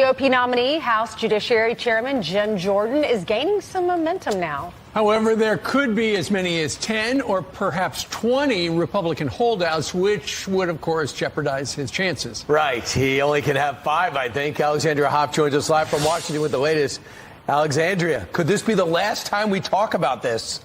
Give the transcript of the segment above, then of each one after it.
GOP nominee, House Judiciary Chairman Jim Jordan, is gaining some momentum now. However, there could be as many as 10 or perhaps 20 Republican holdouts, which would, of course, jeopardize his chances. Right. He only can have 5, I think. Alexandria Hoff joins us live from Washington with the latest. Alexandria, could this be the last time we talk about this?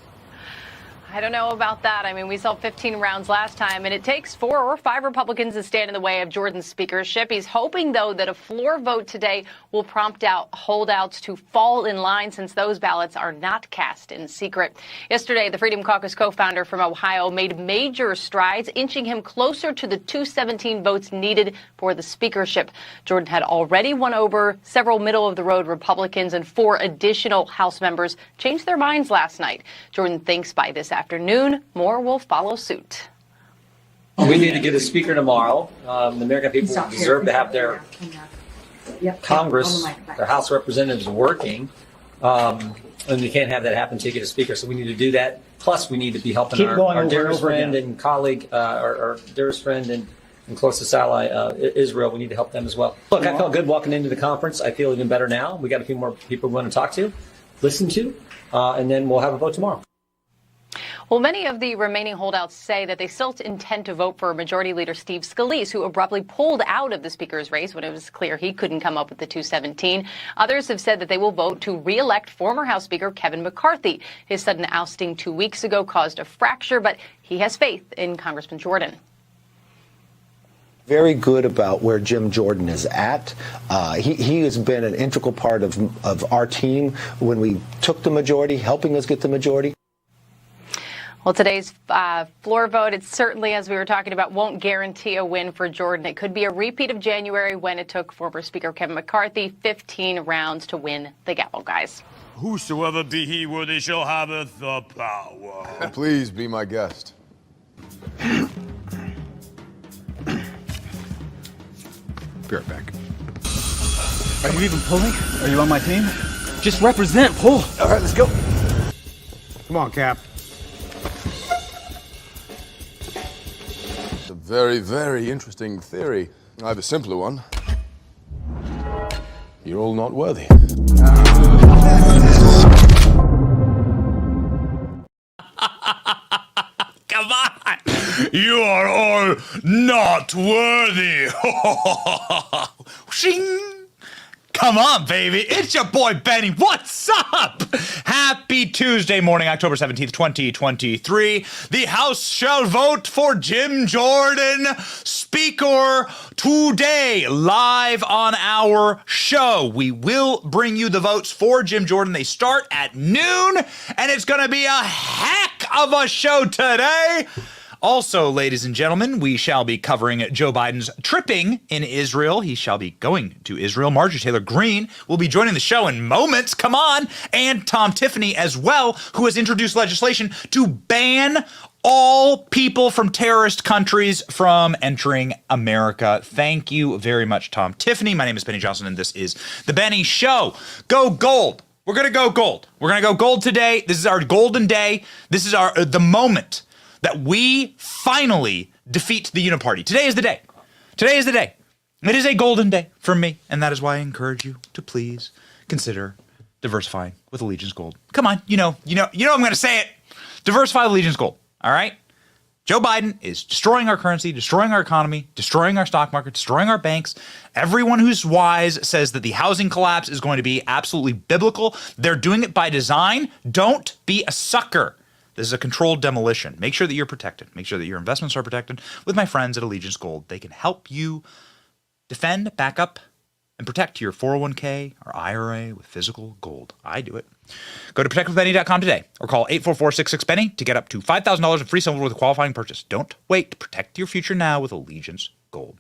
I don't know about that. I mean, we saw 15 rounds last time, and it takes 4 or 5 Republicans to stand in the way of Jordan's speakership. He's hoping, though, that a floor vote today will prompt out holdouts to fall in line, since those ballots are not cast in secret. Yesterday, the Freedom Caucus co-founder from Ohio made major strides, inching him closer to the 217 votes needed for the speakership. Jordan had already won over several middle-of-the-road Republicans, and 4 additional House members changed their minds last night. Jordan thinks by this afternoon, more will follow suit. We need to get a speaker tomorrow. The American people deserve to have their Congress, their House of Representatives working. And we can't have that happen to get a speaker. So we need to do that. Plus, we need to be helping our dearest friend and colleague, our dearest friend and closest ally, Israel. We need to help them as well. Look, I felt good walking into the conference. I feel even better now. We got a few more people we want to talk to, listen to, and then we'll have a vote tomorrow. Well, many of the remaining holdouts say that they still intend to vote for Majority Leader Steve Scalise, who abruptly pulled out of the speaker's race when it was clear he couldn't come up with the 217. Others have said that they will vote to re-elect former House Speaker Kevin McCarthy. His sudden ousting 2 weeks ago caused a fracture, but he has faith in Congressman Jordan. Very good about where Jim Jordan is at. He has been an integral part of our team when we took the majority, helping us get the majority. Well, today's floor vote, it certainly, as we were talking about, won't guarantee a win for Jordan. It could be a repeat of January, when it took former Speaker Kevin McCarthy 15 rounds to win the gavel, guys. Whosoever be he worthy shall have the power. Please be my guest. Be right back. Are you even pulling? Are you on my team? Just represent, pull. All right, let's go. Come on, Cap. It's a very, very interesting theory. I have a simpler one. You're all not worthy. Come on! You are all not worthy! Shing! Come on, baby. It's your boy, Benny. What's up? Happy Tuesday morning, October 17th, 2023. The House shall vote for Jim Jordan, Speaker, today, live on our show. We will bring you the votes for Jim Jordan. They start at noon, and it's going to be a heck of a show today. Also, ladies and gentlemen, we shall be covering Joe Biden's tripping in Israel. He shall be going to Israel. Marjorie Taylor Greene will be joining the show in moments. Come on. And Tom Tiffany as well, who has introduced legislation to ban all people from terrorist countries from entering America. Thank you very much, Tom Tiffany. My name is Benny Johnson, and this is The Benny Show. Go gold. We're going to go gold. We're going to go gold today. This is our golden day. This is the moment that we finally defeat the Uniparty. Today is the day. Today is the day. It is a golden day for me, and that is why I encourage you to please consider diversifying with Allegiance Gold. Come on, you know I'm going to say it. Diversify with Allegiance Gold, all right? Joe Biden is destroying our currency, destroying our economy, destroying our stock market, destroying our banks. Everyone who's wise says that the housing collapse is going to be absolutely biblical. They're doing it by design. Don't be a sucker. This is a controlled demolition. Make sure that you're protected. Make sure that your investments are protected with my friends at Allegiance Gold. They can help you defend, back up, and protect your 401k or IRA with physical gold. I do it. Go to protectwithbenny.com today or call 844-66-BENNY to get up to $5,000 in free silver with a qualifying purchase. Don't wait. Protect your future now with Allegiance Gold.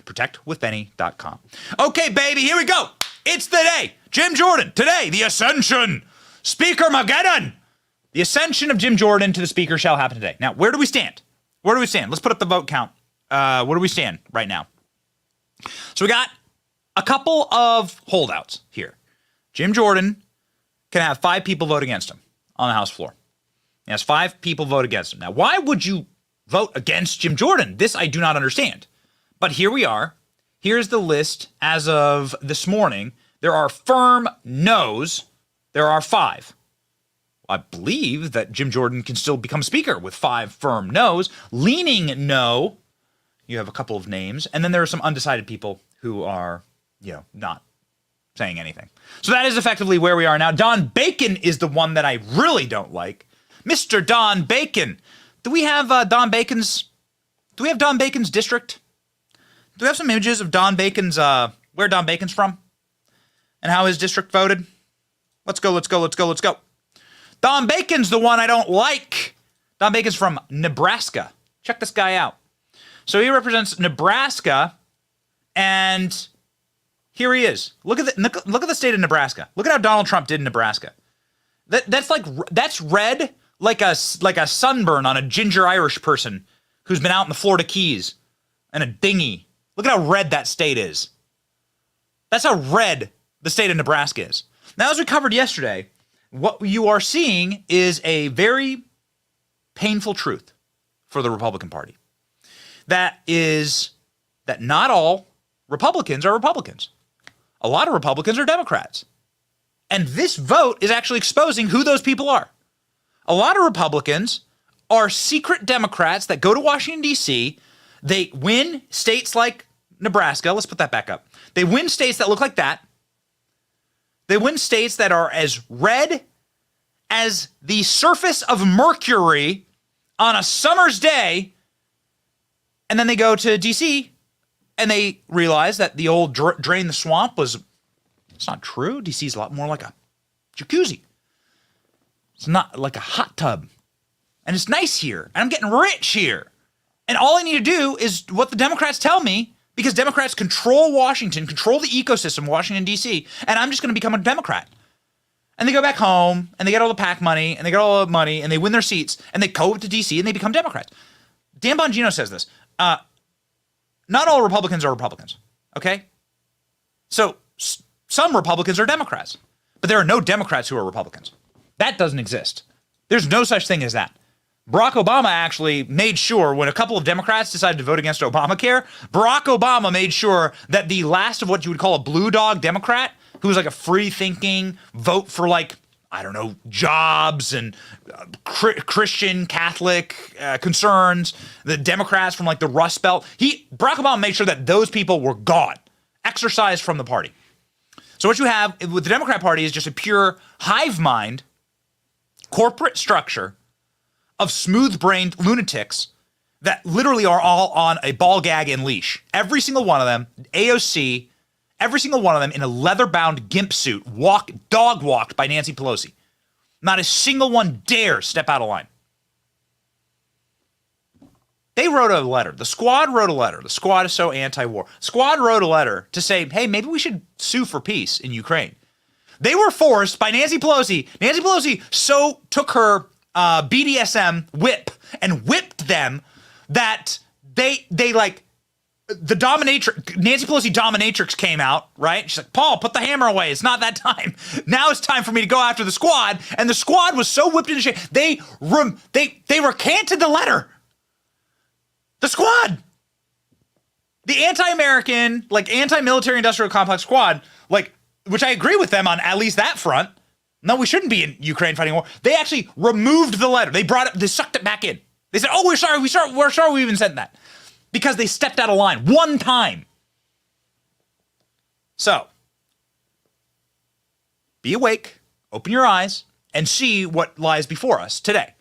Protectwithbenny.com. Okay, baby, here we go. It's the day. Jim Jordan, today, the ascension. SPEAKER-MAGGEADON. The ascension of Jim Jordan to the speaker shall happen today. Now, where do we stand? Where do we stand? Let's put up the vote count. Where do we stand right now? So we got a couple of holdouts here. Jim Jordan can have 5 people vote against him on the House floor. He has 5 people vote against him. Now, why would you vote against Jim Jordan? This I do not understand. But here we are. Here's the list as of this morning. There are firm no's. There are 5. I believe that Jim Jordan can still become speaker with 5 firm no's. Leaning no, you have a couple of names. And then there are some undecided people who are, not saying anything. So that is effectively where we are now. Don Bacon is the one that I really don't like. Mr. Don Bacon. Do we have Don Bacon's district? Do we have some images of Don Bacon's, where Don Bacon's from? And how his district voted? Let's go. Don Bacon's the one I don't like. Don Bacon's from Nebraska. Check this guy out. So he represents Nebraska, and here he is. Look at the state of Nebraska. Look at how Donald Trump did in Nebraska. That's red like a sunburn on a ginger Irish person who's been out in the Florida Keys in a dinghy. Look at how red that state is. That's how red the state of Nebraska is. Now, as we covered yesterday, what you are seeing is a very painful truth for the Republican Party. That is that not all Republicans are Republicans. A lot of Republicans are Democrats. And this vote is actually exposing who those people are. A lot of Republicans are secret Democrats that go to Washington, D.C. They win states like Nebraska. Let's put that back up. They win states that look like that. They win states that are as red as the surface of Mercury on a summer's day. And then they go to D.C. and they realize that the old drain the swamp it's not true. D.C. is a lot more like a jacuzzi. It's not like a hot tub. And it's nice here. And I'm getting rich here. And all I need to do is what the Democrats tell me, because Democrats control Washington, control the ecosystem of Washington, D.C., and I'm just going to become a Democrat. And they go back home, and they get all the PAC money, and they get all the money, and they win their seats, and they go to D.C., and they become Democrats. Dan Bongino says this. Not all Republicans are Republicans, okay? So some Republicans are Democrats, but there are no Democrats who are Republicans. That doesn't exist. There's no such thing as that. Barack Obama actually made sure, when a couple of Democrats decided to vote against Obamacare, Barack Obama made sure that the last of what you would call a blue dog Democrat, who was like a free-thinking, vote for jobs and Christian Catholic concerns, the Democrats from the Rust Belt, Barack Obama made sure that those people were gone, exorcised from the party. So what you have with the Democrat Party is just a pure hive mind, corporate structure of smooth-brained lunatics that literally are all on a ball gag and leash. Every single one of them, AOC, every single one of them in a leather-bound gimp suit, dog-walked by Nancy Pelosi. Not a single one dares step out of line. They wrote a letter. The squad wrote a letter. The squad is so anti-war. Squad wrote a letter to say, hey, maybe we should sue for peace in Ukraine. They were forced by Nancy Pelosi. Nancy Pelosi so took her BDSM whip and whipped them that the dominatrix, Nancy Pelosi dominatrix came out, right? She's like, Paul, put the hammer away. It's not that time. Now it's time for me to go after the squad. And the squad was so whipped into shape, they recanted the letter. The squad. The anti-American, anti-military industrial complex squad, which I agree with them on at least that front. No, we shouldn't be in Ukraine fighting war. They actually removed the letter. They sucked it back in. They said, oh, we're sorry we even sent that. Because they stepped out of line one time. So, be awake, open your eyes, and see what lies before us today.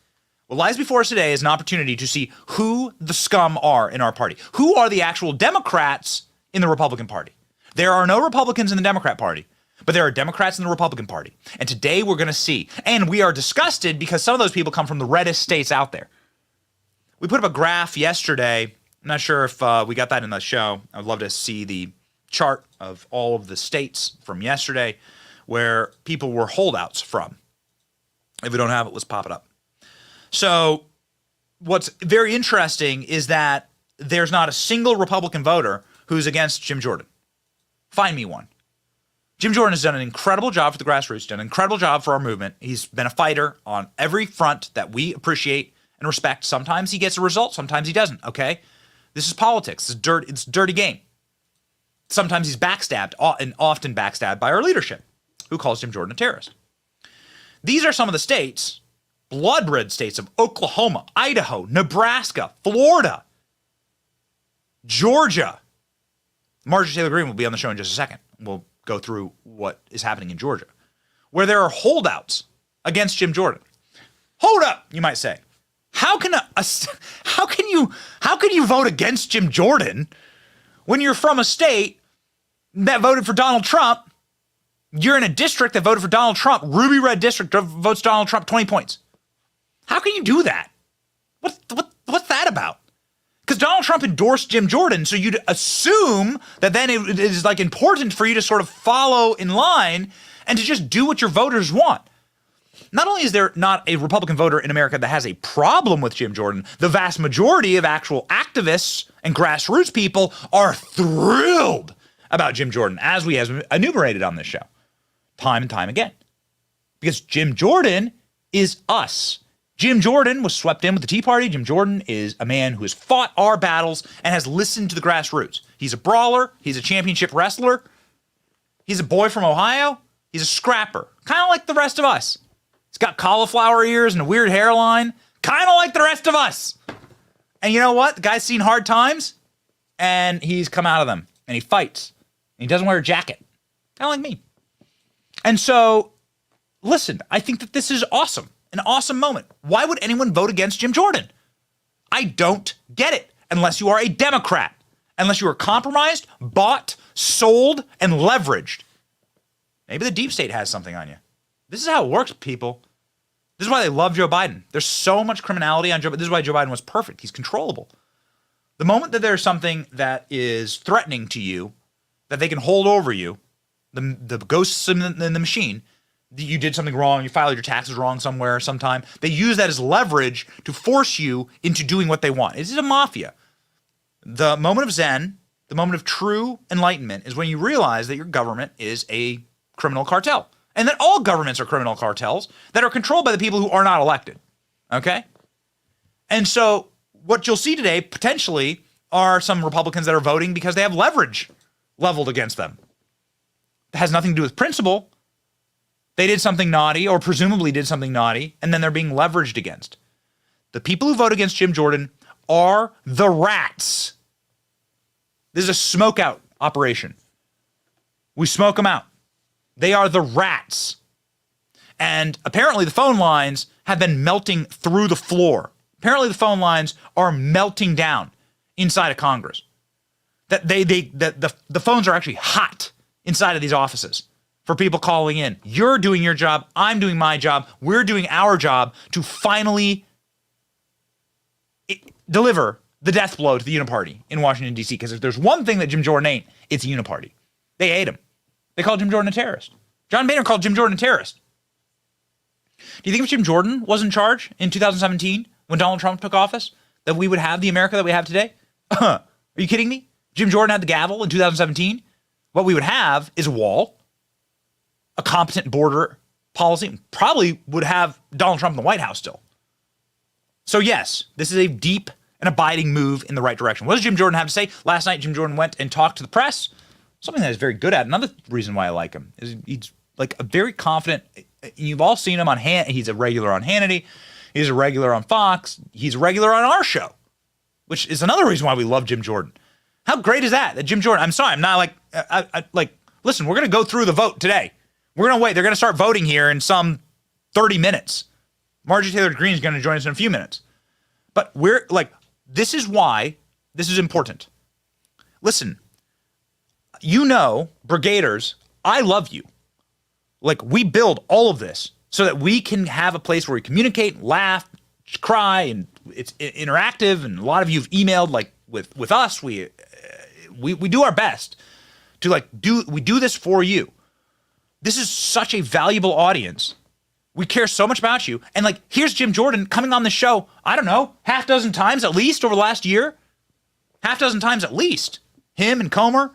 What lies before us today is an opportunity to see who the scum are in our party. Who are the actual Democrats in the Republican Party? There are no Republicans in the Democrat Party, but there are Democrats in the Republican Party. And today we're going to see, and we are disgusted because some of those people come from the reddest states out there. We put up a graph yesterday. I'm not sure if we got that in the show. I would love to see the chart of all of the states from yesterday where people were holdouts from. If we don't have it, let's pop it up. So what's very interesting is that there's not a single Republican voter who's against Jim Jordan. Find me one. Jim Jordan has done an incredible job for the grassroots, done an incredible job for our movement. He's been a fighter on every front that we appreciate and respect. Sometimes he gets a result, sometimes he doesn't, okay? This is politics. It's a dirty game. sometimes he's backstabbed, and often backstabbed by our leadership, who calls Jim Jordan a terrorist. These are some of the states, blood red states of Oklahoma, Idaho, Nebraska, Florida, Georgia. Marjorie Taylor Greene will be on the show in just a second. We'll go through what is happening in Georgia, where there are holdouts against Jim Jordan. Hold up, you might say. How can you vote against Jim Jordan when you're from a state that voted for Donald Trump? You're in a district that voted for Donald Trump, ruby red district, votes Donald Trump 20 points. How can you do that? What's that about? Because Donald Trump endorsed Jim Jordan, so you'd assume that then it is like important for you to sort of follow in line and to just do what your voters want. Not only is there not a Republican voter in America that has a problem with Jim Jordan, the vast majority of actual activists and grassroots people are thrilled about Jim Jordan, as we have enumerated on this show time and time again. Because Jim Jordan is us. Jim Jordan was swept in with the Tea Party. Jim Jordan is a man who has fought our battles and has listened to the grassroots. He's a brawler. He's a championship wrestler. He's a boy from Ohio. He's a scrapper, kind of like the rest of us. He's got cauliflower ears and a weird hairline, kind of like the rest of us. And you know what? The guy's seen hard times, and he's come out of them, and he fights. And he doesn't wear a jacket, kind of like me. And so, listen, I think that this is awesome. An awesome moment. Why would anyone vote against Jim Jordan? I don't get it. Unless you are a Democrat. Unless you are compromised, bought, sold, and leveraged. Maybe the deep state has something on you. This is how it works, people. This is why they love Joe Biden. There's so much criminality on Joe Biden. This is why Joe Biden was perfect. He's controllable. The moment that there's something that is threatening to you, that they can hold over you, the ghosts in the machine, you did something wrong, you filed your taxes wrong somewhere, sometime. They use that as leverage to force you into doing what they want. This is a mafia. The moment of Zen, the moment of true enlightenment is when you realize that your government is a criminal cartel. And that all governments are criminal cartels that are controlled by the people who are not elected. Okay? And so what you'll see today, potentially, are some Republicans that are voting because they have leverage leveled against them. It has nothing to do with principle. They did something naughty, or presumably did something naughty, and then they're being leveraged against. The people who vote against Jim Jordan are the rats. This is a smoke out operation. We smoke them out. They are the rats. And apparently the phone lines have been melting through the floor. Apparently the phone lines are melting down inside of Congress. That the phones are actually hot inside of these offices for people calling in. You're doing your job. I'm doing my job. We're doing our job to finally deliver the death blow to the Uniparty in Washington, D.C. Because if there's one thing that Jim Jordan ain't, it's Uniparty. They hate him. They called Jim Jordan a terrorist. John Boehner called Jim Jordan a terrorist. Do you think if Jim Jordan was in charge in 2017 when Donald Trump took office, that we would have the America that we have today? Are you kidding me? Jim Jordan had the gavel in 2017. What we would have is a wall, a competent border policy, probably would have Donald Trump in the White House still. So yes, this is a deep and abiding move in the right direction. What does Jim Jordan have to say? Last night, Jim Jordan went and talked to the press. Something that he's very good at. Another reason why I like him is he's like a very confident. You've all seen him on he's a regular on Hannity. He's a regular on Fox. He's a regular on our show, which is another reason why we love Jim Jordan. How great is that? That Jim Jordan, I'm sorry, I'm not listen, we're going to go through the vote today. We're going to wait. They're going to start voting here in some 30 minutes. Marjorie Taylor Greene is going to join us in a few minutes. But this is why this is important. Listen, brigaders, I love you. We build all of this so that we can have a place where we communicate, laugh, cry, and it's interactive. And a lot of you have emailed with us. We do our best to we do this for you. This is such a valuable audience. We care so much about you. And here's Jim Jordan coming on the show, I don't know, half dozen times at least over the last year. Half dozen times at least. Him and Comer.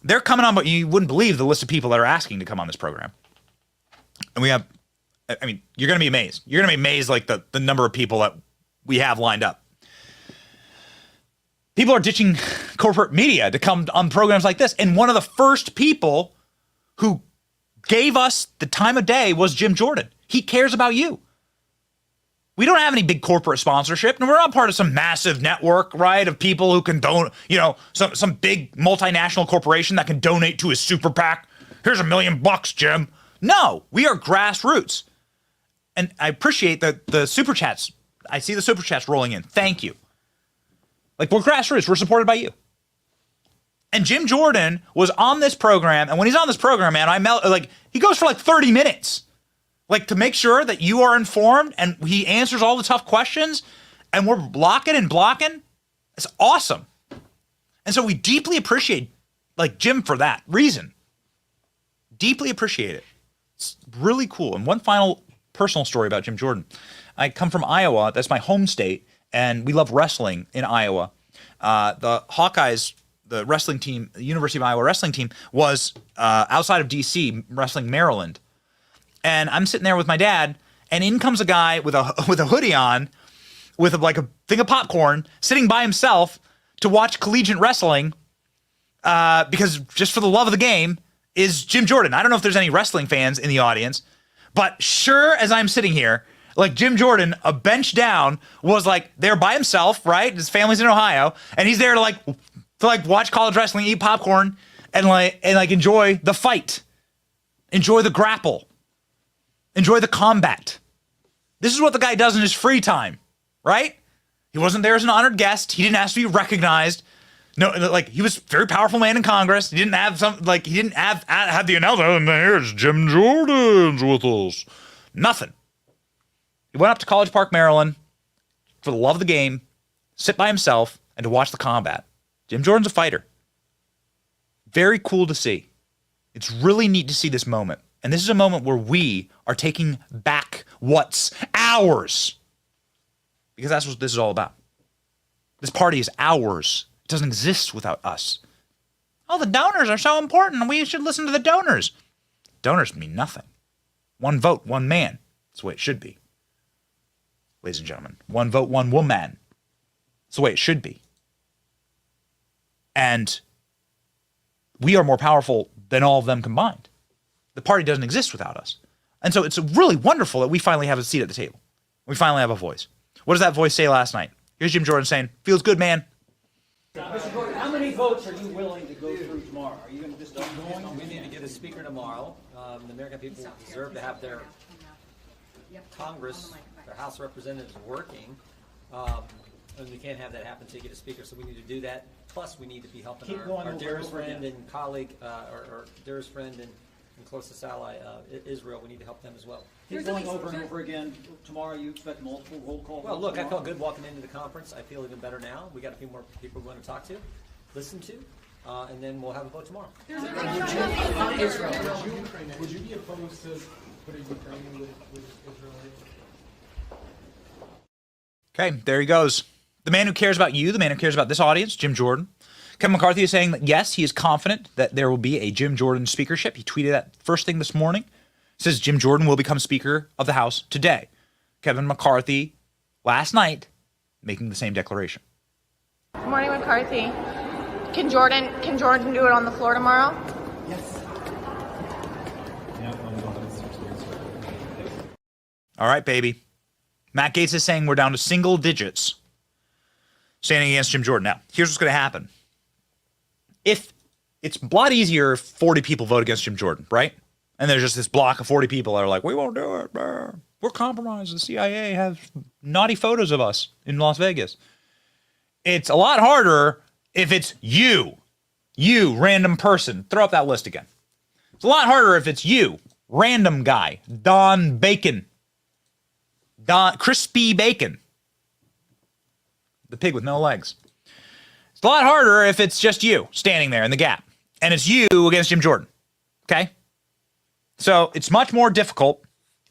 They're coming on, but you wouldn't believe the list of people that are asking to come on this program. And you're going to be amazed. You're going to be amazed the number of people that we have lined up. People are ditching corporate media to come on programs like this. And one of the first people who gave us the time of day was Jim Jordan. He cares about you. We don't have any big corporate sponsorship, and we're not part of some massive network, right, of people who can donate, some big multinational corporation that can donate to his super PAC. Here's $1 million, Jim. No, we are grassroots. And I appreciate the super chats. I see the super chats rolling in. Thank you. Like, we're grassroots. We're supported by you. And Jim Jordan was on this program, and when he's on this program, man, he goes for like 30 minutes. Like, to make sure that you are informed, and he answers all the tough questions, and we're blocking and blocking. It's awesome. And so we deeply appreciate, Jim for that reason. Deeply appreciate it. It's really cool. And one final personal story about Jim Jordan. I come from Iowa. That's my home state, and we love wrestling in Iowa. The Hawkeyes, the wrestling team, the University of Iowa wrestling team, was outside of D.C., wrestling Maryland. And I'm sitting there with my dad, and in comes a guy with a hoodie on, with a thing of popcorn, sitting by himself to watch collegiate wrestling, because just for the love of the game, is Jim Jordan. I don't know if there's any wrestling fans in the audience, but sure as I'm sitting here, Jim Jordan, a bench down, was there by himself, right? His family's in Ohio, and he's there to watch college wrestling, eat popcorn, and enjoy the fight, enjoy the grapple. Enjoy the combat. This is what the guy does in his free time, right? He wasn't there as an honored guest. He didn't ask to be recognized. No, he was a very powerful man in Congress. He didn't have he didn't have the announcer, and here's Jim Jordan's with us. Nothing. He went up to College Park, Maryland, for the love of the game, sit by himself, and to watch the combat. Jim Jordan's a fighter. Very cool to see. It's really neat to see this moment. And this is a moment where we are taking back what's ours. Because that's what this is all about. This party is ours. It doesn't exist without us. Oh, the donors are so important. We should listen to the donors. Donors mean nothing. One vote, one man. That's the way it should be. Ladies and gentlemen, one vote, one woman. That's the way it should be. And we are more powerful than all of them combined. The party doesn't exist without us. And so it's really wonderful that we finally have a seat at the table. We finally have a voice. What does that voice say last night? Here's Jim Jordan saying, feels good, man. Mr. Jordan, how many votes are you willing to go through tomorrow? Are you going to just keep going? We need to get a speaker tomorrow. The American people deserve to have their Congress, their House of Representatives working. And we can't have that happen to get a speaker, so we need to do that. Plus, we need to be helping our dearest friend and colleague, our dearest friend and closest ally, Israel. We need to help them as well. Keep going over and over again. Tomorrow you expect multiple roll call votes? Well, look, I felt good walking into the conference. I feel even better now. We got a few more people we want to talk to, listen to, and then we'll have a vote tomorrow. Israel, would you be opposed to putting Ukraine with Israel? Okay, there he goes. The man who cares about you, the man who cares about this audience, Jim Jordan. Kevin McCarthy is saying that, yes, he is confident that there will be a Jim Jordan speakership. He tweeted that first thing this morning. Says Jim Jordan will become Speaker of the House today. Kevin McCarthy, last night, making the same declaration. Good morning, McCarthy. Can Jordan do it on the floor tomorrow? Yes. All right, baby. Matt Gaetz is saying we're down to single digits standing against Jim Jordan. Now, here's what's going to happen. If it's a lot easier if 40 people vote against Jim Jordan, right? And there's just this block of 40 people that are like, we won't do it. We're compromised. The CIA has naughty photos of us in Las Vegas. It's a lot harder if it's you, random person. Throw up that list again. It's a lot harder if it's you, random guy, Don Crispy Bacon, the pig with no legs. It's a lot harder if it's just you standing there in the gap, and it's you against Jim Jordan. Okay, so it's much more difficult.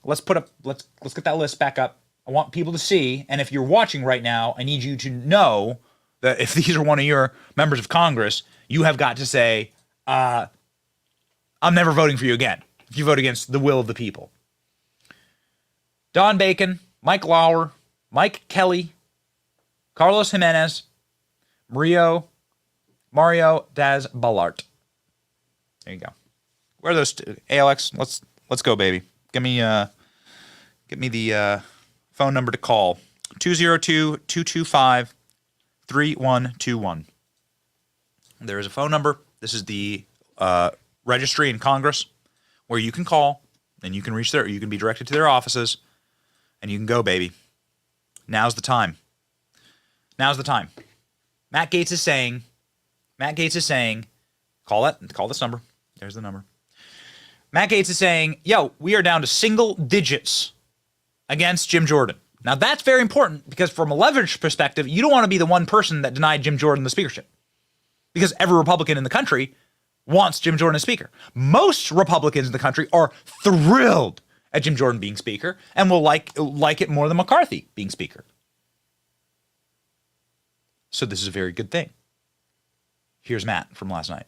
Let's get that list back up. I want people to see, and if you're watching right now, I need you to know that if these are one of your members of Congress, you have got to say, I'm never voting for you again if you vote against the will of the people. Don Bacon, Mike Lauer, Mike Kelly, Carlos Jimenez, Mario Daz Ballart. There you go. Where are those? ALX, let's go, baby. Give me the phone number to call. 202-225-3121. There is a phone number. This is the registry in Congress where you can call and you can reach there. You can be directed to their offices and you can go, baby. Now's the time. Now's the time. Matt Gaetz is saying, call this number. There's the number. Matt Gaetz is saying, yo, we are down to single digits against Jim Jordan. Now, that's very important because from a leverage perspective, you don't want to be the one person that denied Jim Jordan the speakership because every Republican in the country wants Jim Jordan as speaker. Most Republicans in the country are thrilled at Jim Jordan being speaker and will like it more than McCarthy being speaker. So this is a very good thing. Here's Matt from last night.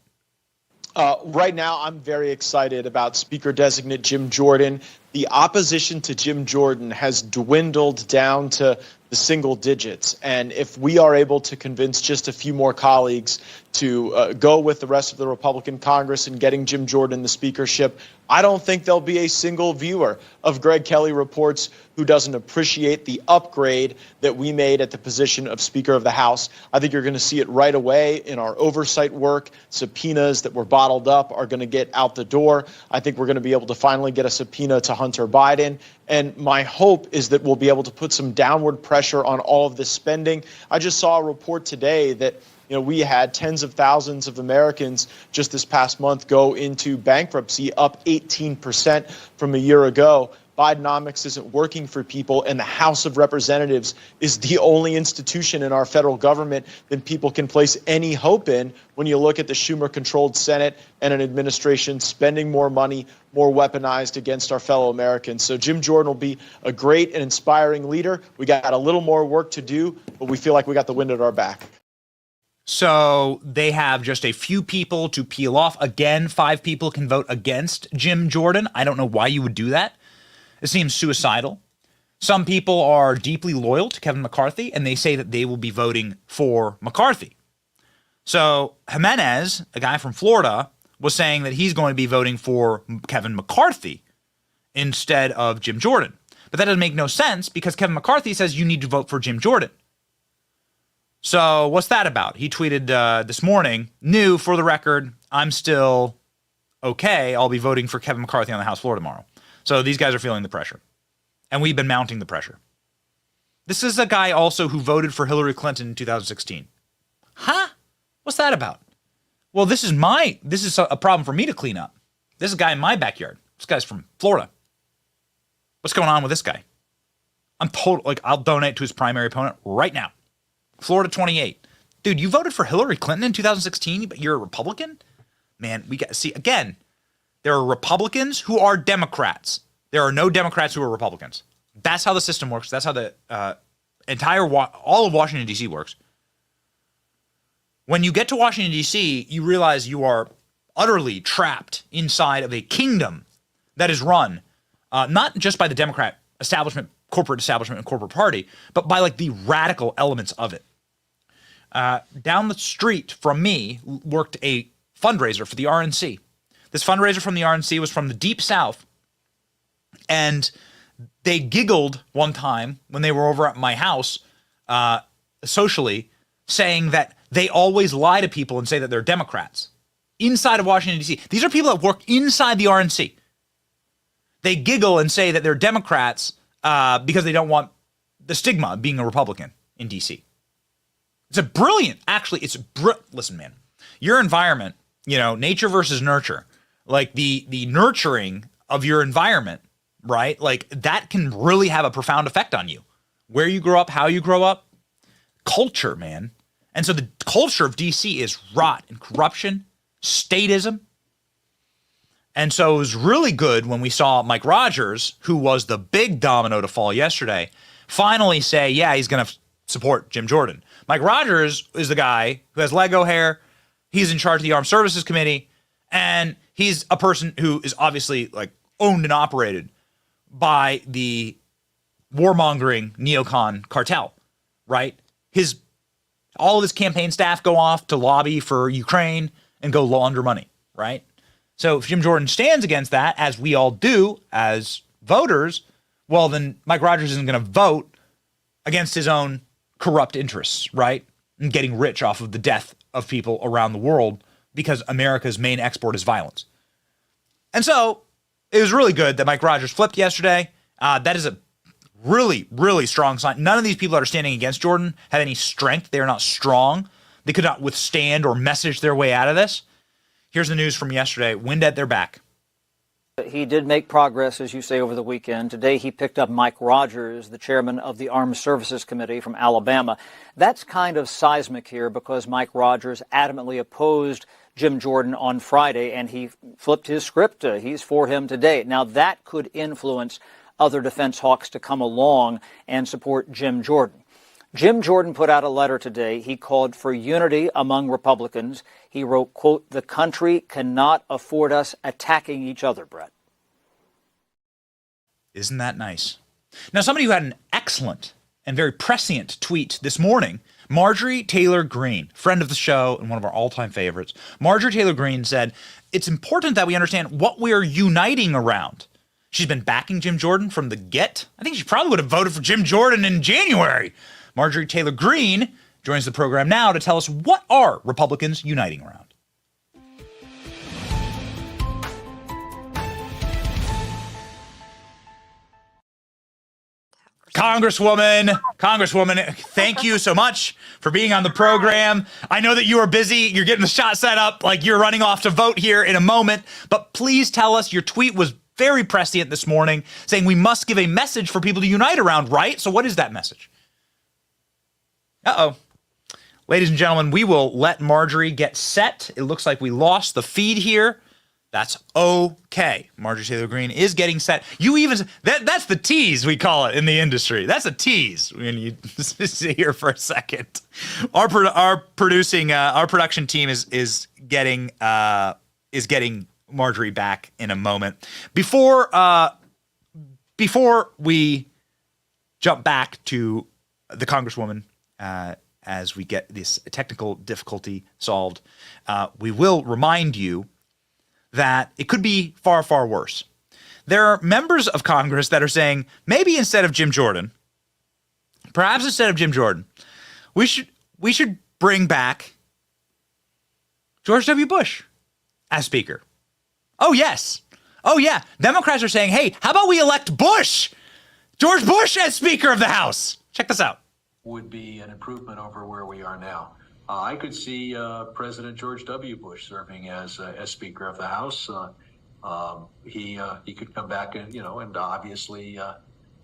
Right now, I'm very excited about Speaker Designate Jim Jordan. The opposition to Jim Jordan has dwindled down to the single digits. And if we are able to convince just a few more colleagues to go with the rest of the Republican Congress in getting Jim Jordan the speakership, I don't think there'll be a single viewer of Greg Kelly Reports who doesn't appreciate the upgrade that we made at the position of Speaker of the House. I think you're going to see it right away in our oversight work. Subpoenas that were bottled up are going to get out the door. I think we're going to be able to finally get a subpoena to Hunter Biden. And my hope is that we'll be able to put some downward pressure on all of this spending. I just saw a report today that we had tens of thousands of Americans just this past month go into bankruptcy, up 18% from a year ago. Bidenomics isn't working for people, and the House of Representatives is the only institution in our federal government that people can place any hope in when you look at the Schumer-controlled Senate and an administration spending more money, more weaponized against our fellow Americans. So Jim Jordan will be a great and inspiring leader. We got a little more work to do, but we feel like we got the wind at our back. So they have just a few people to peel off. Again, 5 people can vote against Jim Jordan. I don't know why you would do that. It seems suicidal. Some people are deeply loyal to Kevin McCarthy, and they say that they will be voting for McCarthy. So Jimenez, a guy from Florida, was saying that he's going to be voting for Kevin McCarthy instead of Jim Jordan. But that doesn't make no sense because Kevin McCarthy says you need to vote for Jim Jordan. So what's that about? He tweeted this morning, new for the record, I'm still okay. I'll be voting for Kevin McCarthy on the House floor tomorrow. So these guys are feeling the pressure. And we've been mounting the pressure. This is a guy also who voted for Hillary Clinton in 2016. Huh? What's that about? Well, this is a problem for me to clean up. This is a guy in my backyard. This guy's from Florida. What's going on with this guy? I'll donate to his primary opponent right now. Florida 28. Dude, you voted for Hillary Clinton in 2016, but you're a Republican? Man, again, there are Republicans who are Democrats. There are no Democrats who are Republicans. That's how the system works. That's how the all of Washington, D.C. works. When you get to Washington, D.C., you realize you are utterly trapped inside of a kingdom that is run not just by the Democrat establishment, corporate establishment, and corporate party, but by the radical elements of it. Down the street from me worked a fundraiser for the RNC. This fundraiser from the RNC was from the Deep South, and they giggled one time when they were over at my house socially, saying that they always lie to people and say that they're Democrats inside of Washington, D.C. These are people that work inside the RNC. They giggle and say that they're Democrats because they don't want the stigma of being a Republican in D.C. Listen, man, your environment, nature versus nurture, the nurturing of your environment, right? That can really have a profound effect on you. Where you grow up, how you grow up, culture, man. And so the culture of DC is rot and corruption, statism. And so it was really good when we saw Mike Rogers, who was the big domino to fall yesterday, finally say, yeah, he's going to support Jim Jordan. Mike Rogers is the guy who has Lego hair. He's in charge of the Armed Services Committee. And he's a person who is obviously owned and operated by the warmongering neocon cartel, right? His All of his campaign staff go off to lobby for Ukraine and go launder money, right? So if Jim Jordan stands against that, as we all do as voters, well, then Mike Rogers isn't going to vote against his own corrupt interests, right? And getting rich off of the death of people around the world because America's main export is violence. And so it was really good that Mike Rogers flipped yesterday. That is a really, really strong sign. None of these people that are standing against Jordan have any strength. They are not strong. They could not withstand or message their way out of this. Here's the news from yesterday. Wind at their back. He did make progress, as you say, over the weekend. Today he picked up Mike Rogers, the chairman of the Armed Services Committee from Alabama. That's kind of seismic here because Mike Rogers adamantly opposed Jim Jordan on Friday, and he flipped his script. He's for him today. Now, that could influence other defense hawks to come along and support Jim Jordan. Jim Jordan put out a letter today. He called for unity among Republicans. He wrote, quote, "The country cannot afford us attacking each other," Brett. Isn't that nice? Now, somebody who had an excellent and very prescient tweet this morning, Marjorie Taylor Greene, friend of the show and one of our all-time favorites. Marjorie Taylor Greene said, "It's important that we understand what we are uniting around." She's been backing Jim Jordan from the get. I think she probably would have voted for Jim Jordan in January. Marjorie Taylor Greene joins the program now to tell us what are Republicans uniting around. Congresswoman, thank you so much for being on the program. I know that you are busy. You're getting the shot set up like you're running off to vote here in a moment. But please tell us, your tweet was very prescient this morning, saying we must give a message for people to unite around, right? So what is that message? Uh-oh. Ladies and gentlemen, we will let Marjorie get set. It looks like we lost the feed here. That's okay. Marjorie Taylor Greene is getting set. You even that's the tease we call it in the industry. That's a tease when you sit here for a second. Our production team is getting Marjorie back in a moment. Before we jump back to the Congresswoman, as we get this technical difficulty solved, we will remind you that it could be far, far worse. There are members of Congress that are saying, maybe instead of Jim Jordan, perhaps instead of Jim Jordan, we should bring back George W. Bush as Speaker. Oh, yes. Oh, yeah. Democrats are saying, hey, how about we elect Bush, George Bush, as Speaker of the House? Check this out. Would be an improvement over where we are now. I could see President George W. Bush serving as Speaker of the House. He could come back and, and obviously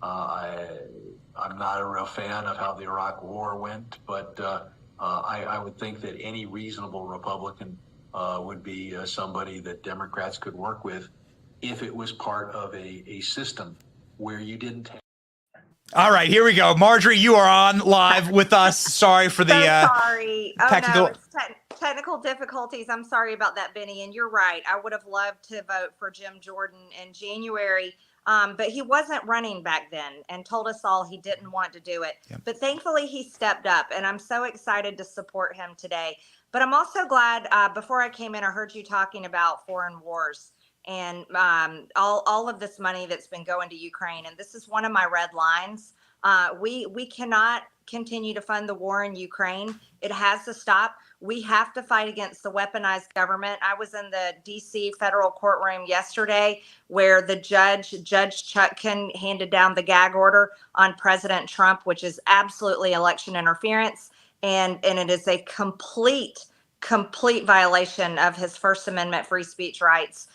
I'm not a real fan of how the Iraq War went, but I would think that any reasonable Republican would be somebody that Democrats could work with if it was part of a system where you didn't have. All right, here we go. Marjorie, you are on live with us. Sorry for the sorry. technical. Oh, no, it's technical difficulties. I'm sorry about that, Benny. And you're right. I would have loved to vote for Jim Jordan in January, but he wasn't running back then and told us all he didn't want to do it. Yep. But thankfully, he stepped up, and I'm so excited to support him today. But I'm also glad, before I came in, I heard you talking about foreign wars and all of this money that's been going to Ukraine. And this is one of my red lines. We cannot continue to fund the war in Ukraine. It has to stop. We have to fight against the weaponized government. I was in the D.C. federal courtroom yesterday where the Judge Chutkan, handed down the gag order on President Trump, which is absolutely election interference. And it is a complete violation of his First Amendment free speech rights.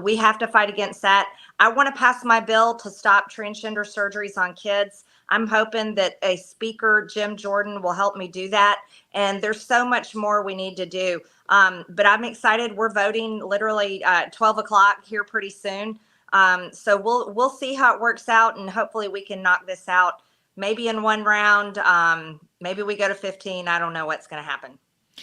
We have to fight against that. I want to pass my bill to stop transgender surgeries on kids. I'm hoping that a speaker, Jim Jordan, will help me do that. And there's so much more we need to do. But I'm excited. We're voting literally 12 o'clock here pretty soon. So we'll see how it works out, and hopefully we can knock this out maybe in one round. Maybe we go to 15. I don't know what's going to happen.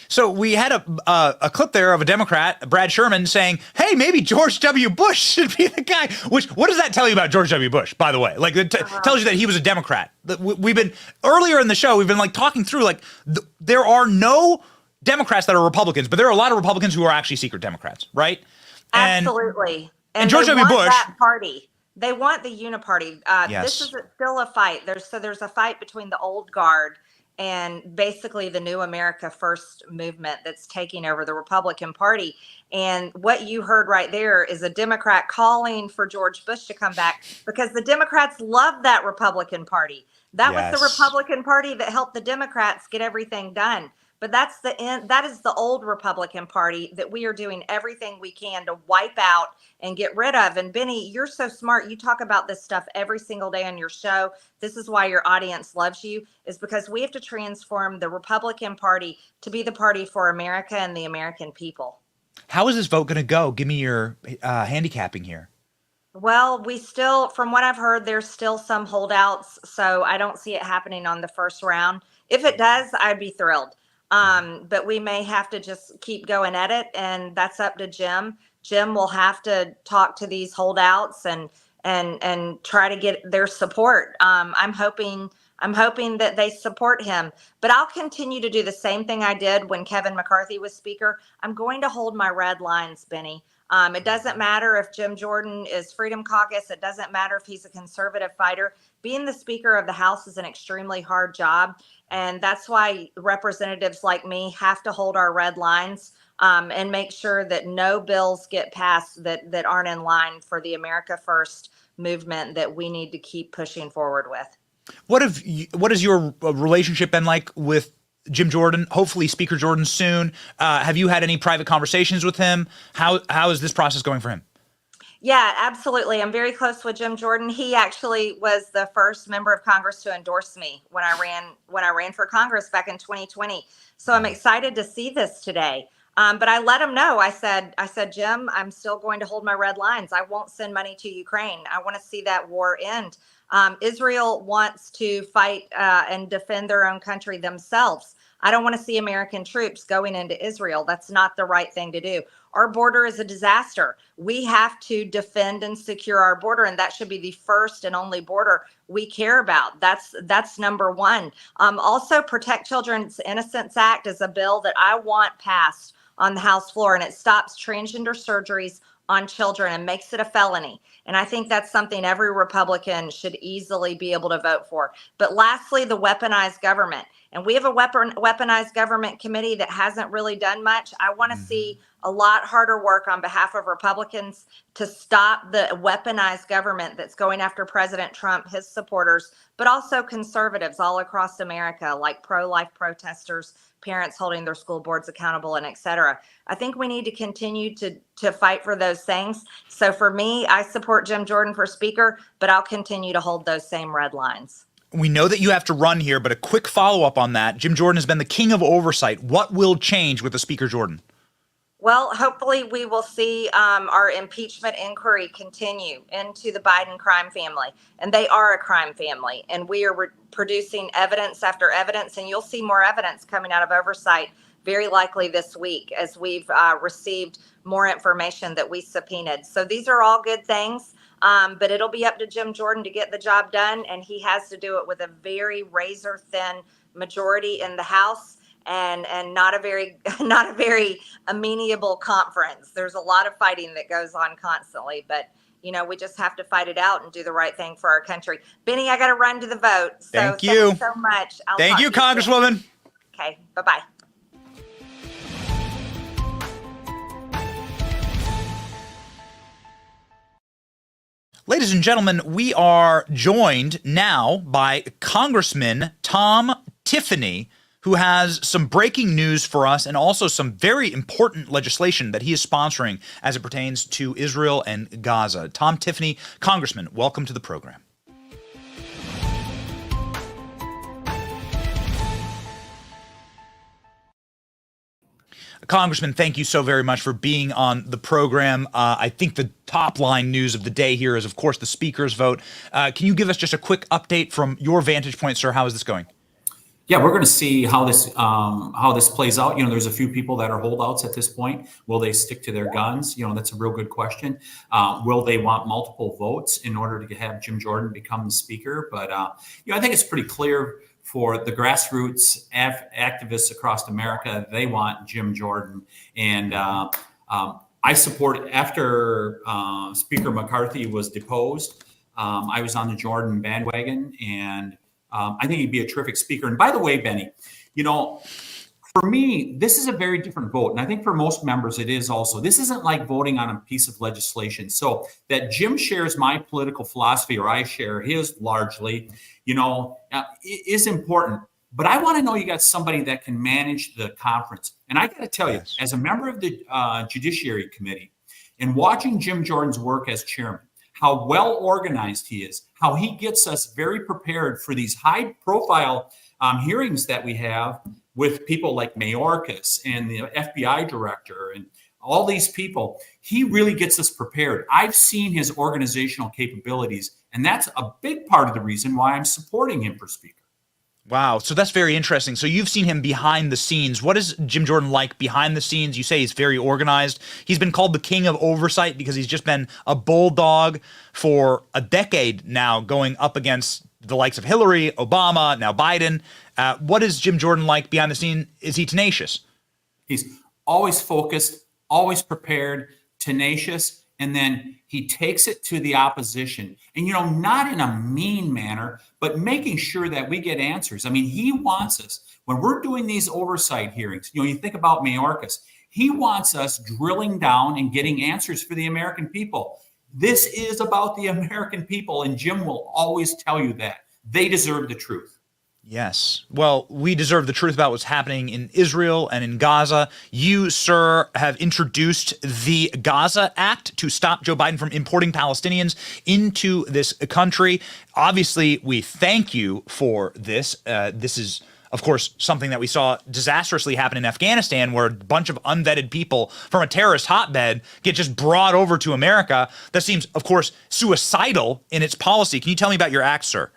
So we had a clip there of a Democrat, Brad Sherman, saying, hey, maybe George W. Bush should be the guy. What does that tell you about George W. Bush, by the way? Like, it tells you that he was a Democrat. We've been, earlier in the show, we've been like talking through, like, there are no Democrats that are Republicans, but there are a lot of Republicans who are actually secret Democrats, right? Absolutely. And George W. Bush. That party. They want the Uniparty. Yes. This is still a fight. There's a fight between the old guard and basically the New America First movement that's taking over the Republican Party. And what you heard right there is a Democrat calling for George Bush to come back because the Democrats love that Republican Party. That was the Republican Party that helped the Democrats get everything done. But that's the end. That is the old Republican Party that we are doing everything we can to wipe out and get rid of. And Benny, you're so smart. You talk about this stuff every single day on your show. This is why your audience loves you, is because we have to transform the Republican Party to be the party for America and the American people. How is this vote going to go? Give me your handicapping here. Well, we still, from what I've heard, there's still some holdouts. So I don't see it happening on the first round. If it does, I'd be thrilled. But we may have to just keep going at it, and that's up to Jim. Jim will have to talk to these holdouts and try to get their support. I'm hoping that they support him, but I'll continue to do the same thing I did when Kevin McCarthy was Speaker. I'm going to hold my red lines, Benny. It doesn't matter if Jim Jordan is Freedom Caucus. It doesn't matter if he's a conservative fighter. Being the Speaker of the House is an extremely hard job. And that's why representatives like me have to hold our red lines and make sure that no bills get passed that aren't in line for the America First movement that we need to keep pushing forward with. What has your relationship been like with Jim Jordan? Hopefully Speaker Jordan soon. Have you had any private conversations with him? How is this process going for him? Yeah, absolutely. I'm very close with Jim Jordan. He actually was the first member of Congress to endorse me when I ran for Congress back in 2020. So I'm excited to see this today. But I let him know. I said, Jim, I'm still going to hold my red lines. I won't send money to Ukraine. I want to see that war end. Israel wants to fight and defend their own country themselves. I don't want to see American troops going into Israel. That's not the right thing to do. Our border is a disaster. We have to defend and secure our border, and that should be the first and only border we care about. That's number one. Also, Protect Children's Innocence Act is a bill that I want passed on the House floor, and it stops transgender surgeries on children and makes it a felony. And I think that's something every Republican should easily be able to vote for. But lastly, the weaponized government. And we have a weaponized government committee that hasn't really done much. I want to see a lot harder work on behalf of Republicans to stop the weaponized government that's going after President Trump, his supporters, but also conservatives all across America, like pro-life protesters, parents holding their school boards accountable, and et cetera. I think we need to continue to fight for those things. So for me, I support Jim Jordan for Speaker, but I'll continue to hold those same red lines. We know that you have to run here, but a quick follow-up on that. Jim Jordan has been the king of oversight. What will change with the Speaker Jordan? Well, hopefully we will see our impeachment inquiry continue into the Biden crime family. And they are a crime family. And we are producing evidence after evidence. And you'll see more evidence coming out of oversight very likely this week as we've received more information that we subpoenaed. So these are all good things. But it'll be up to Jim Jordan to get the job done. And he has to do it with a very razor thin majority in the House. And not a very amenable conference. There's a lot of fighting that goes on constantly, but we just have to fight it out and do the right thing for our country. Benny, I got to run to the vote. So thank you so much. Thank you, Congresswoman. Okay, bye-bye. Ladies and gentlemen, we are joined now by Congressman Tom Tiffany, who has some breaking news for us and also some very important legislation that he is sponsoring as it pertains to Israel and Gaza. Tom Tiffany, Congressman, welcome to the program. Congressman, thank you so very much for being on the program. I think the top line news of the day here is, of course, the Speaker's vote. Can you give us just a quick update from your vantage point, sir? How is this going? Yeah, we're going to see how this plays out. There's a few people that are holdouts at this point. Will they stick to their guns? That's a real good question. Will they want multiple votes in order to have Jim Jordan become the speaker? But I think it's pretty clear for the grassroots activists across America, they want Jim Jordan. And I support, after Speaker McCarthy was deposed, I was on the Jordan bandwagon, and I think he'd be a terrific speaker. And by the way, Benny, for me, this is a very different vote. And I think for most members, it is also. This isn't like voting on a piece of legislation. So that Jim shares my political philosophy, or I share his largely, is important. But I want to know you got somebody that can manage the conference. And I got to tell you, as a member of the Judiciary Committee, and watching Jim Jordan's work as chairman, how well organized he is, how he gets us very prepared for these high profile hearings that we have with people like Mayorkas and the FBI director and all these people. He really gets us prepared. I've seen his organizational capabilities, and that's a big part of the reason why I'm supporting him for speaker. Wow. So that's very interesting. So you've seen him behind the scenes. What is Jim Jordan like behind the scenes? You say he's very organized. He's been called the king of oversight because he's just been a bulldog for a decade now, going up against the likes of Hillary, Obama, now Biden. What is Jim Jordan like behind the scene? Is he tenacious? He's always focused, always prepared, tenacious, and then he takes it to the opposition. And, not in a mean manner, but making sure that we get answers. I mean, he wants us, when we're doing these oversight hearings, you think about Mayorkas, he wants us drilling down and getting answers for the American people. This is about the American people, and Jim will always tell you that. They deserve the truth. Yes. Well, we deserve the truth about what's happening in Israel and in Gaza. You, sir, have introduced the Gaza Act to stop Joe Biden from importing Palestinians into this country. Obviously, we thank you for this. This is, of course, something that we saw disastrously happen in Afghanistan, where a bunch of unvetted people from a terrorist hotbed get just brought over to America. That seems, of course, suicidal in its policy. Can you tell me about your act, sir?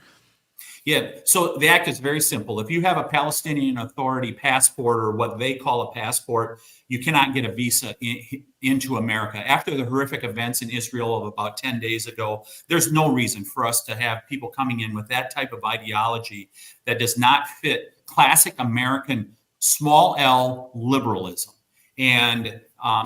Yeah, so the act is very simple. If you have a Palestinian Authority passport, or what they call a passport, you cannot get a visa into America. After the horrific events in Israel of about 10 days ago, there's no reason for us to have people coming in with that type of ideology that does not fit classic American small L liberalism. And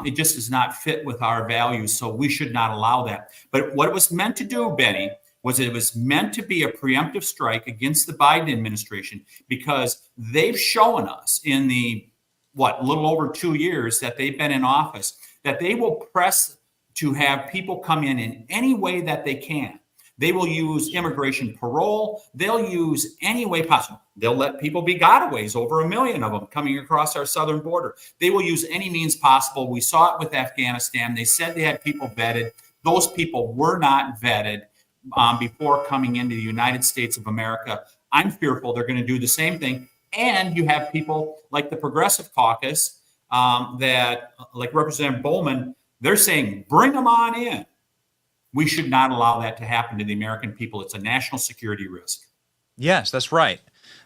it just does not fit with our values, so we should not allow that. But what it was meant to do, Benny, was it was meant to be a preemptive strike against the Biden administration, because they've shown us in the, little over 2 years that they've been in office, that they will press to have people come in any way that they can. They will use immigration parole. They'll use any way possible. They'll let people be gotaways, over 1 million of them coming across our southern border. They will use any means possible. We saw it with Afghanistan. They said they had people vetted. Those people were not vetted before coming into the United States of America. I'm fearful they're going to do the same thing. And you have people like the Progressive Caucus, that, like Representative Bowman, they're saying, bring them on in. We should not allow that to happen to the American people. It's a national security risk. Yes, that's right.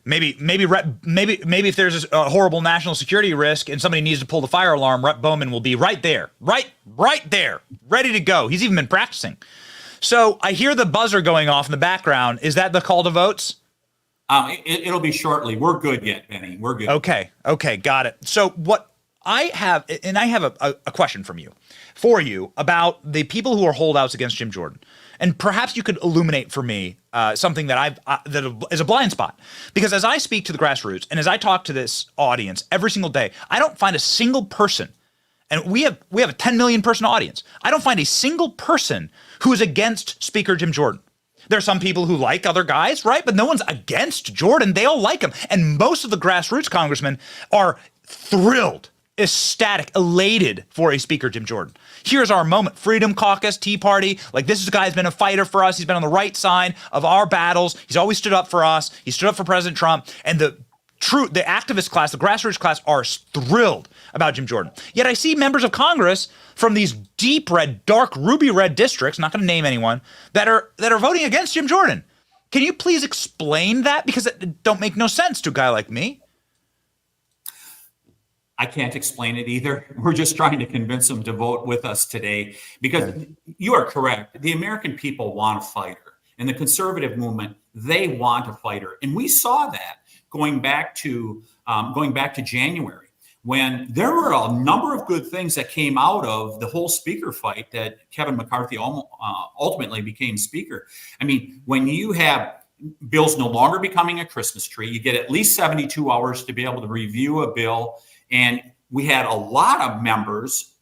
Maybe if there's a horrible national security risk and somebody needs to pull the fire alarm, Rep. Bowman will be right there, right there, ready to go. He's even been practicing. So I hear the buzzer going off in the background. Is that the call to votes? It'll be shortly. We're good yet, Benny. We're good. Okay, got it. So what I have a question for you about the people who are holdouts against Jim Jordan. And perhaps you could illuminate for me something that that is a blind spot. Because as I speak to the grassroots and as I talk to this audience every single day, I don't find a single person, and we have a 10 million person audience. I don't find a single person who is against Speaker Jim Jordan. There are some people who like other guys, right? But no one's against Jordan. They all like him. And most of the grassroots congressmen are thrilled, ecstatic, elated for a Speaker Jim Jordan. Here's our moment. Freedom Caucus, Tea Party. Like, this is a guy who's been a fighter for us. He's been on the right side of our battles. He's always stood up for us. He stood up for President Trump. And the activist class, the grassroots class, are thrilled about Jim Jordan. Yet I see members of Congress from these deep red, dark ruby red districts, not going to name anyone, that are voting against Jim Jordan. Can you please explain that? Because it don't make no sense to a guy like me. I can't explain it either. We're just trying to convince them to vote with us today because you are correct. The American people want a fighter, and the conservative movement, they want a fighter. And we saw that going back to January, when there were a number of good things that came out of the whole speaker fight that Kevin McCarthy ultimately became speaker. I mean, when you have bills no longer becoming a Christmas tree, you get at least 72 hours to be able to review a bill. And we had a lot of members,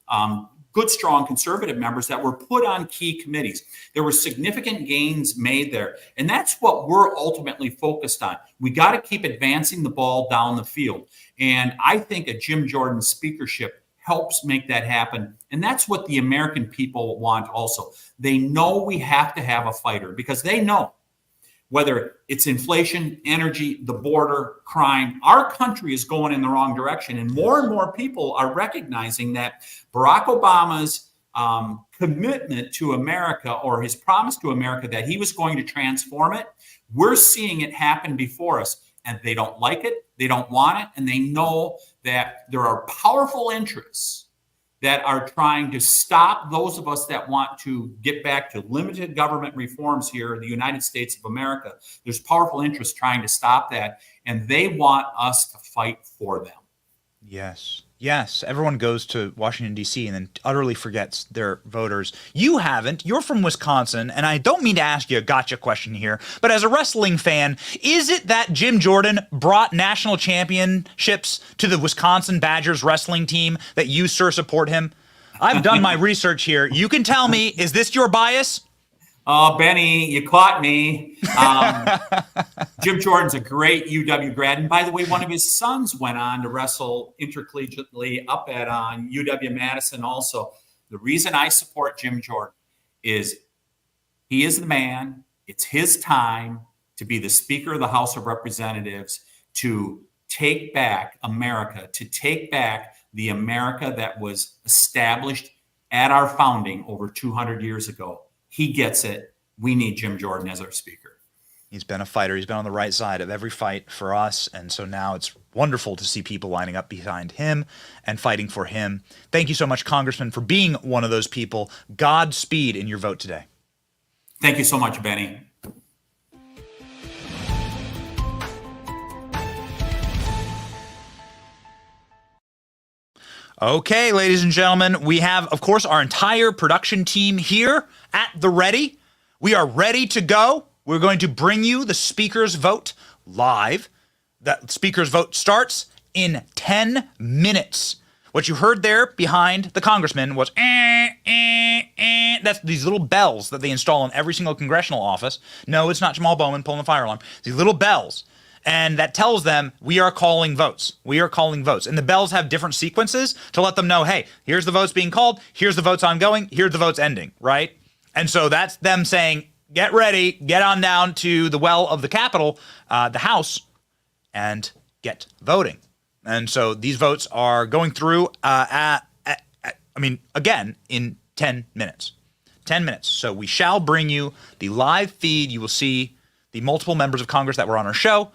good, strong conservative members that were put on key committees. There were significant gains made there. And that's what we're ultimately focused on. We got to keep advancing the ball down the field. And I think a Jim Jordan speakership helps make that happen. And that's what the American people want also. They know we have to have a fighter because they know whether it's inflation, energy, the border, crime, our country is going in the wrong direction. And more people are recognizing that Barack Obama's commitment to America, or his promise to America that he was going to transform it, we're seeing it happen before us. And they don't like it, they don't want it, and they know that there are powerful interests that are trying to stop those of us that want to get back to limited government reforms here in the United States of America. There's powerful interests trying to stop that, and they want us to fight for them. Yes. Yes. Everyone goes to Washington, D.C. and then utterly forgets their voters. You haven't. You're from Wisconsin, and I don't mean to ask you a gotcha question here, but as a wrestling fan, is it that Jim Jordan brought national championships to the Wisconsin Badgers wrestling team that you, sir, support him? I've done my research here. You can tell me, is this your bias? Oh, Benny, you caught me. Jim Jordan's a great UW grad. And by the way, one of his sons went on to wrestle intercollegiately up at UW-Madison also. The reason I support Jim Jordan is he is the man. It's his time to be the Speaker of the House of Representatives, to take back America, to take back the America that was established at our founding over 200 years ago. He gets it. We need Jim Jordan as our speaker. He's been a fighter. He's been on the right side of every fight for us. And so now it's wonderful to see people lining up behind him and fighting for him. Thank you so much, Congressman, for being one of those people. Godspeed in your vote today. Thank you so much, Benny. Okay, ladies and gentlemen, we have, of course, our entire production team here at the ready. We are ready to go. We're going to bring you the speaker's vote live. That speaker's vote starts in 10 minutes. What you heard there behind the congressman was that's these little bells that they install in every single congressional office. No, it's not Jamal Bowman pulling the fire alarm. These little bells. And that tells them we are calling votes. We are calling votes. And the bells have different sequences to let them know, hey, here's the votes being called, here's the votes ongoing, here's the votes ending, right? And so that's them saying, get ready, get on down to the well of the Capitol, the House, and get voting. And so these votes are going through, again, in 10 minutes. 10 minutes. So we shall bring you the live feed. You will see the multiple members of Congress that were on our show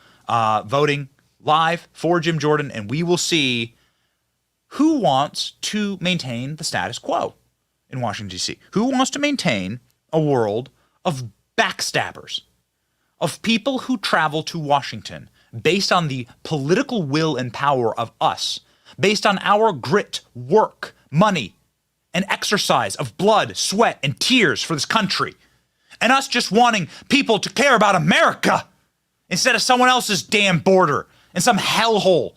voting live for Jim Jordan, and we will see who wants to maintain the status quo in Washington, D.C. Who wants to maintain a world of backstabbers, of people who travel to Washington based on the political will and power of us, based on our grit, work, money, and exercise of blood, sweat, and tears for this country, and us just wanting people to care about America instead of someone else's damn border in some hellhole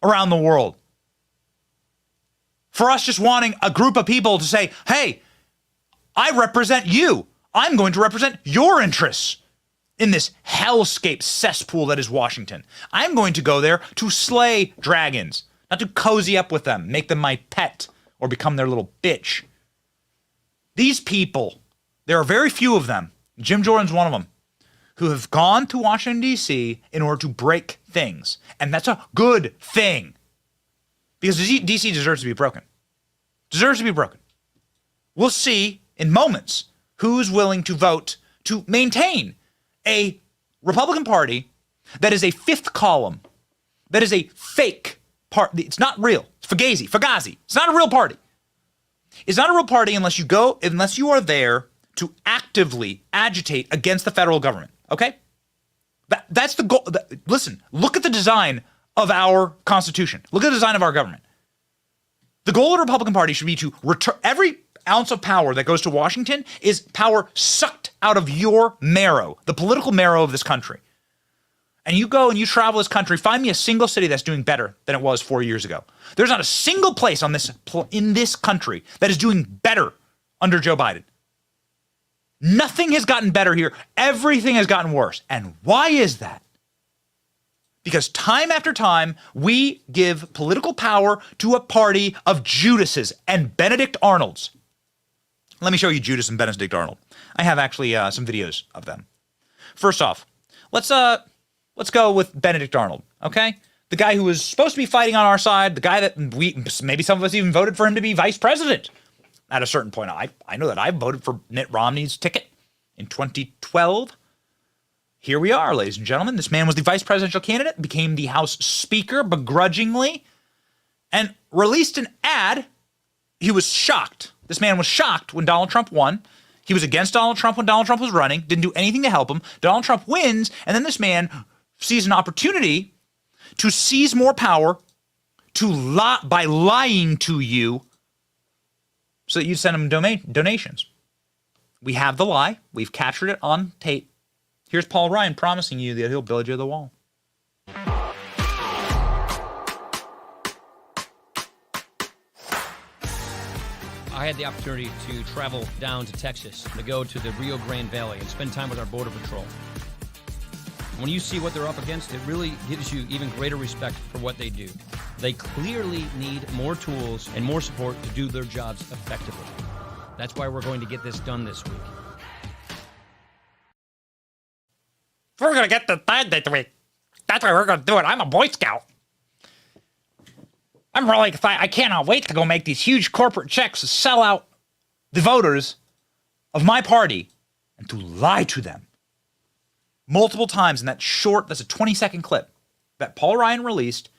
around the world. For us just wanting a group of people to say, hey, I represent you. I'm going to represent your interests in this hellscape cesspool that is Washington. I'm going to go there to slay dragons, not to cozy up with them, make them my pet, or become their little bitch. These people, there are very few of them, Jim Jordan's one of them, who have gone to Washington, D.C. in order to break things. And that's a good thing. Because D.C. deserves to be broken. Deserves to be broken. We'll see in moments who's willing to vote to maintain a Republican Party that is a fifth column, that is a fake party. It's not real. It's Fugazi. It's not a real party. It's not a real party unless you are there to actively agitate against the federal government. Okay? That's the goal. Listen, look at the design of our Constitution. Look at the design of our government. The goal of the Republican Party should be to return every ounce of power that goes to Washington is power sucked out of your marrow, the political marrow of this country. And you go and you travel this country, find me a single city that's doing better than it was 4 years ago. There's not a single place in this country that is doing better under Joe Biden. Nothing has gotten better here. Everything has gotten worse. And why is that? Because time after time, we give political power to a party of Judases and Benedict Arnolds. Let me show you Judas and Benedict Arnold. I have actually some videos of them. First off, let's go with Benedict Arnold, okay? The guy who was supposed to be fighting on our side, the guy that maybe some of us even voted for him to be vice president at a certain point. I know that I voted for Mitt Romney's ticket in 2012. Here we are, ladies and gentlemen. This man was the vice presidential candidate, became the House Speaker begrudgingly, and released an ad. He was shocked. This man was shocked when Donald Trump won. He was against Donald Trump when Donald Trump was running, didn't do anything to help him. Donald Trump wins, and then this man sees an opportunity to seize more power by lying to you so that you send him donations. We have the lie. We've captured it on tape. Here's Paul Ryan promising you that he'll build you the wall. I had the opportunity to travel down to Texas, to go to the Rio Grande Valley and spend time with our Border Patrol. When you see what they're up against, it really gives you even greater respect for what they do. They clearly need more tools and more support to do their jobs effectively. That's why we're going to get this done this week. We're going to get this done this week. That's why we're going to do it. I'm a Boy Scout. I'm really excited. I cannot wait to go make these huge corporate checks to sell out the voters of my party and to lie to them. Multiple times in that's a 20-second clip that Paul Ryan released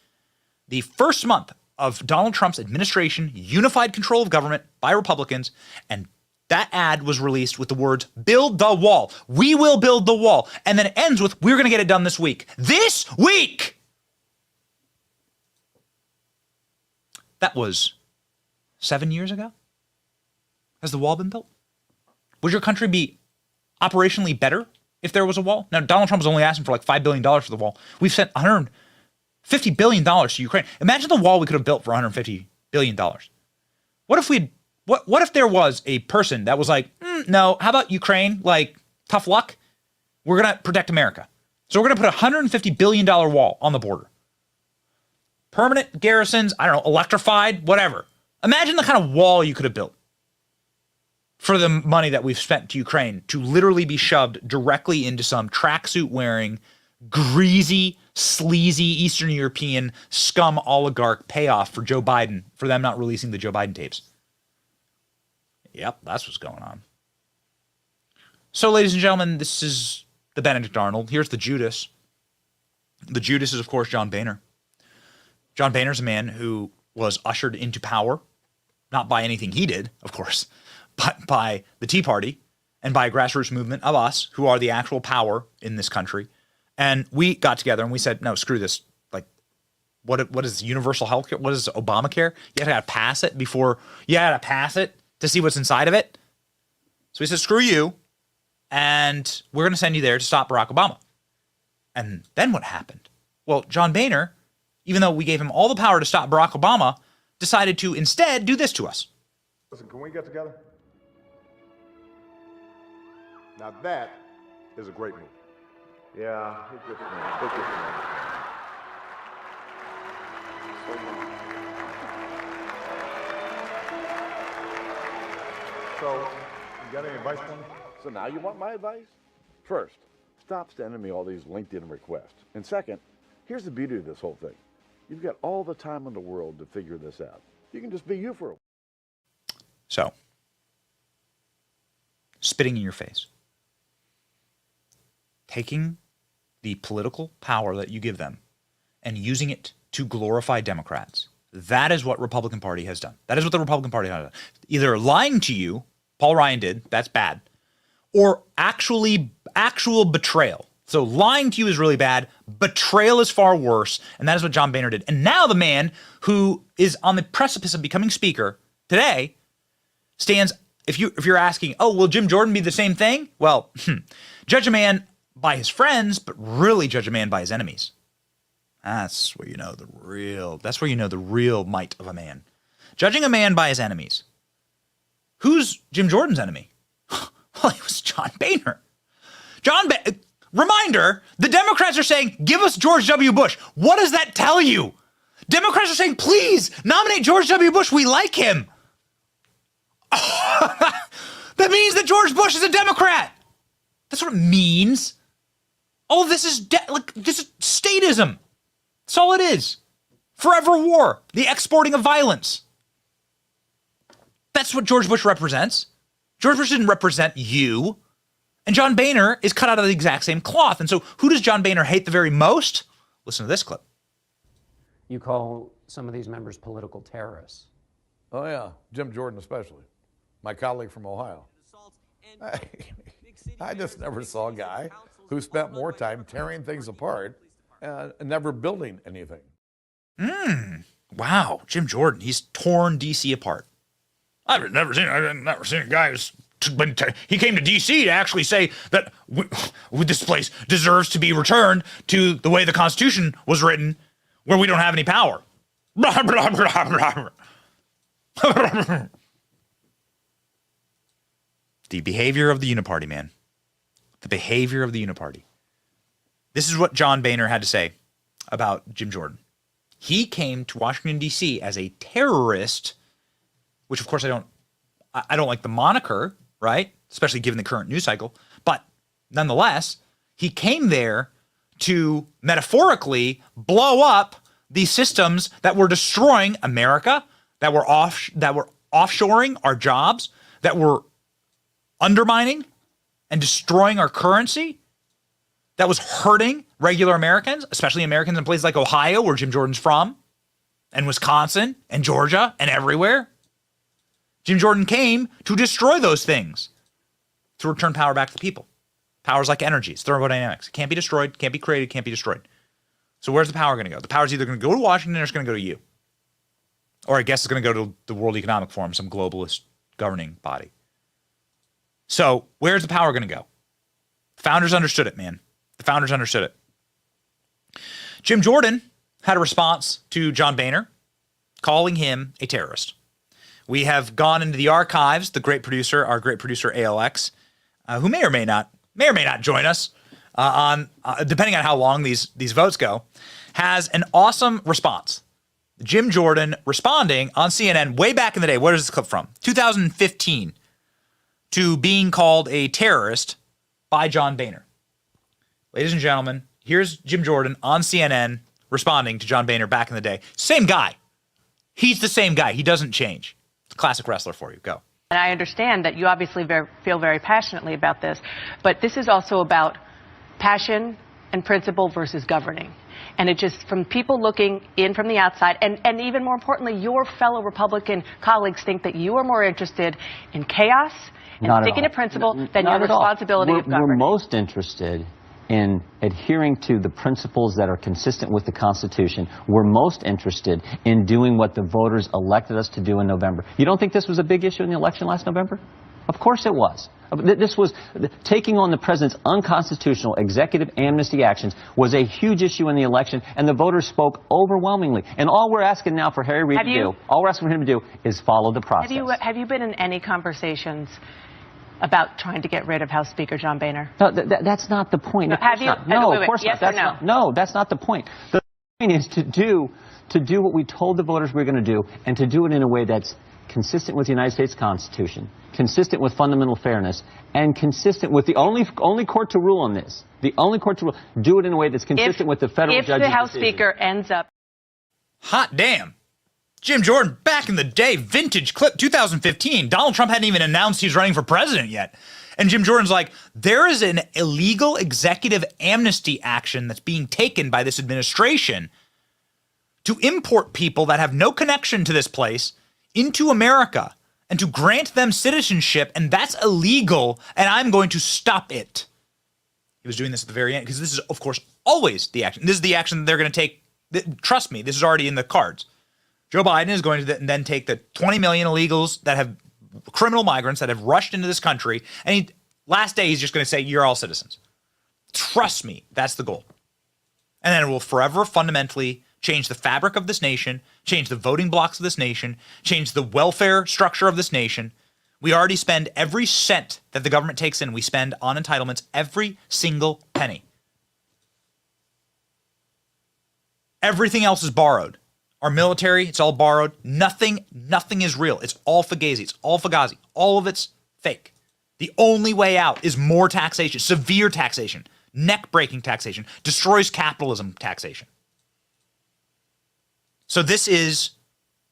the first month of Donald Trump's administration, unified control of government by Republicans, and that ad was released with the words, build the wall. We will build the wall. And then it ends with, we're going to get it done this week. This week! That was 7 years ago? Has the wall been built? Would your country be operationally better if there was a wall? Now, Donald Trump was only asking for like $5 billion for the wall. We've sent $150 billion to Ukraine. Imagine the wall we could have built for $150 billion. What if there was a person that was like, no, how about Ukraine? Like, tough luck. We're going to protect America. So we're going to put a $150 billion wall on the border. Permanent garrisons, I don't know, electrified, whatever. Imagine the kind of wall you could have built for the money that we've spent to Ukraine to literally be shoved directly into some tracksuit wearing, greasy, sleazy Eastern European scum oligarch payoff for Joe Biden, for them not releasing the Joe Biden tapes. Yep, that's what's going on. So, ladies and gentlemen, this is the Benedict Arnold. Here's the Judas. The Judas is, of course, John Boehner. John Boehner is a man who was ushered into power, not by anything he did, of course, but by the Tea Party and by a grassroots movement of us who are the actual power in this country. And we got together and we said, no, screw this. Like, what is universal health care? What is Obamacare? You had to pass it before, you had to pass it to see what's inside of it. So we said, screw you. And we're going to send you there to stop Barack Obama. And then what happened? Well, John Boehner, even though we gave him all the power to stop Barack Obama, decided to instead do this to us. Listen, can we get together? Now that is a great move. Yeah, it's good for me. It's good for me. So, you got any advice for me? So now you want my advice? First, stop sending me all these LinkedIn requests. And second, here's the beauty of this whole thing. You've got all the time in the world to figure this out. You can just be you for a while. So, spitting in your face. Taking the political power that you give them and using it to glorify Democrats. That is what Republican Party has done. That is what the Republican Party has done. Either lying to you, Paul Ryan did, that's bad, or actual betrayal. So lying to you is really bad. Betrayal is far worse, and that is what John Boehner did. And now the man who is on the precipice of becoming speaker today stands. If you're asking, oh, will Jim Jordan be the same thing? Well, judge a man by his friends, but really judge a man by his enemies. That's where you know the real. That's where you know the real might of a man. Judging a man by his enemies. Who's Jim Jordan's enemy? Well, it was John Boehner. Reminder, the Democrats are saying, give us George W. Bush. What does that tell you? Democrats are saying, please, nominate George W. Bush. We like him. That means that George Bush is a Democrat. That's what it means. Oh, this is this is statism. That's all it is. Forever war. The exporting of violence. That's what George Bush represents. George Bush didn't represent you. And John Boehner is cut out of the exact same cloth. And so who does John Boehner hate the very most? Listen to this clip. You call some of these members political terrorists. Oh, yeah. Jim Jordan especially. My colleague from Ohio. I just never saw a guy who spent more time tearing things apart and never building anything. Wow. Jim Jordan, he's torn D.C. apart. I've never seen a guy who's he came to D.C. to actually say that this place deserves to be returned to the way the Constitution was written, where we don't have any power. Blah, blah, blah, blah. The behavior of the Uniparty, man. The behavior of the Uniparty. This is what John Boehner had to say about Jim Jordan. He came to Washington, D.C. as a terrorist, which, of course, I don't like the moniker, right? Especially given the current news cycle. But nonetheless, he came there to metaphorically blow up the systems that were destroying America, that were offshoring our jobs, that were undermining and destroying our currency, that was hurting regular Americans, especially Americans in places like Ohio, where Jim Jordan's from, and Wisconsin, and Georgia, and everywhere. Jim Jordan came to destroy those things, to return power back to the people. Power's like energy. It's thermodynamics. It can't be destroyed, can't be created, can't be destroyed. So where's the power going to go? The power's either going to go to Washington or it's going to go to you. Or I guess it's going to go to the World Economic Forum, some globalist governing body. So where's the power going to go? The founders understood it, man. The founders understood it. Jim Jordan had a response to John Boehner, calling him a terrorist. We have gone into the archives. Our great producer ALX, who may or may not join us depending on how long these votes go, has an awesome response. Jim Jordan responding on CNN way back in the day. Where is this clip from? 2015, to being called a terrorist by John Boehner. Ladies and gentlemen, here's Jim Jordan on CNN responding to John Boehner back in the day. Same guy. He's the same guy. He doesn't change. Classic wrestler for you. Go. And I understand that you obviously feel very passionately about this, but this is also about passion and principle versus governing. And it just, from people looking in from the outside, and even more importantly, your fellow Republican colleagues think that you are more interested in chaos and sticking to principle than your responsibility of governing. We're most interested in adhering to the principles that are consistent with the Constitution. We're most interested in doing what the voters elected us to do in November. You don't think this was a big issue in the election last November? Of course it was. This was taking on the president's unconstitutional executive amnesty actions was a huge issue in the election, and the voters spoke overwhelmingly. And all we're asking now for Harry Reid to do, all we're asking for him to do, is follow the process. Have you been in any conversations about trying to get rid of House Speaker John Boehner? No, that's not the point. Have you? No, of course yes not. Or no? No, that's not the point. The point is to do what we told the voters we were going to do, and to do it in a way that's consistent with the United States Constitution, consistent with fundamental fairness, and consistent with the only court to rule on this. The only court to rule. Do it in a way that's consistent with the federal judge's decision. If the House Speaker ends up... Hot damn. Jim Jordan, back in the day, vintage clip, 2015. Donald Trump hadn't even announced he's running for president yet. And Jim Jordan's like, there is an illegal executive amnesty action that's being taken by this administration to import people that have no connection to this place into America and to grant them citizenship, and that's illegal, and I'm going to stop it. He was doing this at the very end because this is, of course, always the action. This is the action that they're going to take. Trust me, this is already in the cards. Joe Biden is going to then take the 20 million illegals that have criminal migrants that have rushed into this country, and last day he's just going to say, you're all citizens. Trust me, that's the goal. And then it will forever fundamentally change the fabric of this nation, change the voting blocks of this nation, change the welfare structure of this nation. We already spend every cent that the government takes in, we spend on entitlements, every single penny. Everything else is borrowed. Our military, it's all borrowed. Nothing is real. It's all fugazi. It's all fugazi. All of it's fake. The only way out is more taxation, severe taxation, neck-breaking taxation, destroys capitalism taxation. So this is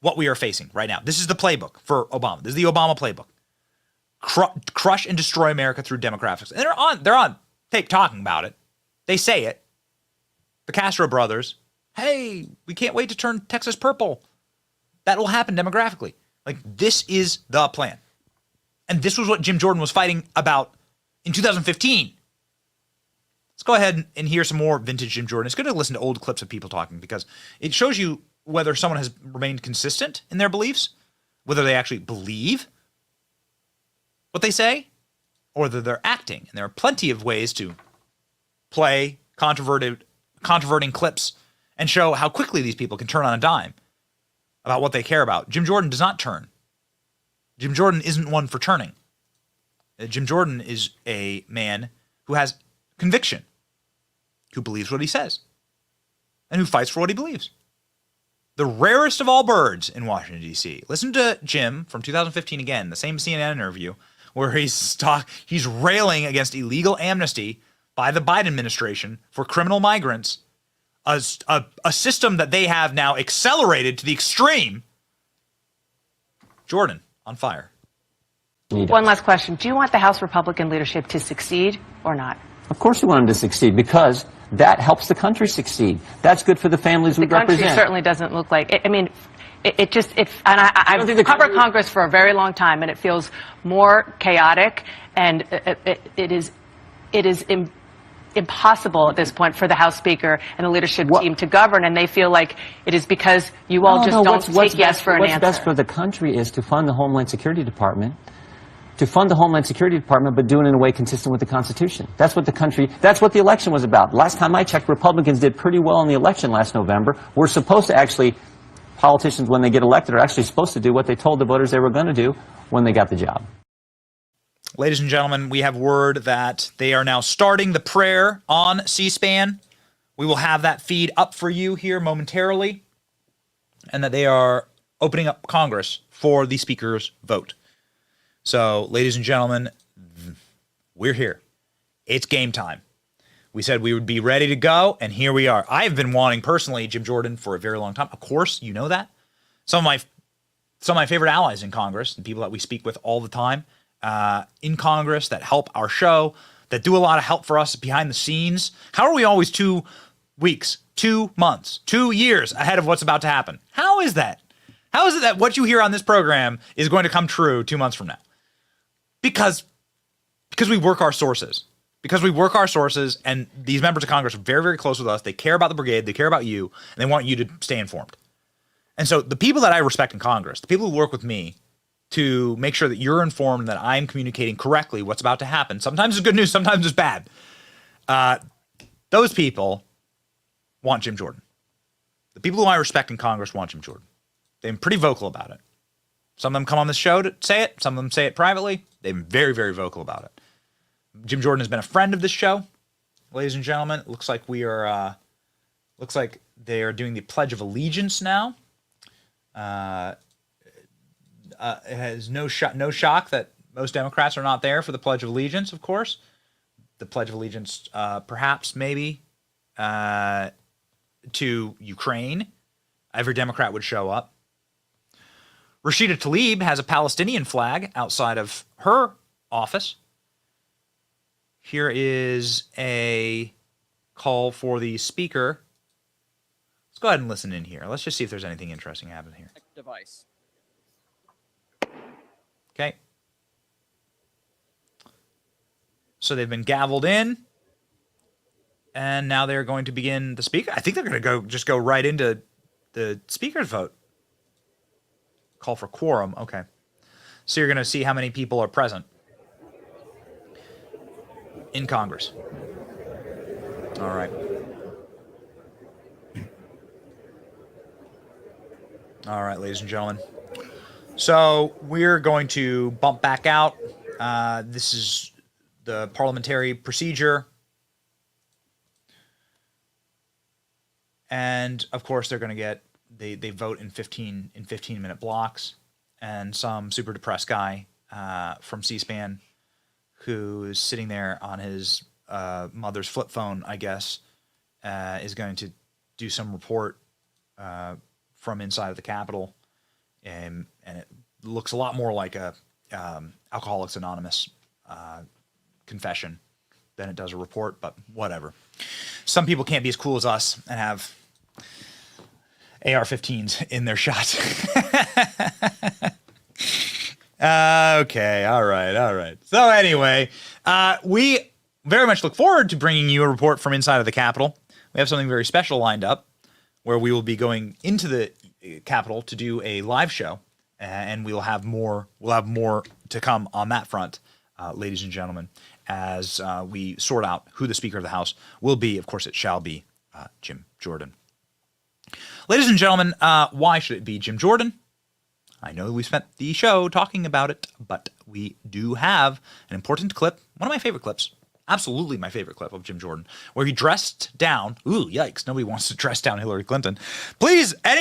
what we are facing right now. This is the playbook for Obama. This is the Obama playbook. Crush and destroy America through demographics. And they're on tape talking about it. They say it. The Castro brothers, hey, we can't wait to turn Texas purple. That will happen demographically. Like, this is the plan. And this was what Jim Jordan was fighting about in 2015. Let's go ahead and hear some more vintage Jim Jordan. It's good to listen to old clips of people talking because it shows you whether someone has remained consistent in their beliefs, whether they actually believe what they say, or whether they're acting. And there are plenty of ways to play controverting clips and show how quickly these people can turn on a dime about what they care about. Jim Jordan does not turn. Jim Jordan isn't one for turning. Jim Jordan is a man who has conviction, who believes what he says, and who fights for what he believes. The rarest of all birds in Washington, D.C. Listen to Jim from 2015 again, the same CNN interview, where he's railing against illegal amnesty by the Biden administration for criminal migrants, a system that they have now accelerated to the extreme. Jordan, on fire. One last question. Do you want the House Republican leadership to succeed or not? Of course we want them to succeed because that helps the country succeed. That's good for the families we represent. The country certainly doesn't look like it. I mean, I've covered Congress for a very long time, and it feels more chaotic, and it is impossible at this point for the House Speaker and the leadership team to govern, and they feel like it is because you all don't take yes for an answer. What's best for the country is to fund the Homeland Security Department, but do it in a way consistent with the Constitution. That's what the election was about. Last time I checked, Republicans did pretty well in the election last November. We're supposed to actually, politicians when they get elected are actually supposed to do what they told the voters they were going to do when they got the job. Ladies and gentlemen, we have word that they are now starting the prayer on C-SPAN. We will have that feed up for you here momentarily, and that they are opening up Congress for the Speaker's vote. So, ladies and gentlemen, we're here. It's game time. We said we would be ready to go, and here we are. I've been wanting, personally, Jim Jordan for a very long time. Of course, you know that. Some of my favorite allies in Congress, and people that we speak with all the time in Congress that help our show, that do a lot of help for us behind the scenes. How are we always 2 weeks, 2 months, 2 years ahead of what's about to happen? How is that? How is it that what you hear on this program is going to come true 2 months from now? Because we work our sources. Because we work our sources, and these members of Congress are very, very close with us. They care about the brigade. They care about you, and they want you to stay informed. And so the people that I respect in Congress, the people who work with me to make sure that you're informed, that I'm communicating correctly what's about to happen. Sometimes it's good news, sometimes it's bad. Those people want Jim Jordan. The people who I respect in Congress want Jim Jordan. They've been pretty vocal about it. Some of them come on this show to say it. Some of them say it privately. They've been very, very vocal about it. Jim Jordan has been a friend of this show, ladies and gentlemen. It looks like we are. Looks like they are doing the Pledge of Allegiance now. It has no shock that most Democrats are not there for the Pledge of Allegiance. Of course, the Pledge of Allegiance, perhaps maybe to Ukraine. Every Democrat would show up. Rashida Tlaib has a Palestinian flag outside of her office. Here is a call for the speaker. Let's go ahead and listen in here. Let's just see if there's anything interesting happening here. Device. Okay. So they've been gavelled in, and now they're going to begin the speaker. I think they're going to just go right into the speaker's vote. Call for quorum. Okay. So you're going to see how many people are present in Congress. All right. All right, ladies and gentlemen. So we're going to bump back out. This is the parliamentary procedure. And of course they're going to get, they vote in 15-minute blocks. And some super depressed guy from C-SPAN who is sitting there on his mother's flip phone, I guess, is going to do some report from inside of the Capitol. And it looks a lot more like a Alcoholics Anonymous confession than it does a report, but whatever. Some people can't be as cool as us and have AR-15s in their shots. Okay, all right. So anyway, we very much look forward to bringing you a report from inside of the Capitol. We have something very special lined up where we will be going into the Capitol to do a live show, and we'll have more to come on that front, ladies and gentlemen, as we sort out who the Speaker of the House will be. Of course, it shall be Jim Jordan. Ladies and gentlemen, why should it be Jim Jordan? I know we spent the show talking about it, but we do have an important clip, one of my favorite clips, absolutely my favorite clip of Jim Jordan, where he dressed down. Ooh, yikes, nobody wants to dress down Hillary Clinton. Please, no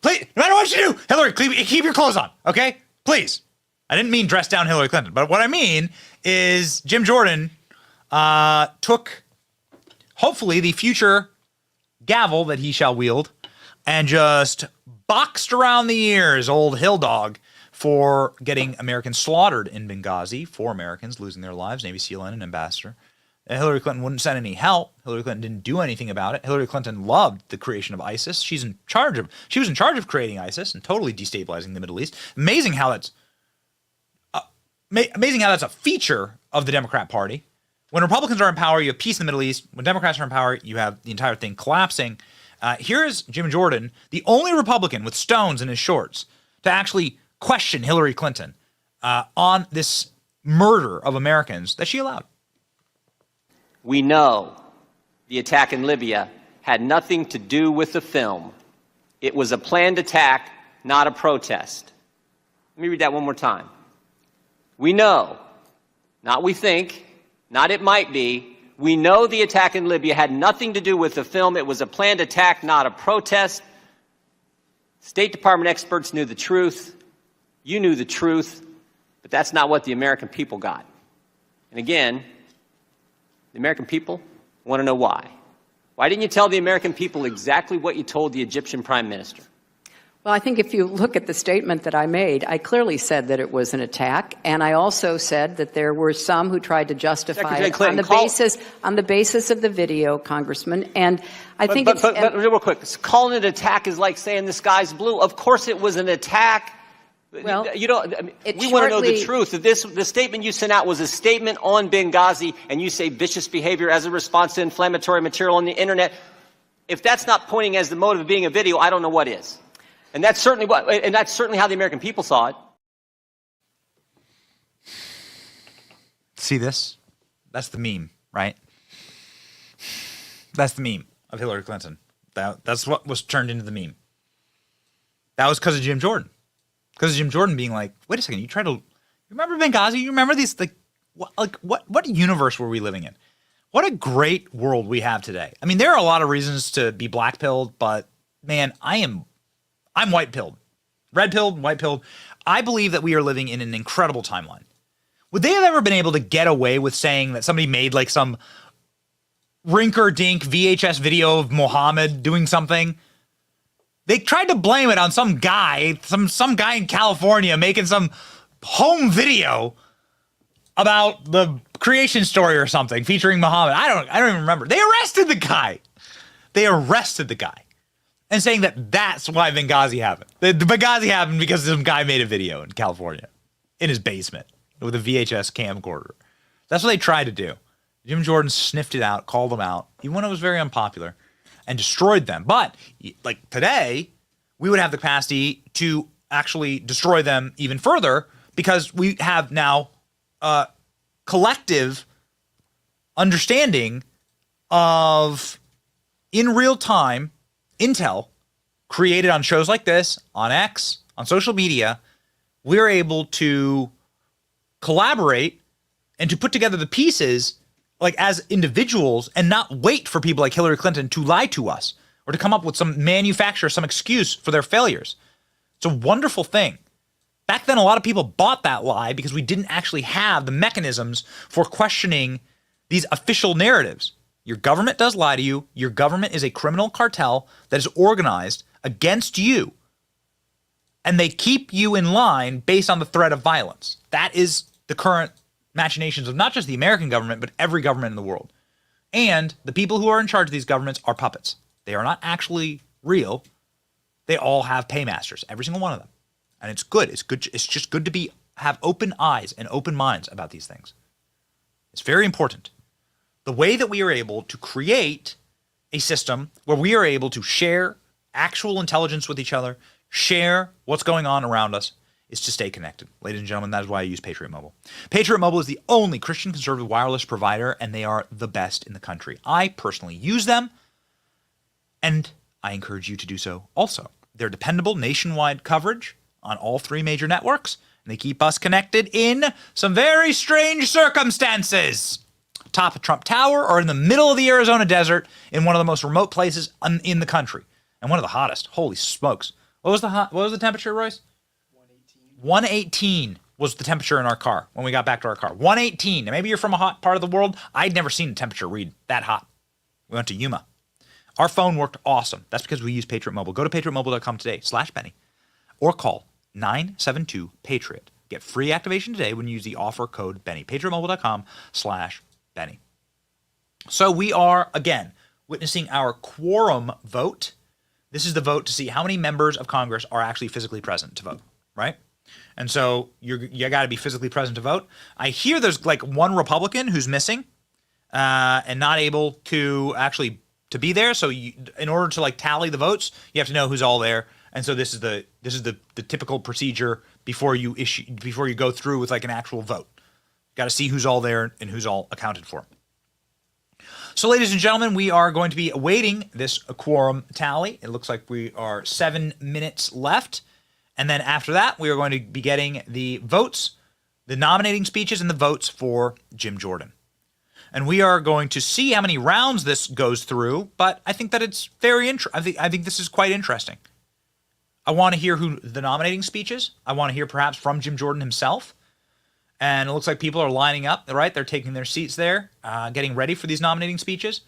matter what you do, Hillary, keep your clothes on, okay? Please. I didn't mean dress down Hillary Clinton, but what I mean is Jim Jordan took, hopefully, the future gavel that he shall wield and just boxed around the ears old Hill Dog for getting Americans slaughtered in Benghazi, 4 Americans losing their lives, Navy SEAL and an ambassador. And Hillary Clinton wouldn't send any help. Hillary Clinton didn't do anything about it. Hillary Clinton loved the creation of ISIS. She was in charge of creating ISIS and totally destabilizing the Middle East. Amazing how that's a feature of the Democrat Party. When Republicans are in power, you have peace in the Middle East. When Democrats are in power, you have the entire thing collapsing. Here is Jim Jordan, the only Republican with stones in his shorts to actually question Hillary Clinton on this murder of Americans that she allowed. We know the attack in Libya had nothing to do with the film. It was a planned attack, not a protest. Let me read that one more time. We know, not we think, not it might be, we know the attack in Libya had nothing to do with the film. It was a planned attack, not a protest. State Department experts knew the truth. You knew the truth. But that's not what the American people got. And again, the American people want to know why. Why didn't you tell the American people exactly what you told the Egyptian Prime Minister? Well, I think if you look at the statement that I made, I clearly said that it was an attack, and I also said that there were some who tried to justify it on the basis of the video, Congressman. And I think but real quick, calling it an attack is like saying the sky's blue. Of course, it was an attack. Well, we want to know the truth. The statement you sent out was a statement on Benghazi, and you say vicious behavior as a response to inflammatory material on the internet. If that's not pointing as the motive of being a video, I don't know what is. And that's certainly how the American people saw it. See this? That's the meme, right? That's the meme of Hillary Clinton. That's what was turned into the meme. That was because of Jim Jordan. Because of Jim Jordan being like, wait a second, you remember Benghazi? You remember these, what universe were we living in? What a great world we have today. I mean, there are a lot of reasons to be black-pilled, but man, I'm white-pilled. Red-pilled, white-pilled. I believe that we are living in an incredible timeline. Would they have ever been able to get away with saying that somebody made like some rinker-dink VHS video of Muhammad doing something? They tried to blame it on some guy, some guy in California making some home video about the creation story or something featuring Muhammad. I don't even remember. They arrested the guy. And saying that that's why Benghazi happened. The Benghazi happened because some guy made a video in California in his basement with a VHS camcorder. That's what they tried to do. Jim Jordan sniffed it out, called them out, even when it was very unpopular, and destroyed them. But like today, we would have the capacity to actually destroy them even further because we have now collective understanding of in real time intel created on shows like this, on X, on social media. We're able to collaborate and to put together the pieces like as individuals and not wait for people like Hillary Clinton to lie to us or to come up with some some excuse for their failures. It's a wonderful thing. Back then, a lot of people bought that lie because we didn't actually have the mechanisms for questioning these official narratives. Your government does lie to you. Your government is a criminal cartel that is organized against you. And they keep you in line based on the threat of violence. That is the current machinations of not just the American government, but every government in the world. And the people who are in charge of these governments are puppets. They are not actually real. They all have paymasters, every single one of them. And it's good. It's good. It's just good to have open eyes and open minds about these things. It's very important. The way that we are able to create a system where we are able to share actual intelligence with each other, share what's going on around us, is to stay connected. Ladies and gentlemen, that is why I use Patriot Mobile. Patriot Mobile is the only Christian conservative wireless provider, and they are the best in the country. I personally use them, and I encourage you to do so also. They're dependable nationwide coverage on all three major networks, and they keep us connected in some very strange circumstances. Top of Trump Tower or in the middle of the Arizona desert in one of the most remote places in the country. And one of the hottest. Holy smokes. What was the temperature, Royce? 118 was the temperature in our car when we got back to our car. 118. Now, maybe you're from a hot part of the world. I'd never seen a temperature read that hot. We went to Yuma. Our phone worked awesome. That's because we use Patriot Mobile. Go to patriotmobile.com today/Benny or call 972-PATRIOT. Get free activation today when you use the offer code Benny. patriotmobile.com/Benny. So we are, again, witnessing our quorum vote. This is the vote to see how many members of Congress are actually physically present to vote, right? And so you got to be physically present to vote. I hear there's like one Republican who's missing and not able to actually to be there. So in order to like tally the votes, you have to know who's all there. And so this is the typical procedure before you go through with like an actual vote. Got to see who's all there and who's all accounted for. So, ladies and gentlemen, we are going to be awaiting this quorum tally. It looks like we are 7 minutes left. And then after that, we are going to be getting the votes, the nominating speeches, and the votes for Jim Jordan. And we are going to see how many rounds this goes through, but I think that it's very interesting. I think this is quite interesting. I want to hear who the nominating speeches. I want to hear perhaps from Jim Jordan himself. And it looks like people are lining up, right? They're taking their seats there, getting ready for these nominating speeches.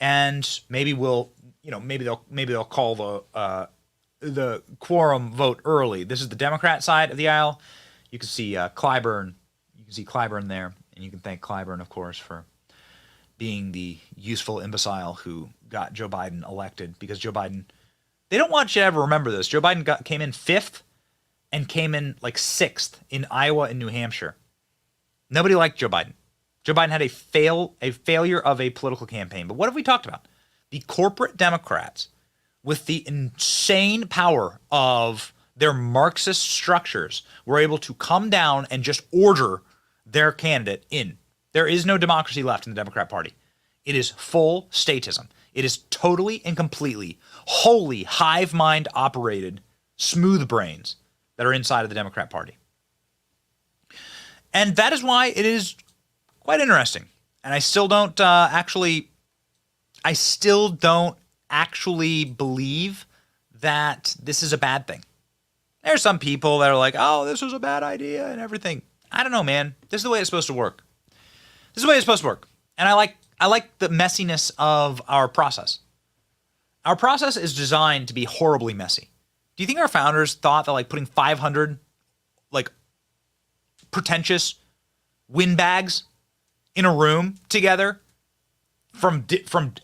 And maybe maybe they'll call the quorum vote early. This is the Democrat side of the aisle. You can see Clyburn. You can see Clyburn there, and you can thank Clyburn, of course, for being the useful imbecile who got Joe Biden elected. Because Joe Biden, they don't want you to ever remember this. Joe Biden came in 5th and came in like 6th in Iowa and New Hampshire. Nobody liked Joe Biden. Joe Biden had a failure of a political campaign. But what have we talked about? The corporate Democrats, with the insane power of their Marxist structures, were able to come down and just order their candidate in. There is no democracy left in the Democrat Party. It is full statism. It is totally and completely, wholly hive mind operated smooth brains that are inside of the Democrat Party. And that is why it is quite interesting. And I still don't actually believe that this is a bad thing. There's some people that are like, oh, this was a bad idea and everything. I don't know, man. This is the way it's supposed to work. This is the way it's supposed to work. And I like the messiness of our process. Our process is designed to be horribly messy. Do you think our founders thought that like putting 500 like pretentious windbags in a room together from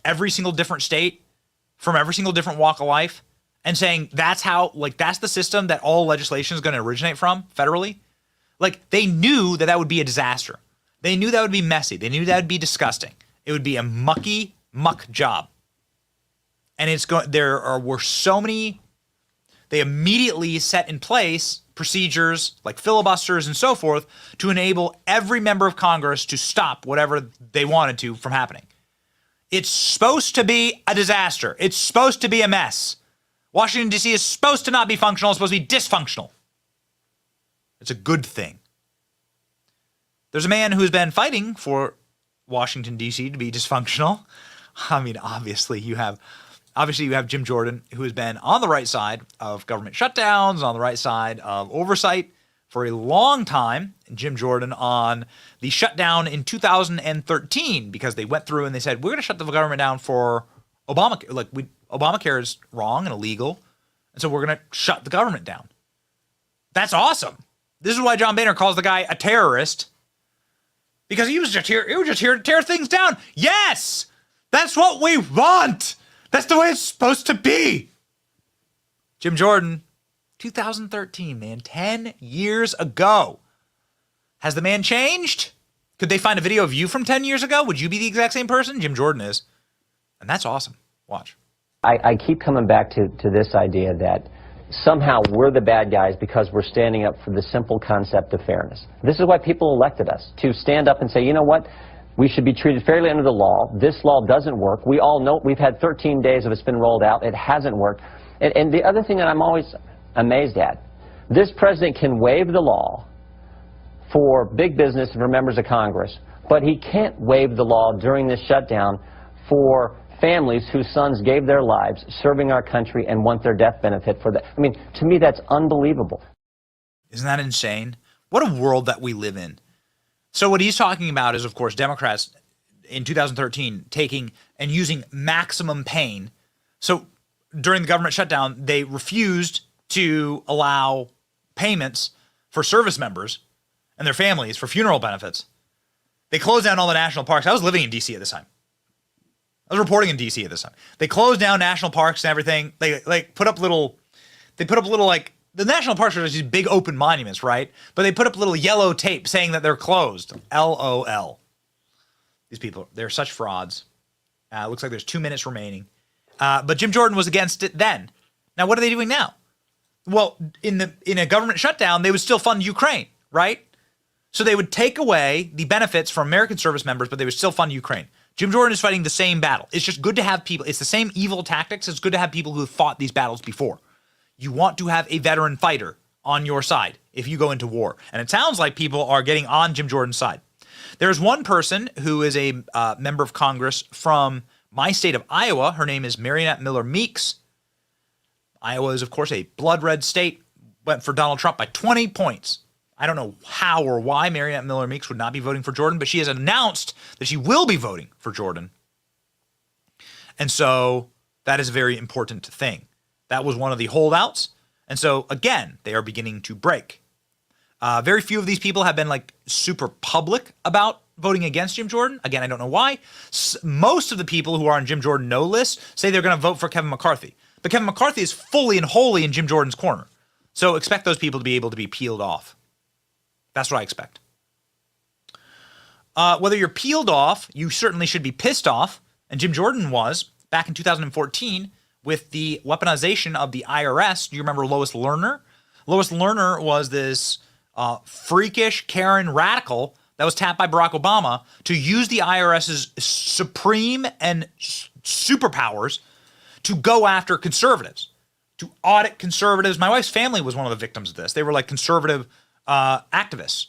every single different state, from every single different walk of life, and saying that's the system that all legislation is going to originate from federally. Like, they knew that would be a disaster. They knew that would be messy. They knew that would be disgusting. It would be a muck job. And were so many, they immediately set in place procedures like filibusters and so forth to enable every member of Congress to stop whatever they wanted to from happening. It's supposed to be a disaster. It's supposed to be a mess. Washington, D.C. is supposed to not be functional. It's supposed to be dysfunctional. It's a good thing. There's a man who's been fighting for Washington, D.C. to be dysfunctional. I mean, obviously you have Jim Jordan, who has been on the right side of government shutdowns, on the right side of oversight for a long time. Jim Jordan on the shutdown in 2013, because they went through and they said, we're going to shut the government down for Obamacare. Obamacare is wrong and illegal, and so we're going to shut the government down. That's awesome. This is why John Boehner calls the guy a terrorist, because he was just here to tear things down. Yes, that's what we want. That's the way it's supposed to be. Jim Jordan, 2013, man, 10 years ago. Has the man changed? Could they find a video of you from 10 years ago? Would you be the exact same person? Jim Jordan is. And that's awesome. Watch. I keep coming back to this idea that somehow we're the bad guys because we're standing up for the simple concept of fairness. This is why people elected us, to stand up and say, you know what? We should be treated fairly under the law. This law doesn't work. We all know we've had 13 days of it's been rolled out. It hasn't worked. And the other thing that I'm always amazed at, this president can waive the law for big business and for members of Congress, but he can't waive the law during this shutdown for families whose sons gave their lives serving our country and want their death benefit for that. I mean, to me, that's unbelievable. Isn't that insane? What a world that we live in. So what he's talking about is, of course, Democrats in 2013 taking and using maximum pain. So during the government shutdown, they refused to allow payments for service members and their families for funeral benefits. They closed down all the national parks. I was living in D.C. at this time. I was reporting in D.C. at this time. They closed down national parks and everything. They put up little the national parks are just these big open monuments, right? But they put up little yellow tape saying that they're closed. LOL. These people, they're such frauds. Looks like there's 2 minutes remaining. But Jim Jordan was against it then. Now, what are they doing now? Well, in a government shutdown, they would still fund Ukraine, right? So they would take away the benefits from American service members, but they would still fund Ukraine. Jim Jordan is fighting the same battle. It's just good to have people. It's the same evil tactics. It's good to have people who have fought these battles before. You want to have a veteran fighter on your side if you go into war. And it sounds like people are getting on Jim Jordan's side. There's one person who is a member of Congress from my state of Iowa. Her name is Mariannette Miller Meeks. Iowa is, of course, a blood red state. Went for Donald Trump by 20 points. I don't know how or why Mariannette Miller Meeks would not be voting for Jordan, but she has announced that she will be voting for Jordan. And so that is a very important thing. That was one of the holdouts. And so, again, they are beginning to break. Very few of these people have been super public about voting against Jim Jordan. Again, I don't know why. Most of the people who are on Jim Jordan no list say they're going to vote for Kevin McCarthy. But Kevin McCarthy is fully and wholly in Jim Jordan's corner. So expect those people to be able to be peeled off. That's what I expect. Whether you're peeled off, you certainly should be pissed off. And Jim Jordan was back in 2014 with the weaponization of the IRS. Do you remember Lois Lerner? Lois Lerner was this freakish Karen radical that was tapped by Barack Obama to use the IRS's supreme and superpowers to go after conservatives, to audit conservatives. My wife's family was one of the victims of this. They were conservative activists.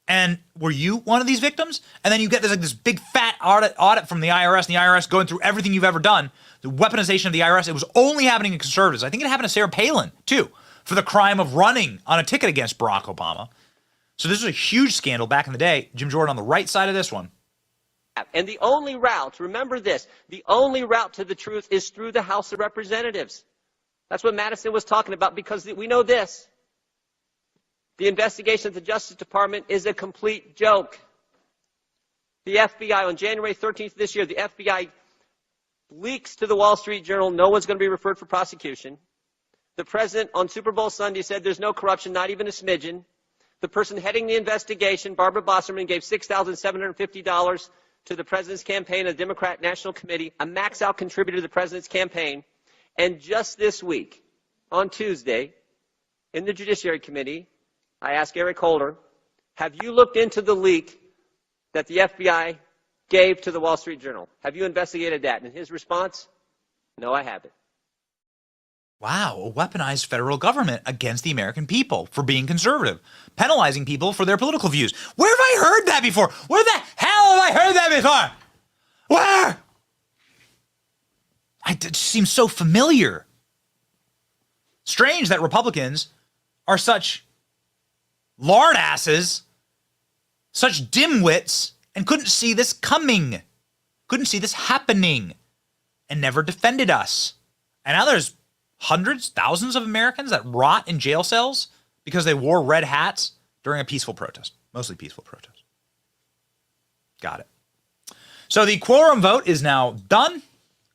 And were you one of these victims? And then you get this big fat audit from the IRS, and the IRS going through everything you've ever done. The weaponization of the IRS, it was only happening to conservatives. I think it happened to Sarah Palin, too, for the crime of running on a ticket against Barack Obama. So this was a huge scandal back in the day. Jim Jordan on the right side of this one. And the only route, remember this, the only route to the truth is through the House of Representatives. That's what Madison was talking about, because we know this. The investigation of the Justice Department is a complete joke. The FBI, on January 13th this year, the FBI leaks to the Wall Street Journal, no one's going to be referred for prosecution. The president on Super Bowl Sunday said there's no corruption, not even a smidgen. The person heading the investigation, Barbara Bosserman, gave $6,750 to the president's campaign, a Democrat National Committee, a max-out contributor to the president's campaign. And just this week, on Tuesday, in the Judiciary Committee, I asked Eric Holder, have you looked into the leak that the FBI gave to the Wall Street Journal? Have you investigated that? And his response, no, I haven't. Wow, a weaponized federal government against the American people for being conservative, penalizing people for their political views. Where have I heard that before? Where the hell have I heard that before? Where? It just seems so familiar. Strange that Republicans are such lard asses, such dimwits, and couldn't see this coming, couldn't see this happening, and never defended us. And now there's hundreds, thousands of Americans that rot in jail cells because they wore red hats during a peaceful protest, mostly peaceful protest. Got it. So the quorum vote is now done.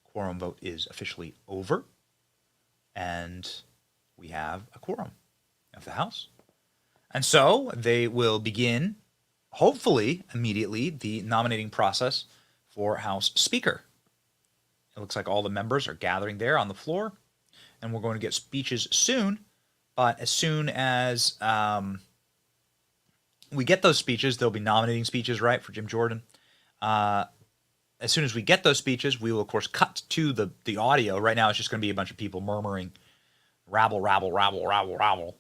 Quorum vote is officially over. And we have a quorum of the House. And so they will begin, hopefully immediately, the nominating process for House Speaker. It looks like all the members are gathering there on the floor. And we're going to get speeches soon, but as soon as we get those speeches, there'll be nominating speeches, right, for Jim Jordan. As soon as we get those speeches, we will, of course, cut to the audio. Right now, it's just going to be a bunch of people murmuring, rabble, rabble, rabble, rabble, rabble.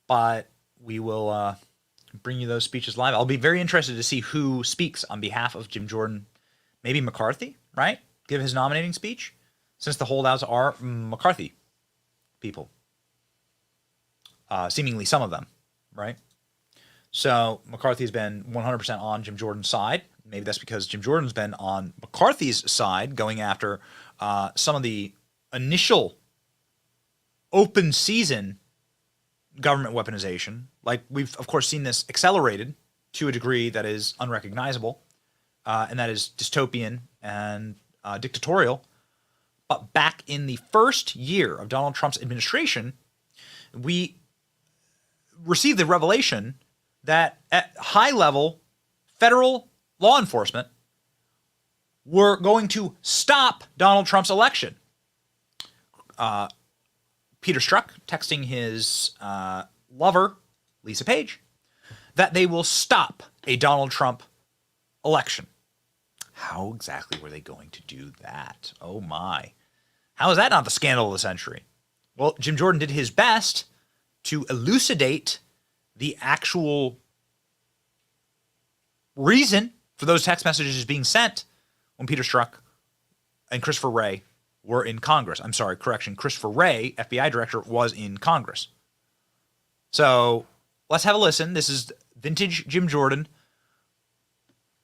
But we will bring you those speeches live. I'll be very interested to see who speaks on behalf of Jim Jordan. Maybe McCarthy, right? Give his nominating speech. Since the holdouts are McCarthy people. Seemingly some of them, right? So McCarthy's been 100% on Jim Jordan's side. Maybe that's because Jim Jordan's been on McCarthy's side, going after some of the initial open season government weaponization. Like, we've, of course, seen this accelerated to a degree that is unrecognizable, and that is dystopian and dictatorial. But back in the first year of Donald Trump's administration, we received the revelation that at high-level federal law enforcement were going to stop Donald Trump's election. Peter Strzok texting his lover, Lisa Page, that they will stop a Donald Trump election. How exactly were they going to do that? Oh my. How is that not the scandal of the century? Well, Jim Jordan did his best to elucidate the actual reason for those text messages being sent when Peter Strzok and Christopher Wray were in Congress. I'm sorry, correction. Christopher Wray, FBI director, was in Congress. So let's have a listen. This is vintage Jim Jordan,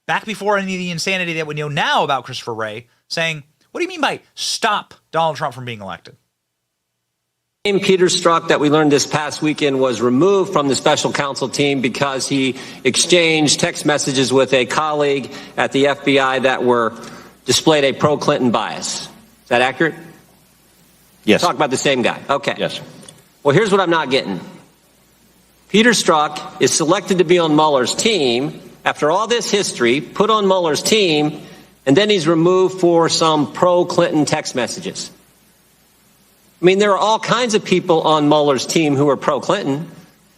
back before any of the insanity that we know now about Christopher Wray, saying, what do you mean by stop Donald Trump from being elected? Peter Strzok that we learned this past weekend was removed from the special counsel team because he exchanged text messages with a colleague at the FBI that displayed a pro-Clinton bias. Is that accurate? Yes. Talk about the same guy. Okay. Yes. Well, here's what I'm not getting. Peter Strzok is selected to be on Mueller's team after all this history, put on Mueller's team, and then he's removed for some pro-Clinton text messages. I mean, there are all kinds of people on Mueller's team who are pro-Clinton.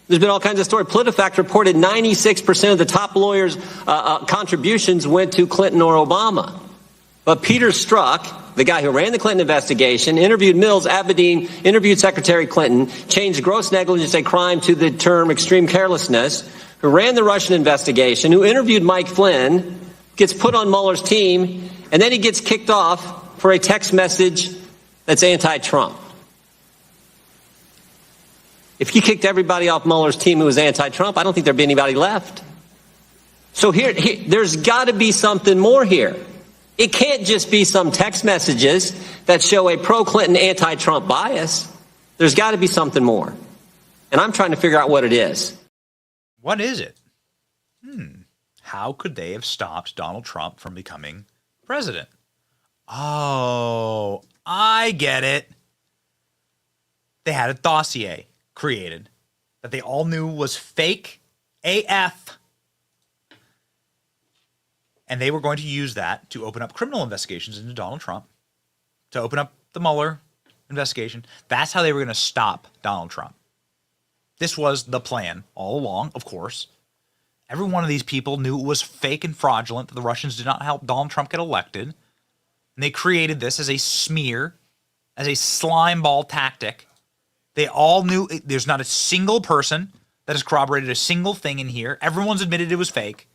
There's been all kinds of stories. PolitiFact reported 96% of the top lawyers' contributions went to Clinton or Obama. But Peter Strzok, the guy who ran the Clinton investigation, interviewed Mills, Abedin, interviewed Secretary Clinton, changed gross negligence, a crime, to the term extreme carelessness, who ran the Russian investigation, who interviewed Mike Flynn, gets put on Mueller's team, and then he gets kicked off for a text message that's anti-Trump. If you kicked everybody off Mueller's team who was anti-Trump, I don't think there'd be anybody left. So here there's got to be something more here. It can't just be some text messages that show a pro-Clinton, anti-Trump bias. There's got to be something more. And I'm trying to figure out what it is. What is it? how could they have stopped Donald Trump from becoming president? Oh, I get it. They had a dossier created that they all knew was fake AF. And they were going to use that to open up criminal investigations into Donald Trump, to open up the Mueller investigation. That's how they were going to stop Donald Trump. This was the plan all along, of course. Every one of these people knew it was fake and fraudulent, that the Russians did not help Donald Trump get elected. And they created this as a smear, as a slime ball tactic. They all knew there's not a single person that has corroborated a single thing in here. Everyone's admitted it was fake.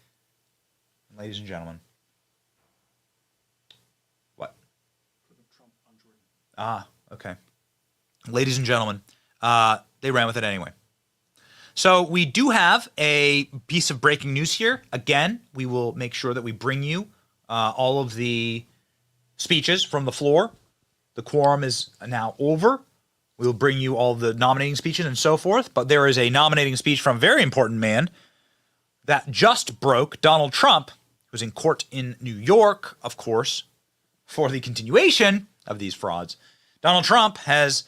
Ladies and gentlemen. What? Okay. Ladies and gentlemen, they ran with it anyway. So we do have a piece of breaking news here. Again, we will make sure that we bring you all of the speeches from the floor. The quorum is now over. We will bring you all the nominating speeches and so forth. But there is a nominating speech from a very important man that just broke. Donald Trump, who was in court in New York, of course, for the continuation of these frauds. Donald Trump has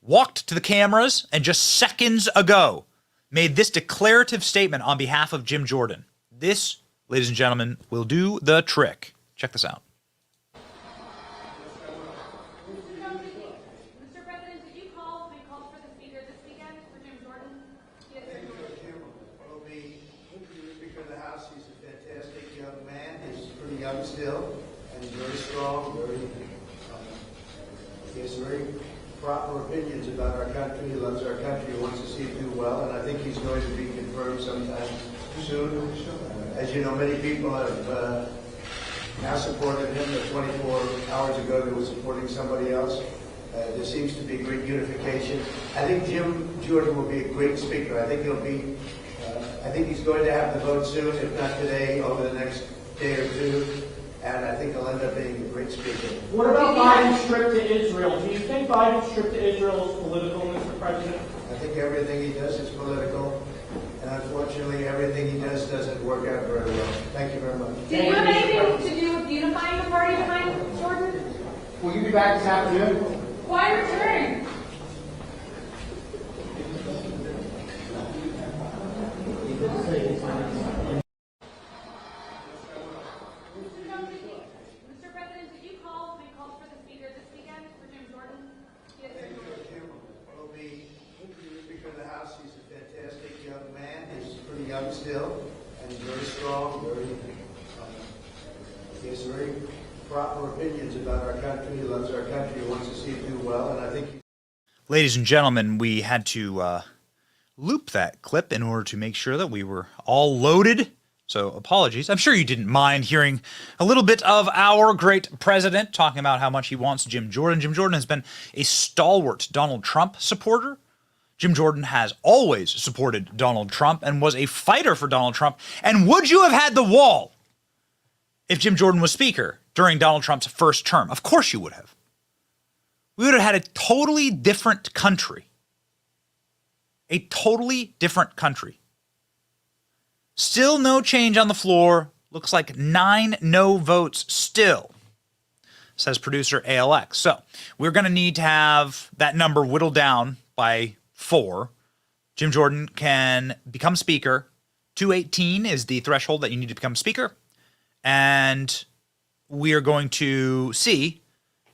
walked to the cameras and just seconds ago made this declarative statement on behalf of Jim Jordan. This, ladies and gentlemen, will do the trick. Check this out. Young still, and he's very strong, he has very proper opinions about our country. He loves our country. He wants to see it do well, and I think he's going to be confirmed sometime soon. As you know, many people have now supported him. 24 hours ago, they were supporting somebody else. There seems to be great unification. I think Jim Jordan will be a great speaker. I think he'll be. I think he's going to have the vote soon, if not today, over the next day or two, and I think he'll end up being a great speaker. What about Biden's trip to Israel? Do you think Biden's trip to Israel is political, Mr. President? I think everything he does is political, and unfortunately everything he does doesn't work out very well. Thank you very much. Did you have anything to do with unifying the party behind Jordan? Will you be back this afternoon? Why return? Young still, and he's very strong, he has very proper opinions about our country. He loves our country. He wants to see it do well, and I think. Ladies and gentlemen, we had to loop that clip in order to make sure that we were all loaded. So apologies. I'm sure you didn't mind hearing a little bit of our great president talking about how much he wants Jim Jordan. Jim Jordan has been a stalwart Donald Trump supporter. Jim Jordan has always supported Donald Trump and was a fighter for Donald Trump. And would you have had the wall if Jim Jordan was speaker during Donald Trump's first term? Of course you would have. We would have had a totally different country. A totally different country. Still no change on the floor. Looks like 9 no votes still, says producer ALX. So we're going to need to have that number whittled down by 4. Jim Jordan can become speaker. 218 is the threshold that you need to become speaker. And we are going to see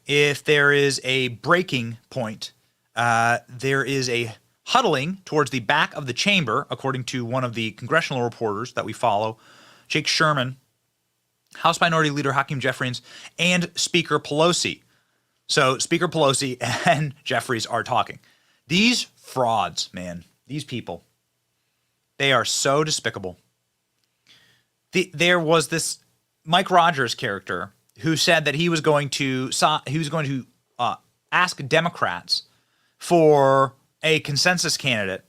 if there is a breaking point. There is a huddling towards the back of the chamber, according to one of the congressional reporters that we follow, Jake Sherman, House Minority Leader Hakeem Jeffries, and Speaker Pelosi. So Speaker Pelosi and Jeffries are talking. These frauds, man, these people, they are so despicable. There was this Mike Rogers character who said that he was going to ask Democrats for a consensus candidate,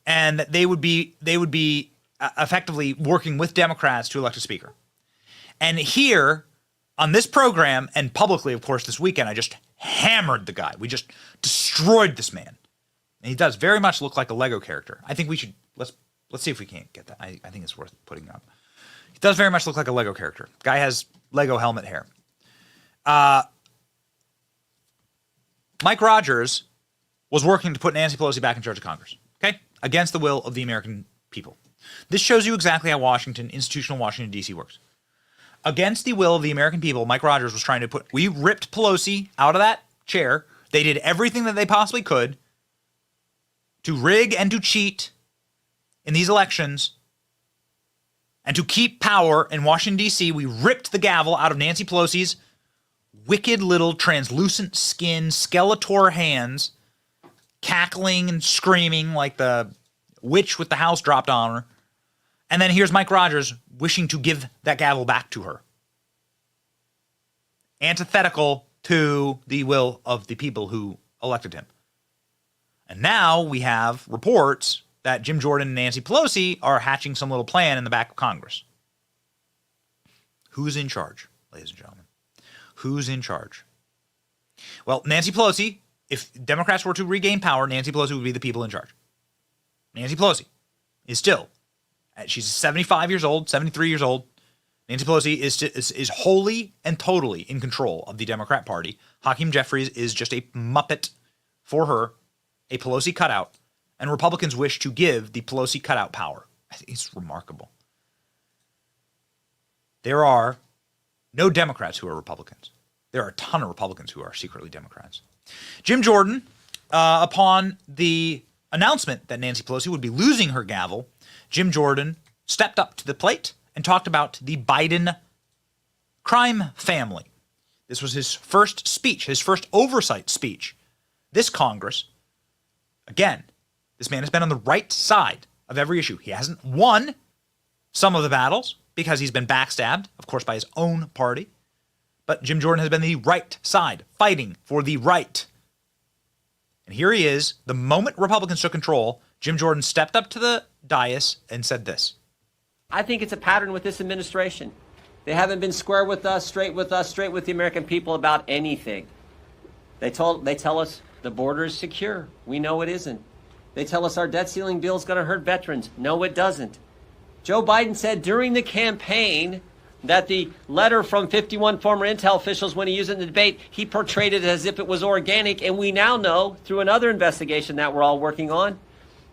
and that they would be effectively working with Democrats to elect a speaker. And here on this program and publicly, of course, this weekend, I just hammered the guy. We just destroyed this man. And he does very much look like a Lego character. I think we should let's see if we can't get that. I think it's worth putting up. He does very much look like a Lego character. Guy has Lego helmet hair. Mike Rogers was working to put Nancy Pelosi back in charge of Congress, okay? Against the will of the American people. This shows you exactly how institutional Washington, D.C. works. Against the will of the American people, Mike Rogers was trying to we ripped Pelosi out of that chair. They did everything that they possibly could to rig and to cheat in these elections and to keep power in Washington, D.C. We ripped the gavel out of Nancy Pelosi's wicked little translucent skin, Skeletor hands, cackling and screaming like the witch with the house dropped on her. And then here's Mike Rogers wishing to give that gavel back to her. Antithetical to the will of the people who elected him. And now we have reports that Jim Jordan and Nancy Pelosi are hatching some little plan in the back of Congress. Who's in charge, ladies and gentlemen? Who's in charge? Well, Nancy Pelosi, if Democrats were to regain power, Nancy Pelosi would be the people in charge. Nancy Pelosi is still, she's 75 years old, 73 years old. Nancy Pelosi is wholly and totally in control of the Democrat Party. Hakeem Jeffries is just a muppet for her, a Pelosi cutout, and Republicans wish to give the Pelosi cutout power. I think it's remarkable. There are no Democrats who are Republicans. There are a ton of Republicans who are secretly Democrats. Jim Jordan, upon the announcement that Nancy Pelosi would be losing her gavel, Jim Jordan stepped up to the plate and talked about the Biden crime family. This was his first speech, his first oversight speech. This Congress, again, this man has been on the right side of every issue. He hasn't won some of the battles because he's been backstabbed, of course, by his own party. But Jim Jordan has been the right side, fighting for the right. And here he is. The moment Republicans took control, Jim Jordan stepped up to the dais and said this. I think it's a pattern with this administration. They haven't been square with us, straight with the American people about anything. They tell us the border is secure. We know it isn't. They tell us our debt ceiling bill is going to hurt veterans. No, it doesn't. Joe Biden said during the campaign that the letter from 51 former intel officials, when he used it in the debate, he portrayed it as if it was organic. And we now know through another investigation that we're all working on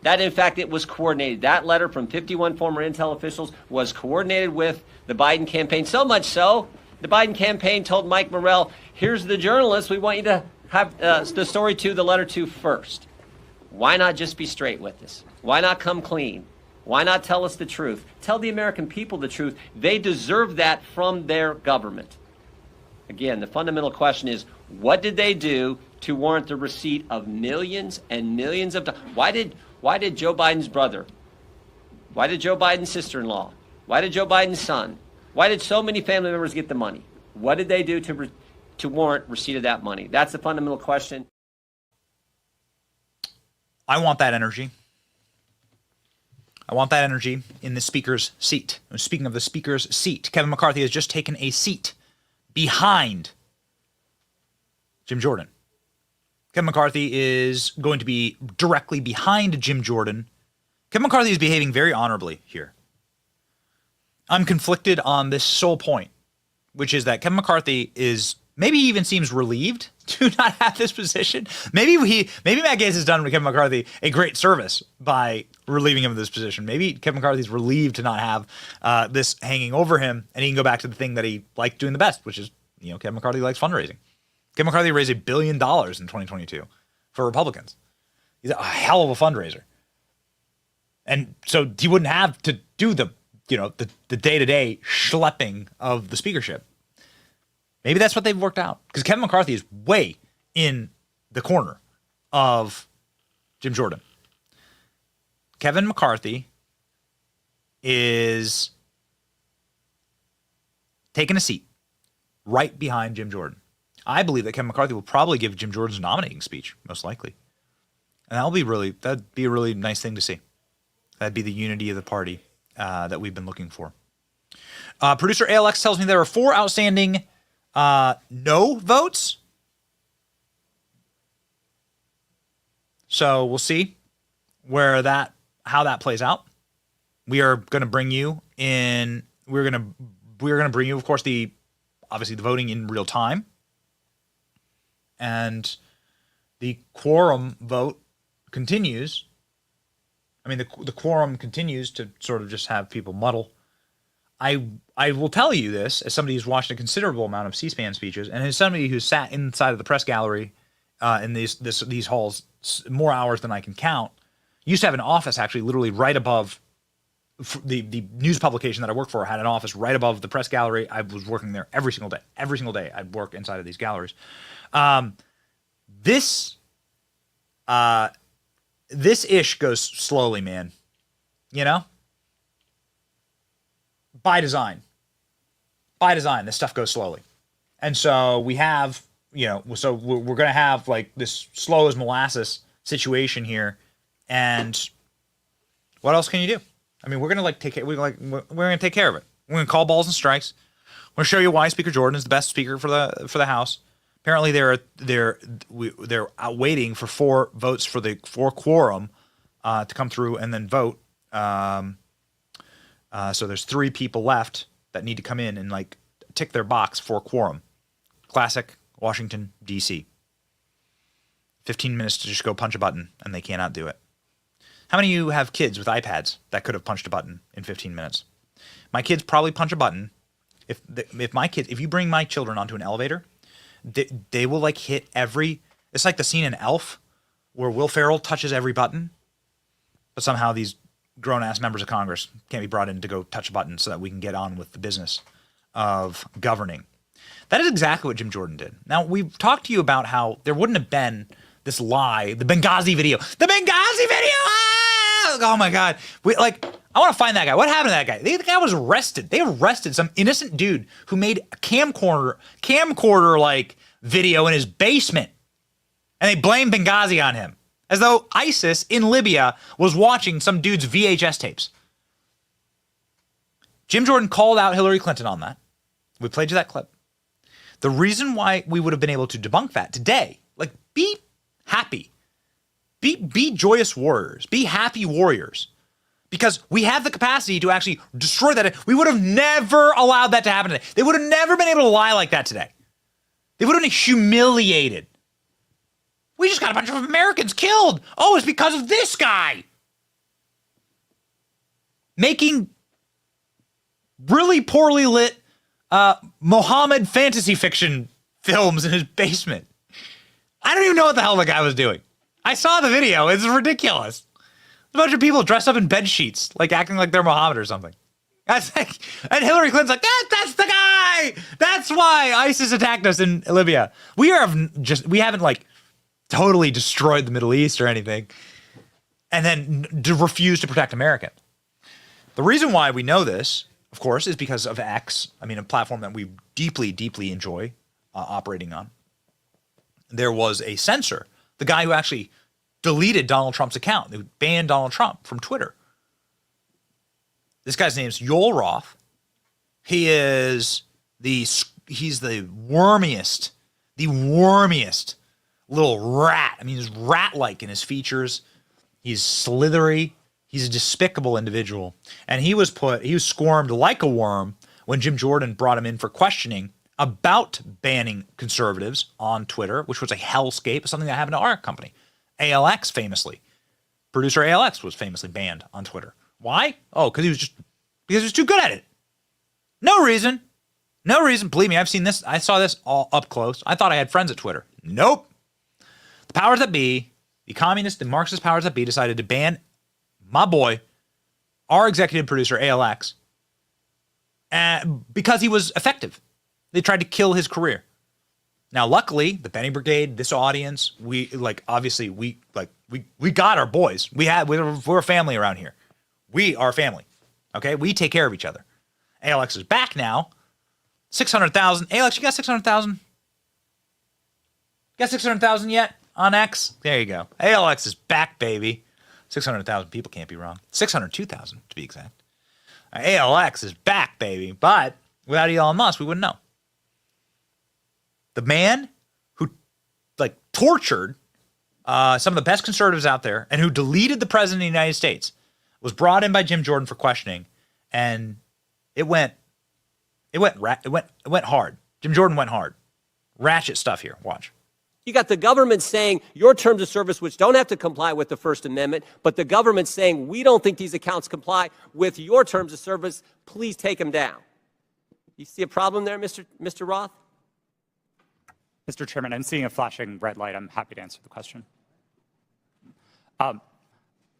that, in fact, it was coordinated. That letter from 51 former intel officials was coordinated with the Biden campaign. So much so, the Biden campaign told Mike Morrell, here's the journalist we want you to have the story to, the letter to first. Why not just be straight with us? Why not come clean? Why not tell us the truth? Tell the American people the truth. They deserve that from their government. Again, the fundamental question is, what did they do to warrant the receipt of millions and millions of dollars? Why did Joe Biden's brother? Why did Joe Biden's sister-in-law? Why did Joe Biden's son? Why did so many family members get the money? What did they do to warrant receipt of that money? That's the fundamental question. I want that energy. I want that energy in the speaker's seat. Speaking of the speaker's seat, Kevin McCarthy has just taken a seat behind Jim Jordan. Kevin McCarthy is going to be directly behind Jim Jordan. Kevin McCarthy is behaving very honorably here. I'm conflicted on this sole point, which is that Kevin McCarthy is maybe even seems relieved to not have this position. Maybe Matt Gaetz has done Kevin McCarthy a great service by relieving him of this position. Maybe Kevin McCarthy is relieved to not have this hanging over him, and he can go back to the thing that he liked doing the best, which is, Kevin McCarthy likes fundraising. Kevin McCarthy raised $1 billion in 2022 for Republicans. He's a hell of a fundraiser. And so he wouldn't have to do the day-to-day schlepping of the speakership. Maybe that's what they've worked out. Because Kevin McCarthy is way in the corner of Jim Jordan. Kevin McCarthy is taking a seat right behind Jim Jordan. I believe that Kevin McCarthy will probably give Jim Jordan's nominating speech, most likely. And that'd be a really nice thing to see. That'd be the unity of the party that we've been looking for. Producer ALX tells me there are 4 outstanding no votes. So we'll see how that plays out. We are going to bring you in we're gonna bring you, of course, obviously the voting in real time, and the quorum vote continues. I mean, the quorum continues to sort of just have people muddle. I will tell you this as somebody who's watched a considerable amount of C-SPAN speeches, and as somebody who's sat inside of the press gallery in these halls more hours than I can count. Used to have an office actually literally right above the news publication that I worked for had an office right above the press gallery. I was working there every single day. Every single day I'd work inside of these galleries. This ish goes slowly, man. You know? By design. By design, this stuff goes slowly. And so we have, so we're going to have like this slow as molasses situation here. And what else can you do? I mean, we're going to we're going to take care of it. We're going to call balls and strikes. We're going to show you why Speaker Jordan is the best speaker for the House. Apparently they're waiting for 4 votes for quorum to come through and then vote. So there's 3 people left that need to come in and like tick their box for quorum. Classic Washington, D.C. 15 minutes to just go punch a button, and they cannot do it. How many of you have kids with iPads that could have punched a button in 15 minutes? My kids probably punch a button. If you bring my children onto an elevator, they will like hit every. It's like the scene in Elf where Will Ferrell touches every button, but somehow these grown-ass members of Congress can't be brought in to go touch a button so that we can get on with the business of governing. That is exactly what Jim Jordan did. Now, we've talked to you about how there wouldn't have been this lie, the Benghazi video. The Benghazi video! Ah! Oh, my God. I want to find that guy. What happened to that guy? The guy was arrested. They arrested some innocent dude who made a camcorder video in his basement. And they blamed Benghazi on him. As though ISIS in Libya was watching some dude's VHS tapes. Jim Jordan called out Hillary Clinton on that. We played you that clip. The reason why we would have been able to debunk that today, be happy. Be joyous warriors. Be happy warriors. Because we have the capacity to actually destroy that. We would have never allowed that to happen today. They would have never been able to lie like that today. They would have been humiliated. We just got a bunch of Americans killed. Oh, it's because of this guy. Making really poorly lit Mohammed fantasy fiction films in his basement. I don't even know what the hell the guy was doing. I saw the video. It's ridiculous. A bunch of people dressed up in bed sheets, acting like they're Mohammed or something. And Hillary Clinton's like, that's the guy. That's why ISIS attacked us in Libya. We haven't totally destroyed the Middle East or anything, and then refuse to protect America. The reason why we know this, of course, is because of X. I mean, a platform that we deeply, deeply enjoy operating on. There was a censor, the guy who actually deleted Donald Trump's account, who banned Donald Trump from Twitter. This guy's name is Yoel Roth. He's the wormiest little rat. I mean, he's rat-like in his features. He's slithery. He's a despicable individual. And he was squirmed like a worm when Jim Jordan brought him in for questioning about banning conservatives on Twitter, which was a hellscape, something that happened to our company. ALX famously. Producer ALX was famously banned on Twitter. Why? Oh, because he was too good at it. No reason. No reason. Believe me, I've seen this. I saw this all up close. I thought I had friends at Twitter. Nope. The powers that be, the communist, the Marxist powers that be, decided to ban my boy, our executive producer, ALX, because he was effective. They tried to kill his career. Now, luckily, the Benny Brigade, this audience, we got our boys. We're a family around here. We are family. Okay? We take care of each other. ALX is back now. 600,000. ALX, you got 600,000? Got 600,000 yet on X? There you go. ALX is back, baby. 600,000 people can't be wrong. 602,000 to be exact. ALX is back, baby. But without Elon Musk, we wouldn't know. The man who tortured some of the best conservatives out there and who deleted the president of the United States was brought in by Jim Jordan for questioning, and it went It went hard. Jim Jordan went hard. Ratchet stuff here. Watch. You got the government saying your terms of service, which don't have to comply with the First Amendment, but the government saying we don't think these accounts comply with your terms of service. Please take them down. You see a problem there, Mr. Roth? Mr. Chairman, I'm seeing a flashing red light. I'm happy to answer the question.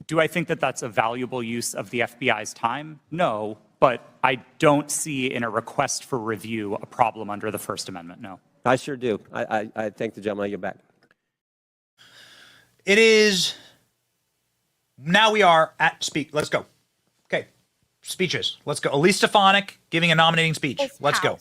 Do I think that that's a valuable use of the FBI's time? No, but I don't see in a request for review a problem under the First Amendment, no. I sure do. I thank the gentleman. I get back. It is, now we are at speak. Let's go. Okay, speeches. Let's go. Elise Stefanik giving a nominating speech. Let's go.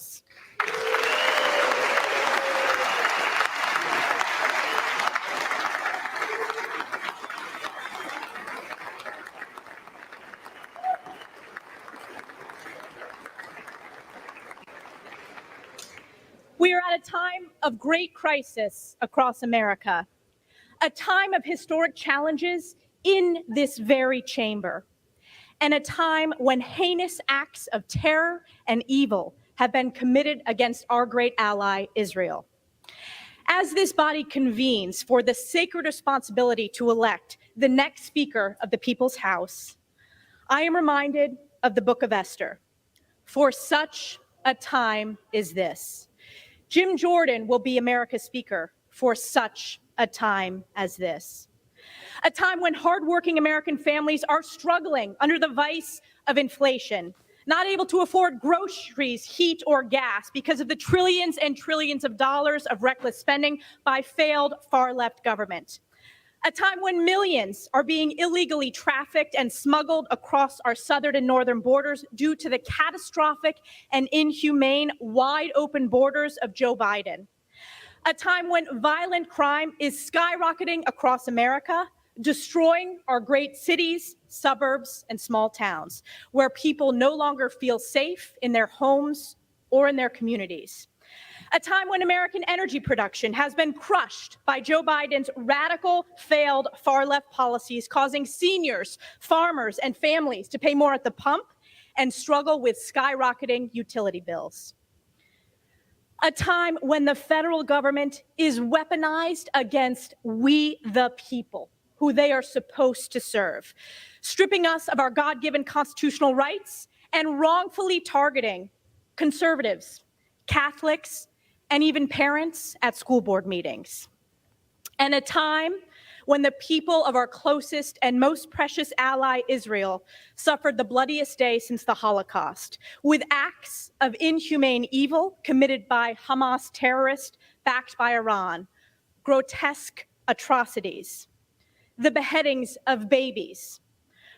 We are at a time of great crisis across America, a time of historic challenges in this very chamber, and a time when heinous acts of terror and evil have been committed against our great ally, Israel. As this body convenes for the sacred responsibility to elect the next Speaker of the People's House, I am reminded of the Book of Esther. For such a time is this. Jim Jordan will be America's Speaker for such a time as this. A time when hardworking American families are struggling under the vice of inflation, not able to afford groceries, heat, or gas because of the trillions and trillions of dollars of reckless spending by failed far-left government. A time when millions are being illegally trafficked and smuggled across our southern and northern borders due to the catastrophic and inhumane wide-open borders of Joe Biden. A time when violent crime is skyrocketing across America, destroying our great cities, suburbs, and small towns, where people no longer feel safe in their homes or in their communities. A time when American energy production has been crushed by Joe Biden's radical, failed, far-left policies, causing seniors, farmers, and families to pay more at the pump and struggle with skyrocketing utility bills. A time when the federal government is weaponized against we the people, who they are supposed to serve, stripping us of our God-given constitutional rights and wrongfully targeting conservatives, Catholics, and even parents at school board meetings. And a time when the people of our closest and most precious ally, Israel, suffered the bloodiest day since the Holocaust, with acts of inhumane evil committed by Hamas terrorists backed by Iran, grotesque atrocities, the beheadings of babies,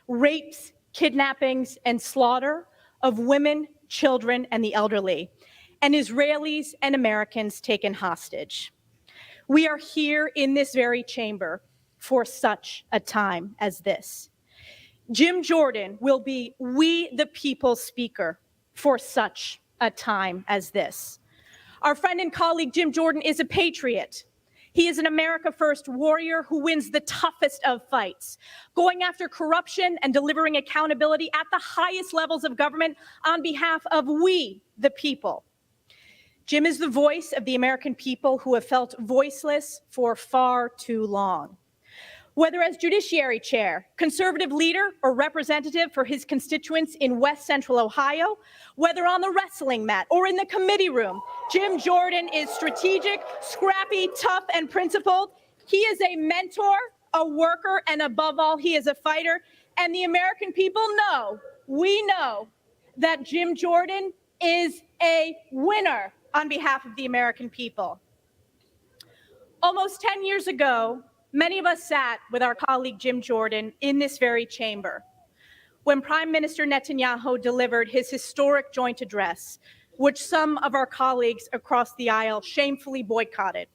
rapes, kidnappings, and slaughter of women, children, and the elderly, and Israelis and Americans taken hostage. We are here in this very chamber for such a time as this. Jim Jordan will be we the people's Speaker for such a time as this. Our friend and colleague Jim Jordan is a patriot. He is an America First warrior who wins the toughest of fights, going after corruption and delivering accountability at the highest levels of government on behalf of we the people. Jim is the voice of the American people who have felt voiceless for far too long. Whether as Judiciary Chair, conservative leader, or representative for his constituents in West Central Ohio, whether on the wrestling mat or in the committee room, Jim Jordan is strategic, scrappy, tough, and principled. He is a mentor, a worker, and above all, he is a fighter. And the American people know, we know, that Jim Jordan is a winner on behalf of the American people. Almost 10 years ago, many of us sat with our colleague Jim Jordan in this very chamber when Prime Minister Netanyahu delivered his historic joint address, which some of our colleagues across the aisle shamefully boycotted.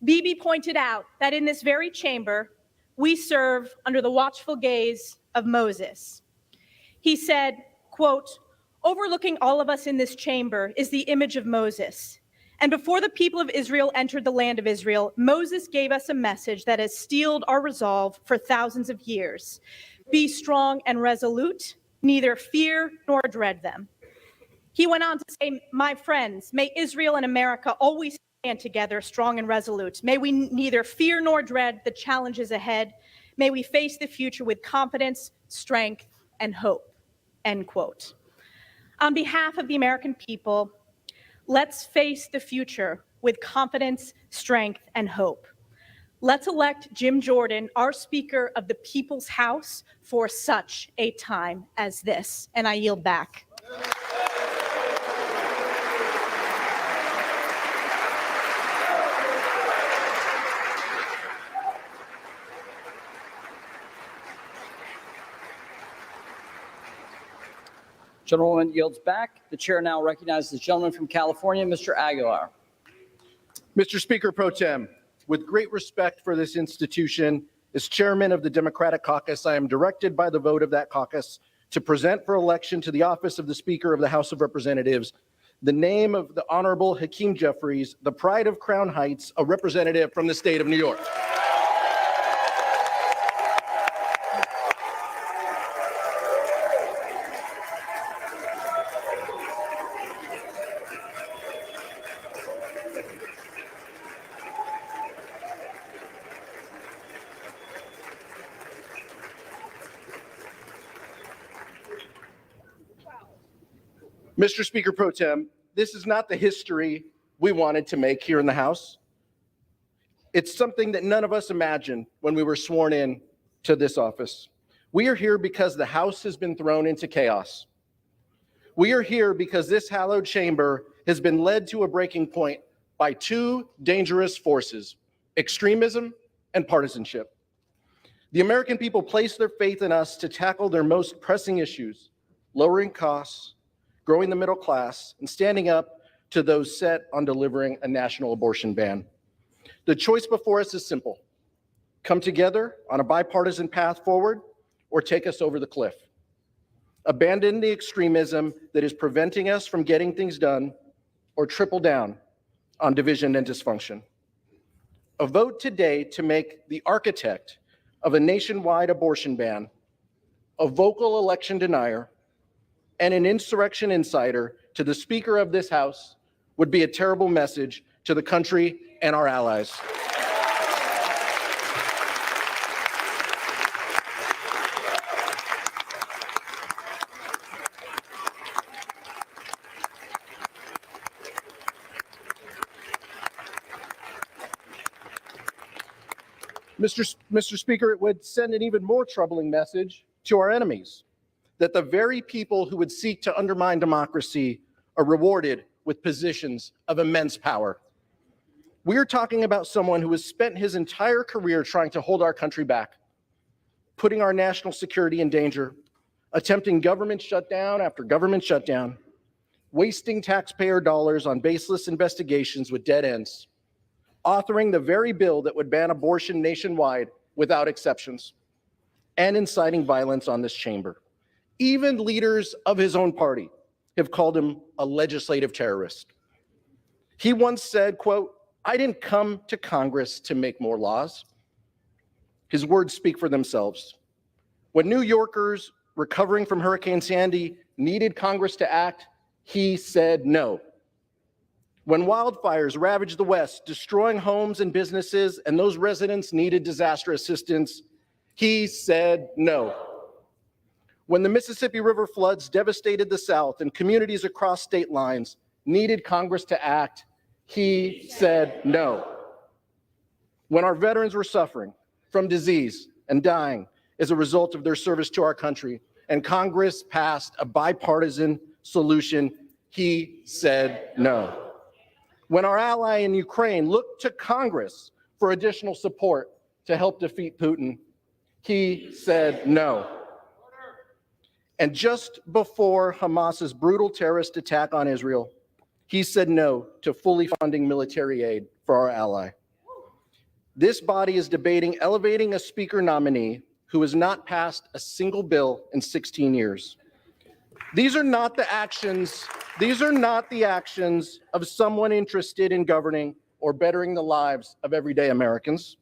Bibi pointed out that in this very chamber, we serve under the watchful gaze of Moses. He said, quote, "Overlooking all of us in this chamber is the image of Moses. And before the people of Israel entered the land of Israel, Moses gave us a message that has steeled our resolve for thousands of years. Be strong and resolute, neither fear nor dread them." He went on to say, "My friends, may Israel and America always stand together, strong and resolute. May we neither fear nor dread the challenges ahead. May we face the future with confidence, strength, and hope." End quote. On behalf of the American people, let's face the future with confidence, strength, and hope. Let's elect Jim Jordan, our Speaker of the People's House, for such a time as this. And I yield back. Gentlewoman yields back. The chair now recognizes the gentleman from California, Mr. Aguilar. Mr. Speaker Pro Tem, with great respect for this institution, as chairman of the Democratic Caucus, I am directed by the vote of that caucus to present for election to the office of the Speaker of the House of Representatives the name of the Honorable Hakeem Jeffries, the pride of Crown Heights, a representative from the state of New York. Mr. Speaker Pro Tem, this is not the history we wanted to make here in the House. It's something that none of us imagined when we were sworn in to this office. We are here because the House has been thrown into chaos. We are here because this hallowed chamber has been led to a breaking point by two dangerous forces: extremism and partisanship. The American people place their faith in us to tackle their most pressing issues: lowering costs, growing the middle class, and standing up to those set on delivering a national abortion ban. The choice before us is simple: come together on a bipartisan path forward, or take us over the cliff. Abandon the extremism that is preventing us from getting things done, or triple down on division and dysfunction. A vote today to make the architect of a nationwide abortion ban a vocal election denier and an insurrection insider to the Speaker of this House would be a terrible message to the country and our allies. Mr. Speaker, it would send an even more troubling message to our enemies, that the very people who would seek to undermine democracy are rewarded with positions of immense power. We're talking about someone who has spent his entire career trying to hold our country back, putting our national security in danger, attempting government shutdown after government shutdown, wasting taxpayer dollars on baseless investigations with dead ends, authoring the very bill that would ban abortion nationwide without exceptions, and inciting violence on this chamber. Even leaders of his own party have called him a legislative terrorist. He once said, quote, "I didn't come to Congress to make more laws." His words speak for themselves. When New Yorkers recovering from Hurricane Sandy needed Congress to act, he said no. When wildfires ravaged the West, destroying homes and businesses, and those residents needed disaster assistance, he said no. When the Mississippi River floods devastated the South and communities across state lines needed Congress to act, he said no. When our veterans were suffering from disease and dying as a result of their service to our country, and Congress passed a bipartisan solution, he said no. When our ally in Ukraine looked to Congress for additional support to help defeat Putin, he said no. And just before Hamas's brutal terrorist attack on Israel, he said no to fully funding military aid for our ally. This body is debating elevating a speaker nominee who has not passed a single bill in 16 years. These are not the actions of someone interested in governing or bettering the lives of everyday Americans.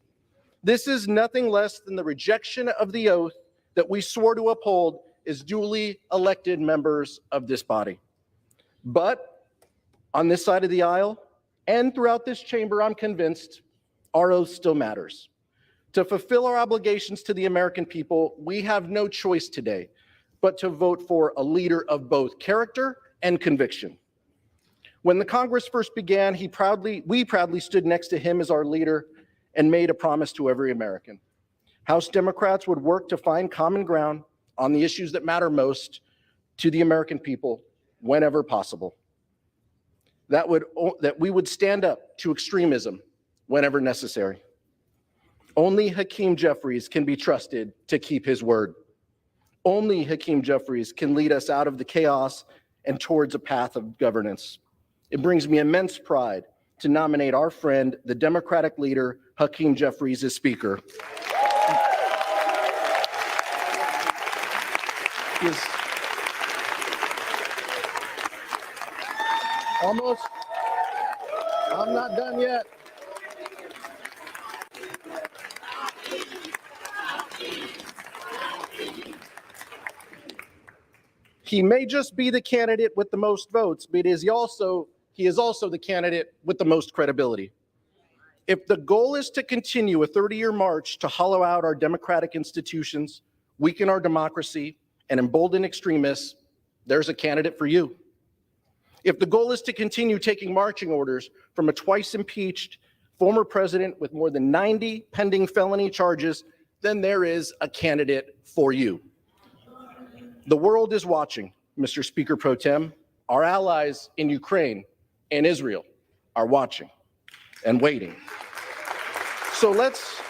This is nothing less than the rejection of the oath that we swore to uphold as duly elected members of this body. But on this side of the aisle and throughout this chamber, I'm convinced our oath still matters. To fulfill our obligations to the American people, we have no choice today but to vote for a leader of both character and conviction. When the Congress first began, we proudly stood next to him as our leader and made a promise to every American. House Democrats would work to find common ground on the issues that matter most to the American people whenever possible. That we would stand up to extremism whenever necessary. Only Hakeem Jeffries can be trusted to keep his word. Only Hakeem Jeffries can lead us out of the chaos and towards a path of governance. It brings me immense pride to nominate our friend, the Democratic leader, Hakeem Jeffries, as Speaker. Almost. I'm not done yet. He may just be the candidate with the most votes, but he is also the candidate with the most credibility. If the goal is to continue a 30-year march to hollow out our democratic institutions, weaken our democracy, and embolden extremists, there's a candidate for you. If the goal is to continue taking marching orders from a twice impeached former president with more than 90 pending felony charges, then there is a candidate for you. The world is watching, Mr. Speaker Pro Tem. Our allies in Ukraine and Israel are watching and waiting. So let's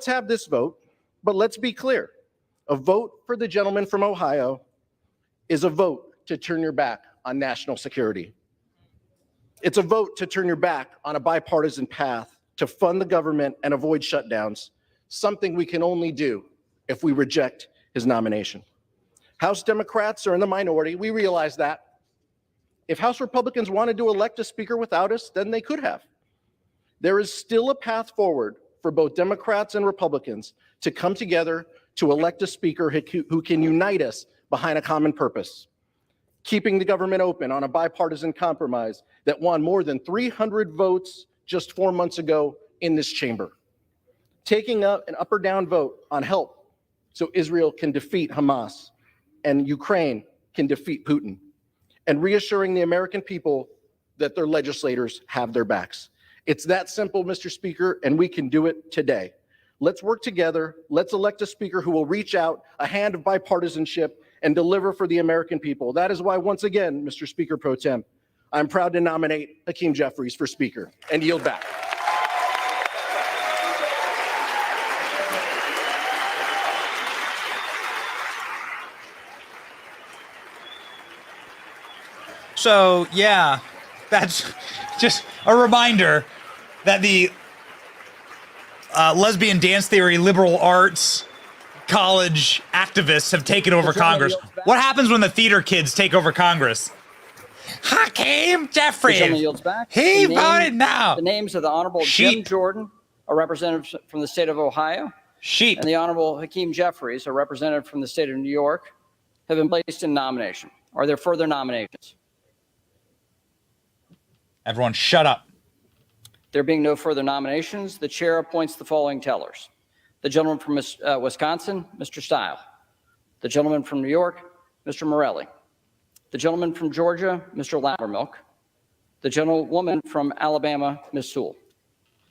have this vote, but let's be clear. A vote for the gentleman from Ohio is a vote to turn your back on national security. It's a vote to turn your back on a bipartisan path to fund the government and avoid shutdowns, something we can only do if we reject his nomination. House Democrats are in the minority. We realize that. If House Republicans wanted to elect a speaker without us, then they could have. There is still a path forward for both Democrats and Republicans to come together to elect a speaker who can unite us behind a common purpose, keeping the government open on a bipartisan compromise that won more than 300 votes just 4 months ago in this chamber, taking up an up or down vote on help so Israel can defeat Hamas and Ukraine can defeat Putin, and reassuring the American people that their legislators have their backs. It's that simple, Mr. Speaker, and we can do it today. Let's work together. Let's elect a speaker who will reach out a hand of bipartisanship and deliver for the American people. That is why, once again, Mr. Speaker Pro Tem, I'm proud to nominate Hakeem Jeffries for Speaker and yield back. So, yeah, that's just a reminder that the lesbian dance theory, liberal arts, college activists have taken over Congress. What happens when the theater kids take over Congress? Hakeem Jeffries. He voted now. The names of the Honorable Jim Jordan, a representative from the state of Ohio, and the Honorable Hakeem Jeffries, a representative from the state of New York, have been placed in nomination. Are there further nominations? Everyone shut up. There being no further nominations, the chair appoints the following tellers. The gentleman from Wisconsin, Mr. Stile. The gentleman from New York, Mr. Morelli. The gentleman from Georgia, Mr. Loudermilk. The gentlewoman from Alabama, Ms. Sewell.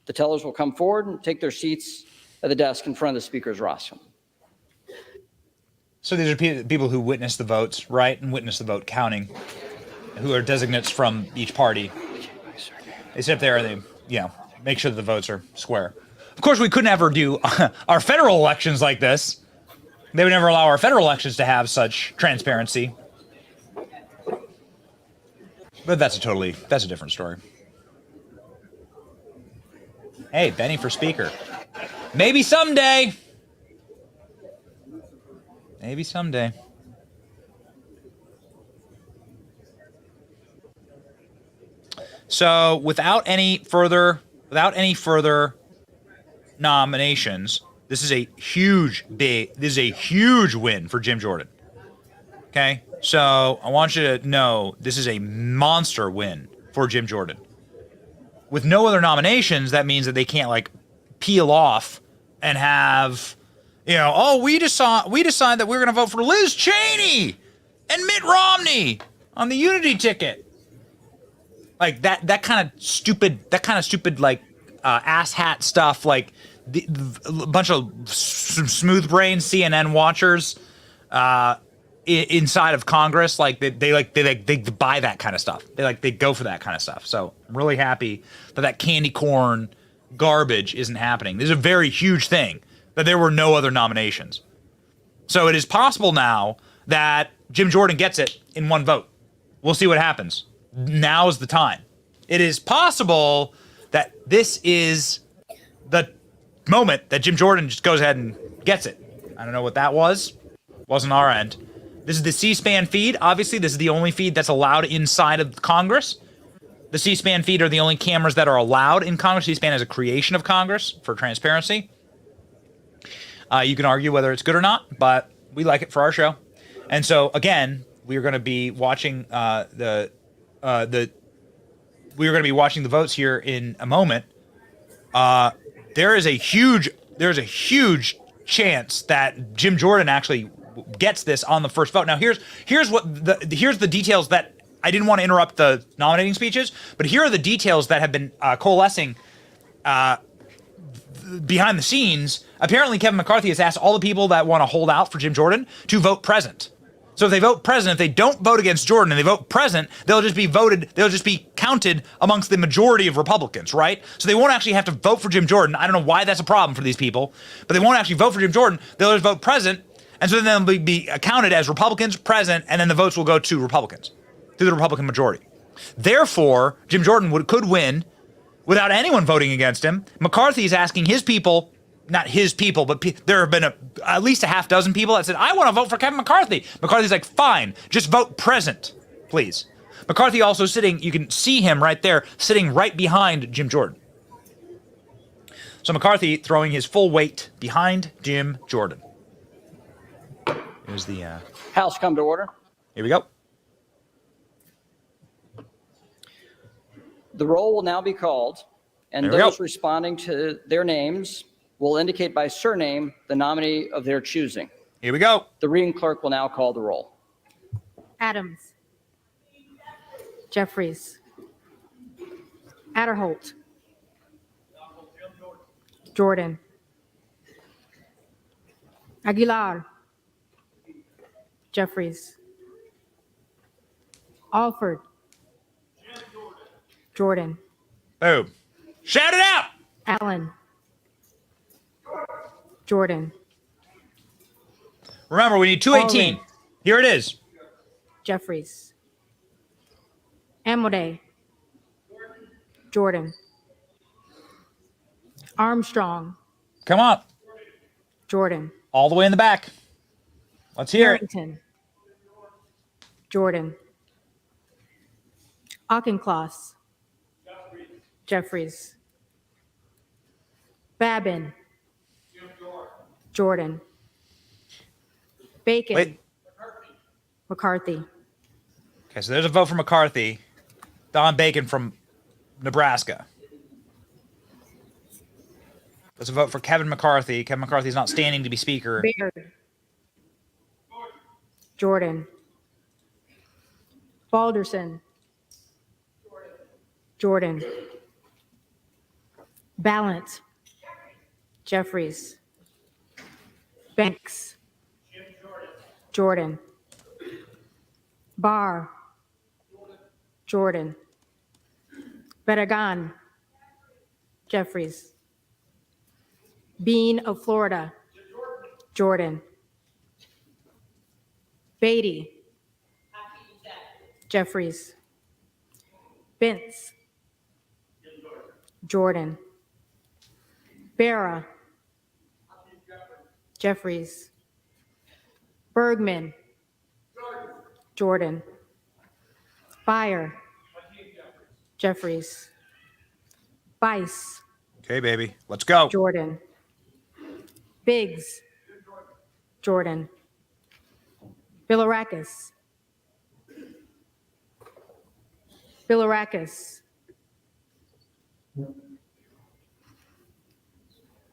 The tellers will come forward and take their seats at the desk in front of the speaker's rostrum. So these are people who witness the votes, right? And witness the vote counting, who are designates from each party. They sit up there and they, make sure that the votes are square. Of course, we could never do our federal elections like this. They would never allow our federal elections to have such transparency. But that's a different story. Hey, Benny for Speaker. Maybe someday. Maybe someday. So, without any further nominations, this is a huge win for Jim Jordan. Okay? So I want you to know this is a monster win for Jim Jordan. With no other nominations, that means that they can't like peel off and have, we decide that we're going to vote for Liz Cheney and Mitt Romney on the Unity ticket. Like that kind of stupid like asshat stuff. Like a bunch of smooth brain CNN watchers inside of Congress, like they buy that kind of stuff. They go for that kind of stuff. So I'm really happy that candy corn garbage isn't happening. This is a very huge thing that there were no other nominations. So it is possible now that Jim Jordan gets it in one vote. We'll see what happens. Now's the time. It is possible that this is the moment that Jim Jordan just goes ahead and gets it. I don't know what that was. Wasn't our end. This is the C-SPAN feed. Obviously, this is the only feed that's allowed inside of Congress. The C-SPAN feed are the only cameras that are allowed in Congress. C-SPAN is a creation of Congress for transparency. You can argue whether it's good or not, but we like it for our show. And so, again, we are going to be watching the votes here in a moment. There is a huge chance that Jim Jordan actually gets this on the first vote. Now, here's the details that I didn't want to interrupt the nominating speeches, but here are the details that have been coalescing behind the scenes. Apparently, Kevin McCarthy has asked all the people that want to hold out for Jim Jordan to vote present. So if they vote present, if they don't vote against Jordan and they vote present, they'll just be counted amongst the majority of Republicans, right? So they won't actually have to vote for Jim Jordan. I don't know why that's a problem for these people, but they won't actually vote for Jim Jordan. They'll just vote present, and so then they'll be counted as Republicans present, and then the votes will go to Republicans, to the Republican majority. Therefore, Jim Jordan could win without anyone voting against him. McCarthy is asking his people, not his people, but there have been at least a half dozen people that said, I want to vote for Kevin McCarthy. McCarthy's like, fine, just vote present, please. McCarthy also sitting, you can see him right there, sitting right behind Jim Jordan. So McCarthy throwing his full weight behind Jim Jordan. Here's the... House come to order. Here we go. The roll will now be called, and those responding to their names will indicate by surname the nominee of their choosing. Here we go. The reading clerk will now call the roll. Adams. Jeffries. Adderholt. Jordan. Aguilar. Jeffries. Alford. Jordan. Boom. Shout it out. Allen. Jordan. Remember, we need 218. Alden. Here it is. Jeffries. Amodei. Jordan. Armstrong. Come on. Jordan. All the way in the back. Let's hear Harrington. Jordan. Auchincloss. Jeffries. Babin. Jordan. Bacon. Wait. McCarthy. Okay, so there's a vote for McCarthy. Don Bacon from Nebraska. There's a vote for Kevin McCarthy. Kevin McCarthy's not standing to be speaker. Baird. Jordan. Balderson. Jordan. Ballant. Jeffries. Banks. Jordan. Barr. Jordan. Bedagan. Jeffries. Bean of Florida. Jordan. Beatty. Jeffries. Bentz. Jordan. Barra. Jeffries. Bergman. Jordan. Fire. Jeffries. Bice. Okay, baby. Let's go. Jordan. Biggs. Jordan. Bilirakis. Bilirakis.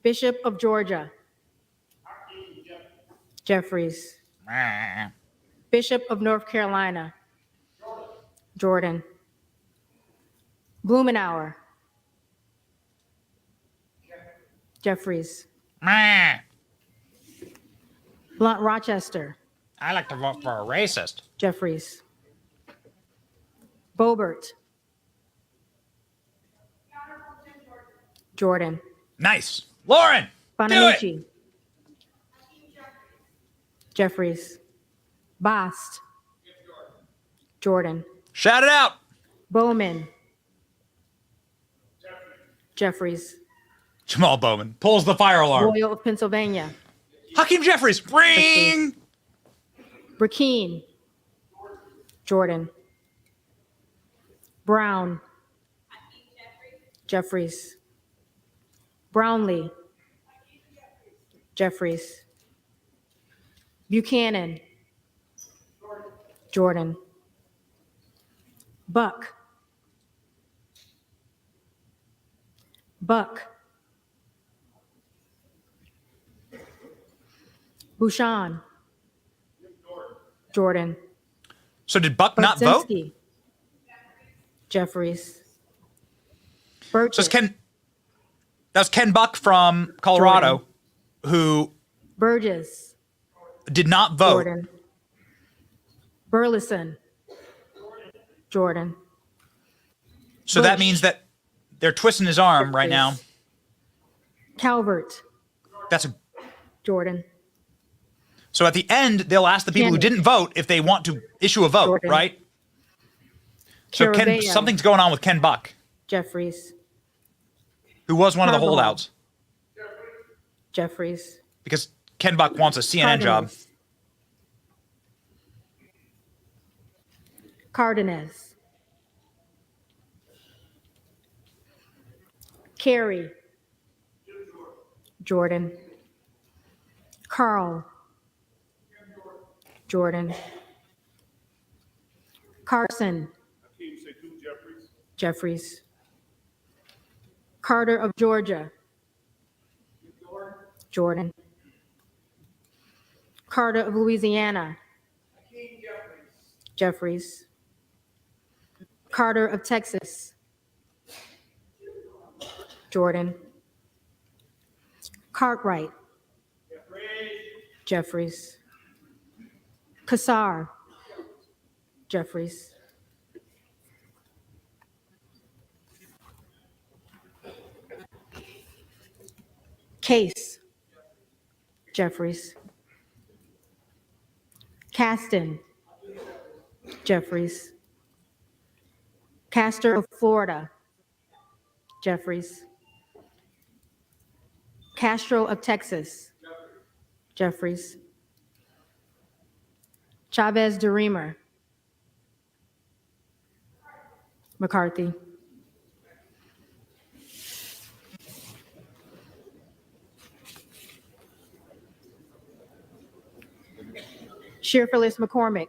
Bishop of Georgia. Jeffries. Bishop of North Carolina. Jordan. Blumenauer. Jeffries. Blunt Rochester. I like to vote for a racist. Jeffries. Boebert. Jordan. Nice. Lauren, do it. Bonamici. Jeffries. Bost. Jordan. Shout it out. Bowman. Jeffries. Jamal Bowman pulls the fire alarm. Royal of Pennsylvania. Hakeem Jeffries, ring. Burkeen. Jordan. Brown. Jeffries. Brownlee. Jeffries. Buchanan. Jordan. Buck. Buck. Bouchon. Jordan. So did Buck not vote? Budzinski. Jeffries. Burgess. So that was Ken Buck from Colorado, who Burgess. did not vote. Jordan. Burleson. Jordan. So that means that they're twisting his arm right now. Calvert. That's a. Jordan. So at the end, they'll ask the people who didn't vote if they want to issue a vote, Jordan. right? So Caraballo. something's going on with Ken Buck, Jeffries. who was one of the Carball. holdouts, Jeffries. because Ken Buck wants a CNN job. Cardenas. Carey. Jordan. Carl. Jordan. Carson. Jeffries. Carter of Georgia. Jordan. Carter of Louisiana. Jeffries. Carter of Texas. Jordan. Cartwright. Jeffries. Kassar. Jeffries. Case. Jeffries. Caston. Jeffries. Castor of Florida. Jeffries. Castro of Texas. Jeffries. Chavez DeRemer. McCarthy. Shearfillis McCormick.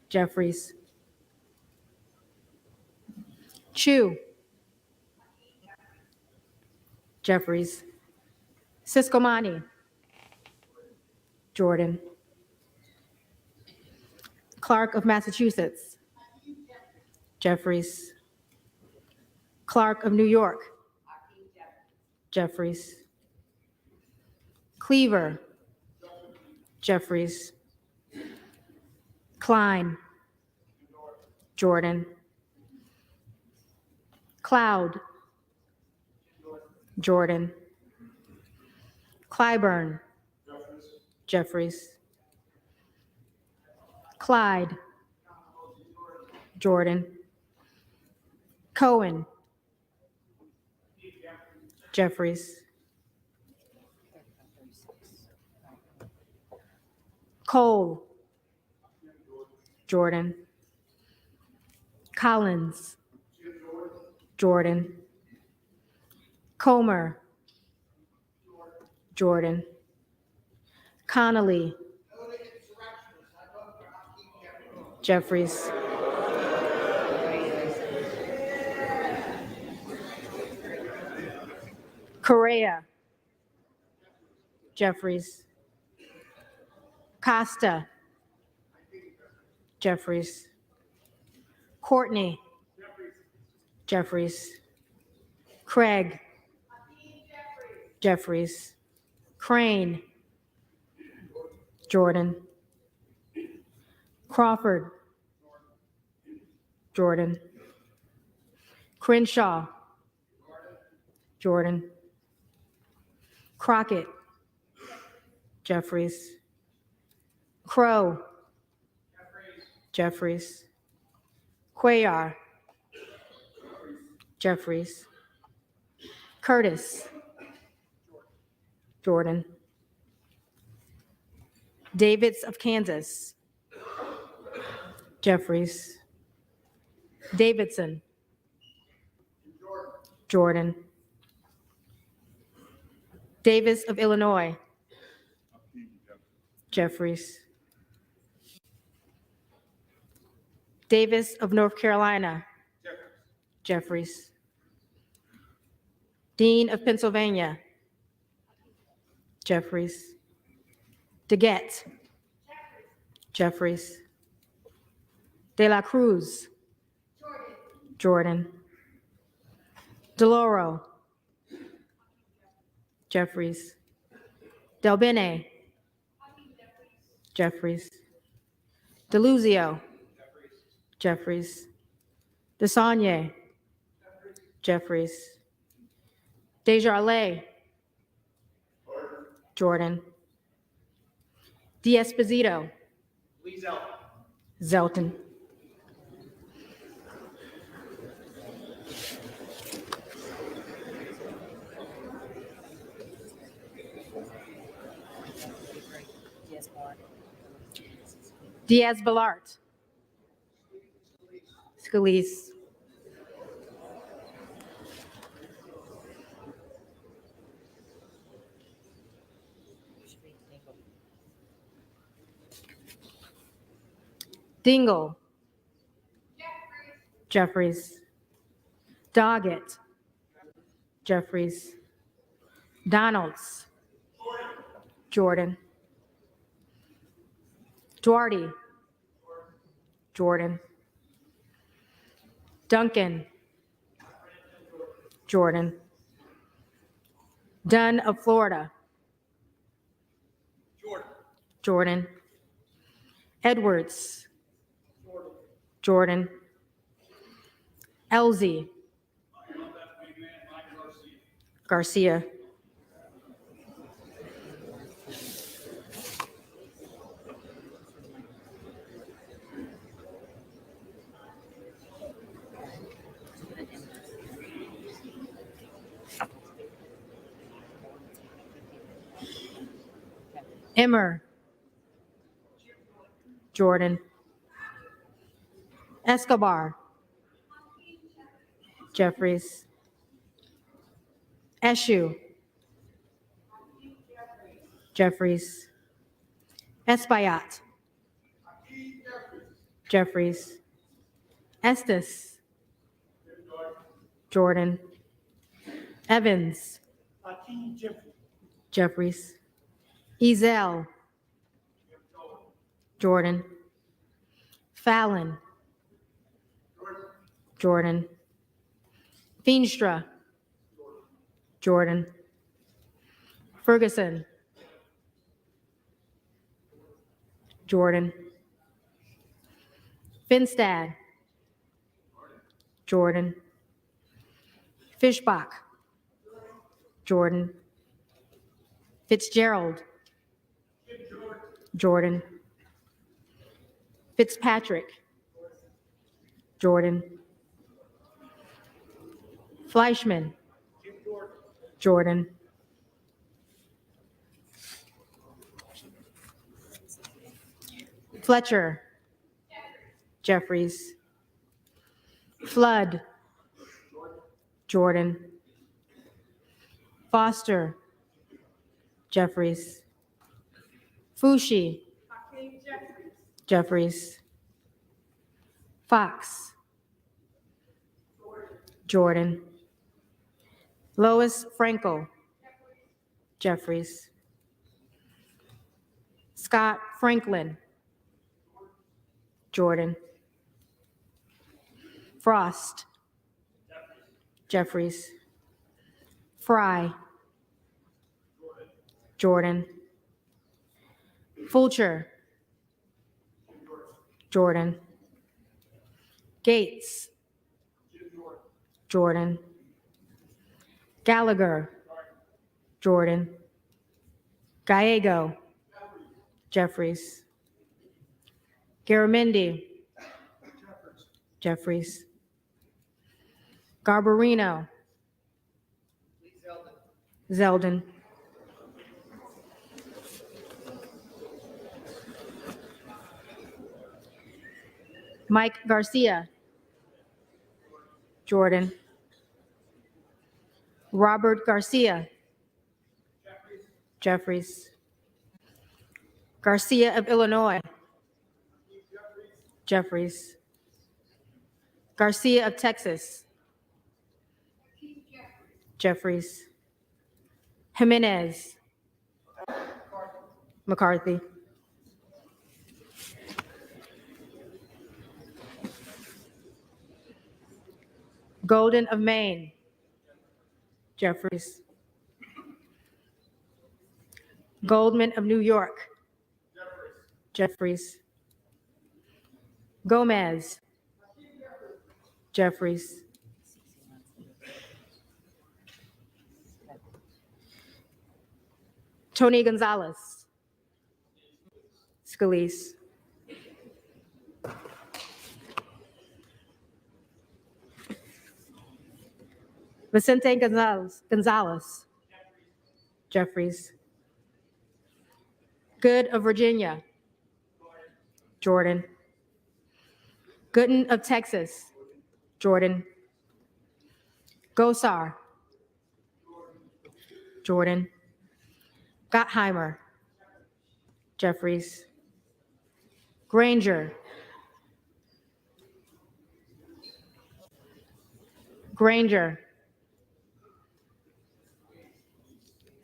Jeffries. Chu. Jeffries. Siscomani. Jordan. Clark of Massachusetts. Jeffries. Clark of New York. Jeffries. Cleaver. Jeffries. Klein. Jordan. Cloud. Jordan. Clyburn. Jeffries. Clyde. Jordan. Cohen. Jeffries. Cole. Jordan. Collins. Jordan. Comer. Jordan. Connolly. Jeffries. Correa, Jeffries. Costa, Jeffries. Courtney, Jeffries. Craig, Jeffries. Crane, Jordan. Crawford, Jordan. Crenshaw, Jordan. Crockett, Jeffries. Crow, Jeffries. Cuellar, Jeffries. Curtis, Jordan. Davids of Kansas, Jeffries. Davidson, Jordan. Davis of Illinois, Jeffries. Davis of North Carolina, Jeffries. Dean of Pennsylvania, Jeffries. DeGette, Jeffries. De La Cruz, Jordan. DeLauro, Jeffries. Del Bene, Jeffries. DeLuzio, Jeffries. DeSaulnier, Jeffries. Desjardins, Jordan. D'Esposito, Zelton. Diaz-Balart, Scalise. Dingle, Jeffries. Doggett, Jeffries. Donalds, Jordan. Duarte, Jordan. Duncan, Jordan. Dunn of Florida, Jordan. Edwards, Jordan. Elsie, Garcia. Emmer, Jordan. Escobar, Jeffries. Eshu, Jeffries. Espaillat, Jeffries. Estes, Jordan. Evans, Jeffries. Ezel, Jordan. Fallon, Jordan. Feenstra, Jordan. Ferguson, Jordan. Finstad, Jordan. Fishbach, Jordan. Fitzgerald, Jordan. Fitzpatrick, Jordan. Fleischman, Jordan. Fletcher, Jeffries. Flood, Jordan. Foster, Jeffries. Fushi, Jeffries. Fox, Jordan. Lois Frankel, Jeffries. Scott Franklin. Jordan. Frost. Jeffries. Fry. Jordan. Fulcher. Jordan. Gates. Jordan. Gallagher. Jordan. Gallego. Jeffries. Garamendi. Jeffries. Garbarino. Zeldin. Mike Garcia. Jordan. Robert Garcia. Jeffries. Garcia of Illinois. Jeffries. Garcia of Texas. Jeffries. Jimenez. McCarthy. Golden of Maine. Jeffries. Goldman of New York. Jeffries. Gomez. Jeffries. Tony Gonzalez. Scalise. Vicente Gonzalez. Jeffries. Good of Virginia. Jordan. Gooden of Texas. Jordan. Gosar. Jordan. Gottheimer. Jeffries. Granger. Granger.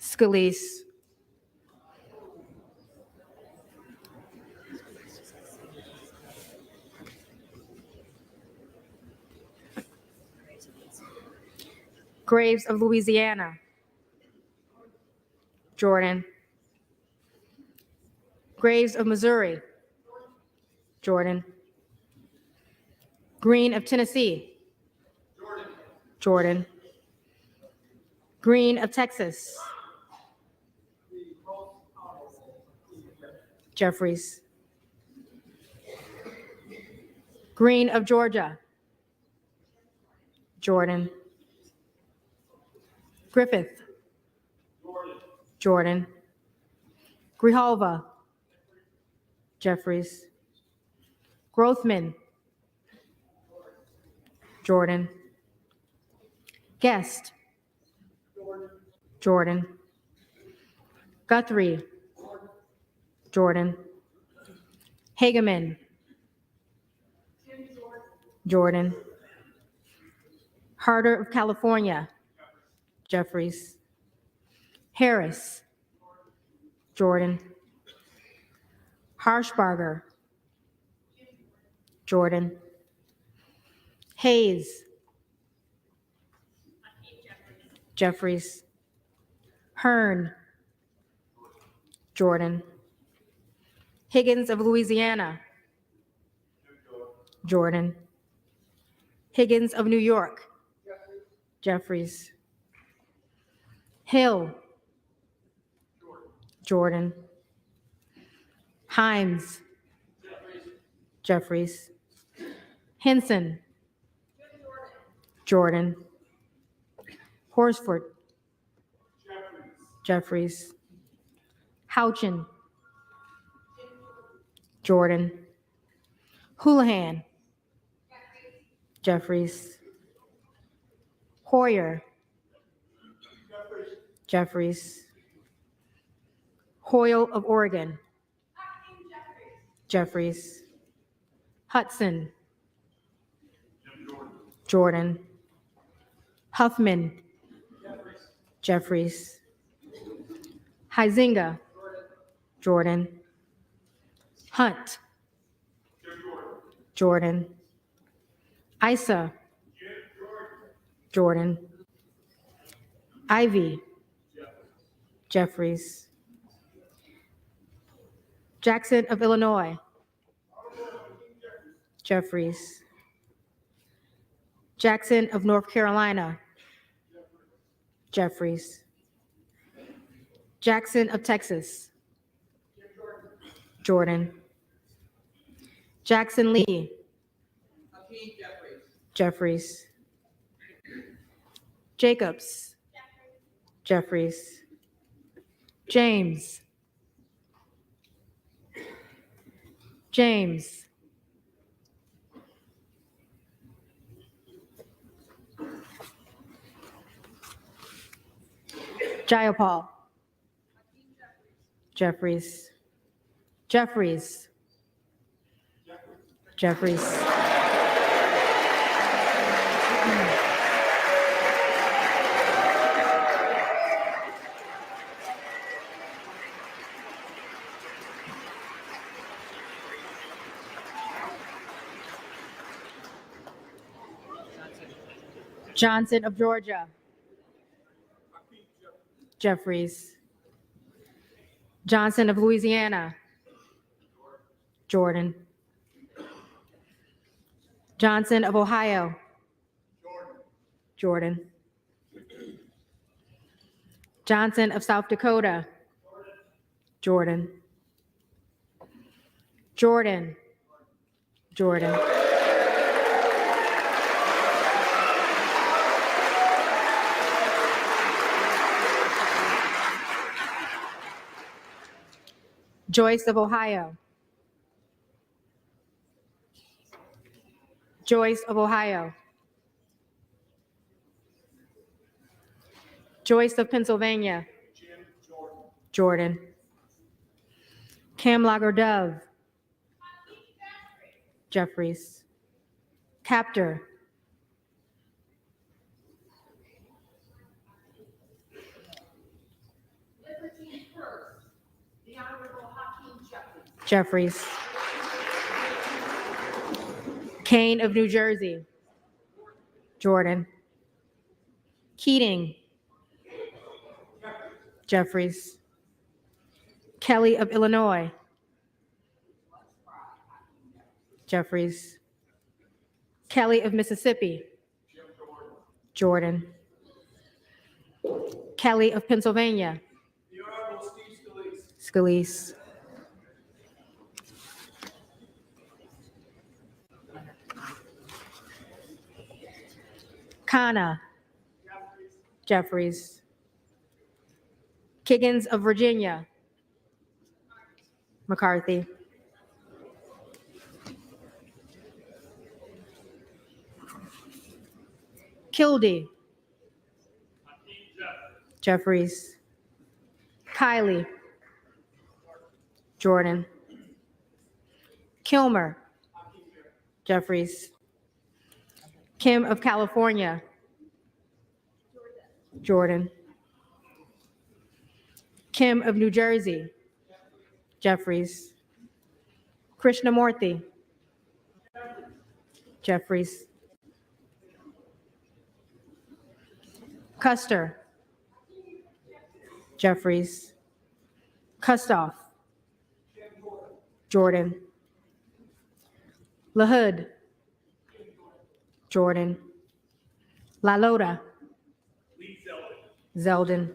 Scalise. Graves of Louisiana. Jordan. Graves of Missouri. Jordan. Green of Tennessee. Jordan. Green of Texas. Jeffries. Green of Georgia. Jordan. Griffith. Jordan. Grijalva. Jeffries. Grothman. Jordan. Guest. Jordan. Guthrie. Jordan. Hageman. Jordan. Harder of California. Jeffries. Harris. Jordan. Harshbarger. Jordan. Hayes. Jeffries. Hearn. Jordan. Higgins of Louisiana. Jordan. Higgins of New York. Jeffries. Hill. Jordan. Himes. Jeffries. Henson. Jordan. Horsford. Jeffries. Houchin. Jordan. Houlihan. Jeffries. Hoyer. Jeffries. Hoyle of Oregon. Jeffries. Hudson. Jordan. Huffman. Jeffries. Huizinga. Jordan. Hunt. Jordan. Isa. Jordan. Ivy. Jeffries. Jackson of Illinois. Jeffries. Jackson of North Carolina. Jeffries. Jackson of Texas. Jordan. Jackson Lee. Jeffries. Jacobs. Jeffries. James. James. Jayapal. Jeffries. Jeffries. Jeffries. Johnson of Georgia. Jeffries. Johnson of Louisiana. Jordan. Johnson of Ohio. Jordan. Johnson of South Dakota. Jordan. Jordan. Jordan. Joyce of Ohio. Joyce of Ohio. Joyce of Pennsylvania. Jordan. Cam Lagerdove. Jeffries. Captor. Jeffries. Kane of New Jersey. Jordan. Keating. Jeffries. Kelly of Illinois. Jeffries. Kelly of Mississippi. Jordan. Kelly of Pennsylvania. Scalise. Kana. Jeffries. Kiggins of Virginia. McCarthy. Kildee. Jeffries. Kiley. Jordan. Kilmer. Jeffries. Kim of California. Jordan. Kim of New Jersey. Jeffries. Krishnamurthy. Jeffries. Custer. Jeffries. Kustoff. Jordan. LaHood. Jordan. LaLota. Zeldin.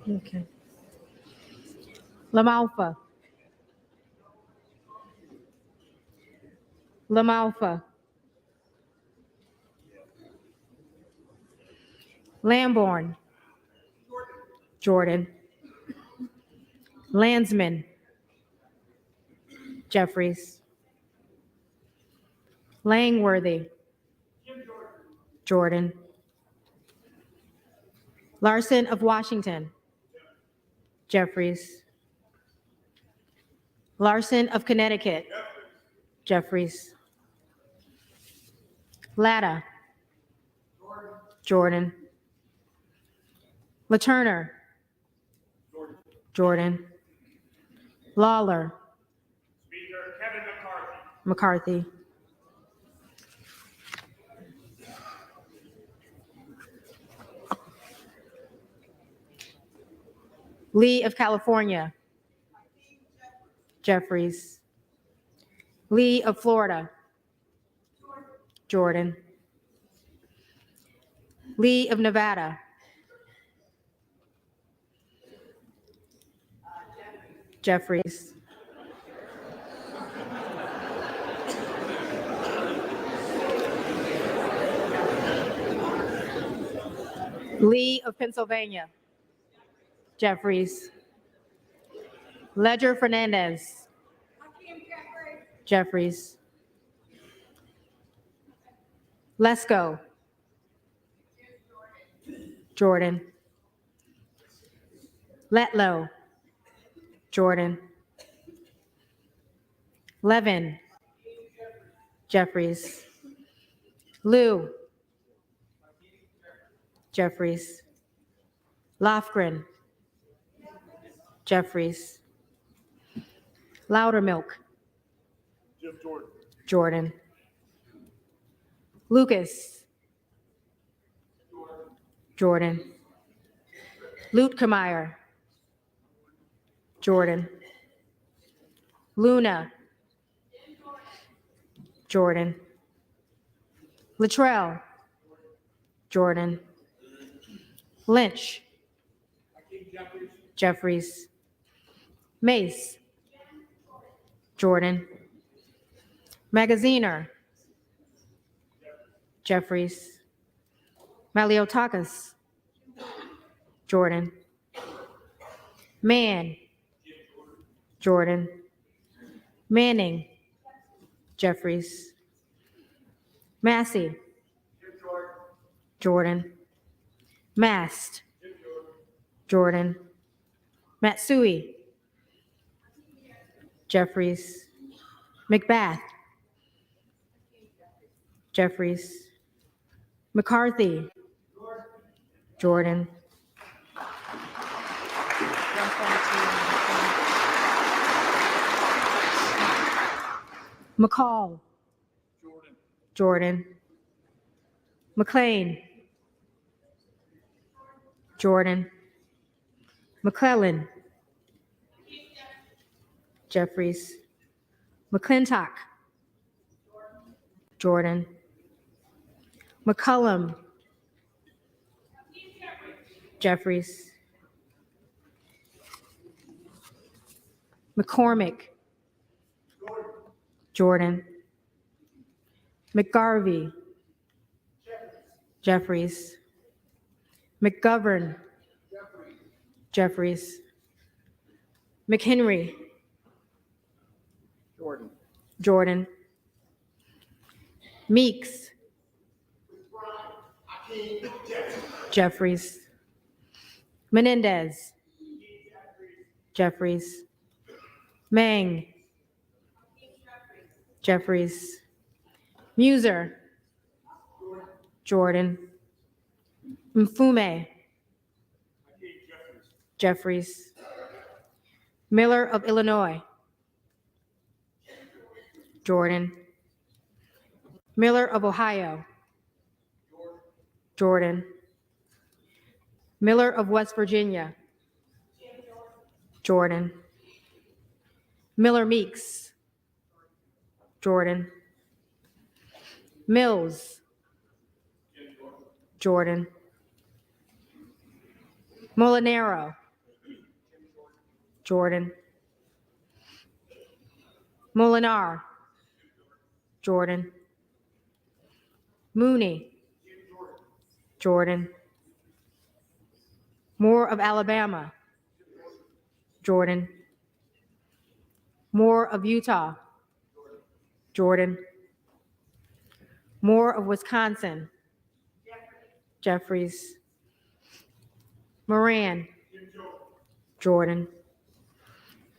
Okay. LaMalfa. LaMalfa. Lamborn. Jordan. Landsman. Jeffries. Langworthy. Jordan. Larson of Washington. Jeffries. Larson of Connecticut. Jeffries. Latta. Jordan. LaTurner. Jordan. Lawler. Speaker Kevin McCarthy. Lee of California. Jeffries. Lee of Florida. Jordan. Lee of Nevada. Jeffries. Lee of Pennsylvania. Jeffries. Ledger Fernandez. Jeffries. Lesko. Jordan. Letlow. Jordan. Levin. Jeffries. Liu. Jeffries. Lofgren. Jeffries. Loudermilk. Jim Jordan. Jordan. Lucas. Jordan. Lutkemeyer. Jordan. Luna. Jordan. Luttrell. Jordan. Lynch. Jeffries. Mace. Jordan. Magaziner. Jeffries. Maliotakis. Jordan. Mann. Jordan. Manning. Jeffries. Massey. Jordan. Mast. Jordan. Matsui. Jeffries. McBath. Jeffries. McCarthy. Jordan. McCall. Jordan. McLean. Jordan. McClellan. Jeffries. McClintock. Jordan. McCullum. Jeffries. McCormick. Jordan. McGarvey. Jeffries. McGovern. Jeffries. McHenry. Jordan. Meeks. Jeffries. Menendez. Jeffries. Mang. Jeffries. Muser. Jordan. Mfume. Jeffries. Miller of Illinois. Jordan. Miller of Ohio. Jordan. Miller of West Virginia. Jordan. Miller Meeks. Jordan. Mills. Jordan. Molinaro. Jordan. Molinar. Jordan. Mooney. Jordan. Moore of Alabama. Jordan. Moore of Utah. Jordan. Moore of Wisconsin. Jeffries. Moran. Jordan.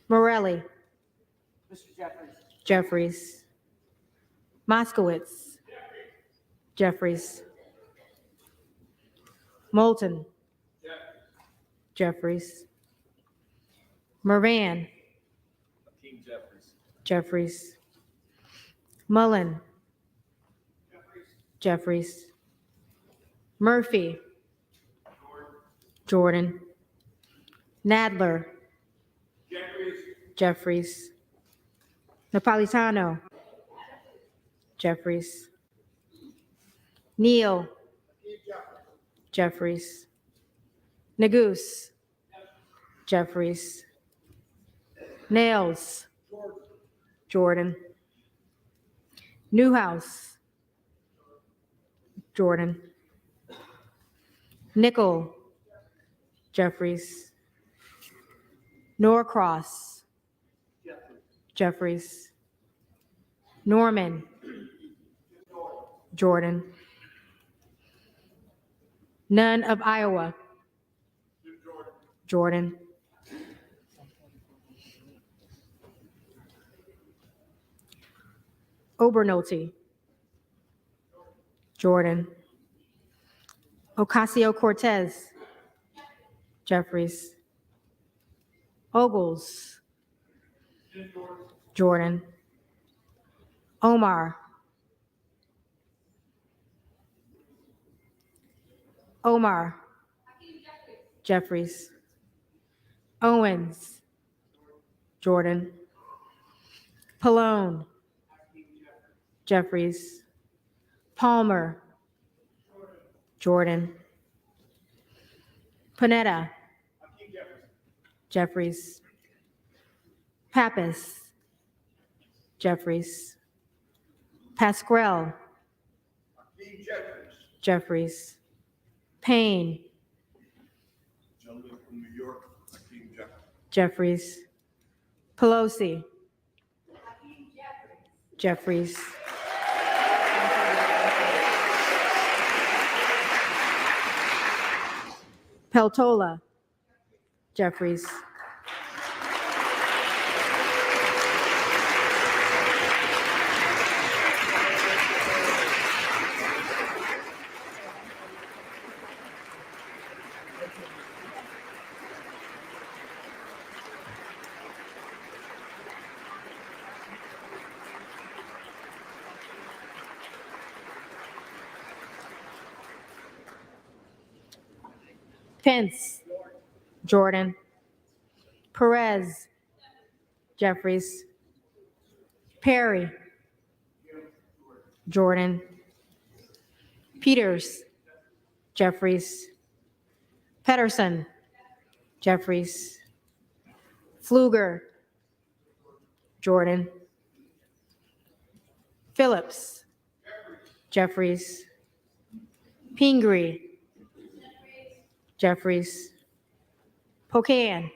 Morelli. Jeffries. Moskowitz. Jeffries. Moulton. Jeffries. Moran. Jeffries. Mullen. Jeffries. Murphy. Jordan. Nadler. Jeffries. Napolitano. Jeffries. Neal. Jeffries. Neguse. Jeffries. Nails. Jordan. Newhouse. Jordan. Nickel. Jeffries. Norcross. Jeffries. Norman. Jordan. None of Iowa. Jordan. Obernolte. Jordan. Ocasio-Cortez. Jeffries. Ogles. Jordan. Omar. Omar. Jeffries. Owens. Jordan. Pallone. Jeffries. Palmer. Jordan. Panetta. Jeffries. Pappas. Jeffries. Pasquale. Jeffries. Payne. Gentleman from New York, Hakeem Jeffries. Pelosi. Jeffries. Peltola. Jeffries. Pence. Jordan. Perez. Jeffries. Perry. Jordan. Peters. Jeffries. Pedersen. Jeffries. Pfluger. Jordan. Phillips. Jeffries. Pingree. Jeffries. Pocan.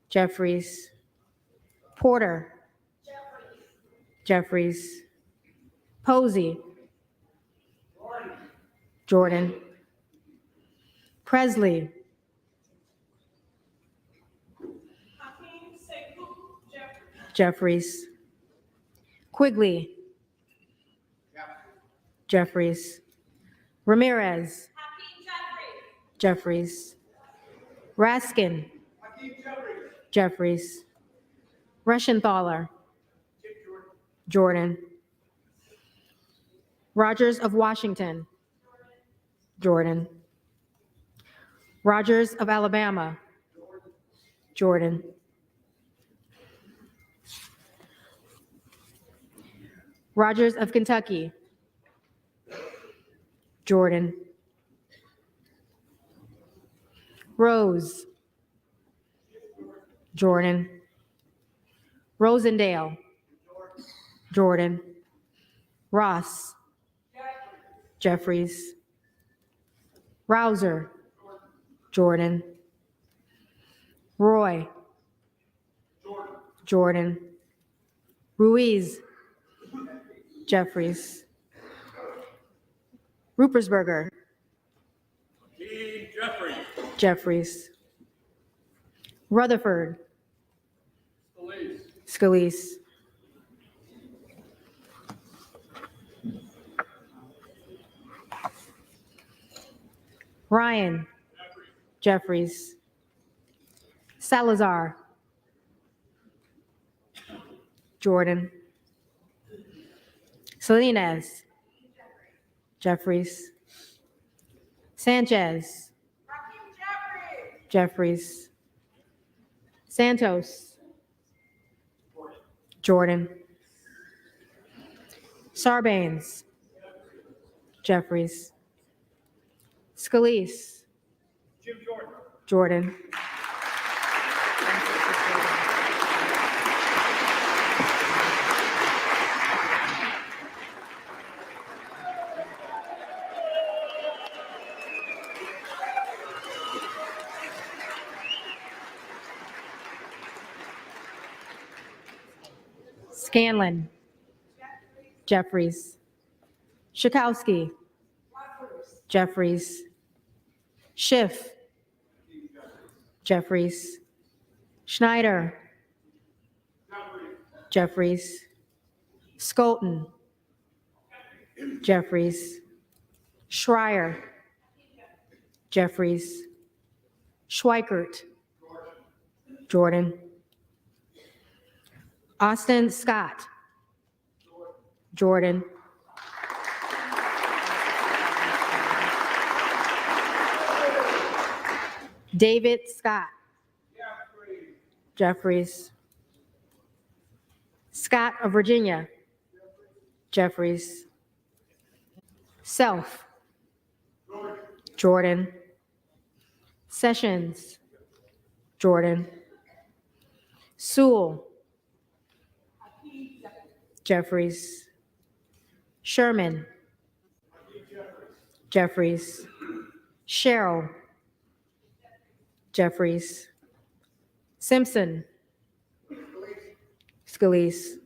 Jeffries. Porter. Jeffries. Posey. Jordan. Presley. Jeffries. Quigley. Jeffries. Ramirez. Jeffries. Raskin. Jeffries. Reschenthaler. Jordan. Rogers of Washington. Jordan. Rogers of Alabama. Jordan. Rogers of Kentucky. Jordan. Rose. Jordan. Rosendale. Jordan. Ross. Jeffries. Rouser. Jordan. Roy. Jordan. Ruiz. Jeffries. Ruppersberger. Jeffries. Rutherford. Scalise. Ryan. Jeffries. Salazar. Jordan. Salinas. Jeffries. Sanchez. Jeffries. Santos. Jordan. Sarbanes. Jeffries. Scalise. Jordan. Scanlon. Jeffries. Schakowsky. Jeffries. Schiff. Jeffries. Schneider. Jeffries. Skolton. Jeffries. Schreier. Jeffries. Schweikert. Jordan. Austin Scott. Jordan. David Scott. Jeffries. Scott of Virginia. Jeffries. Self. Jordan. Sessions. Jordan. Sewell. Jeffries. Sherman. Jeffries. Sherrill. Jeffries. Simpson. Scalise.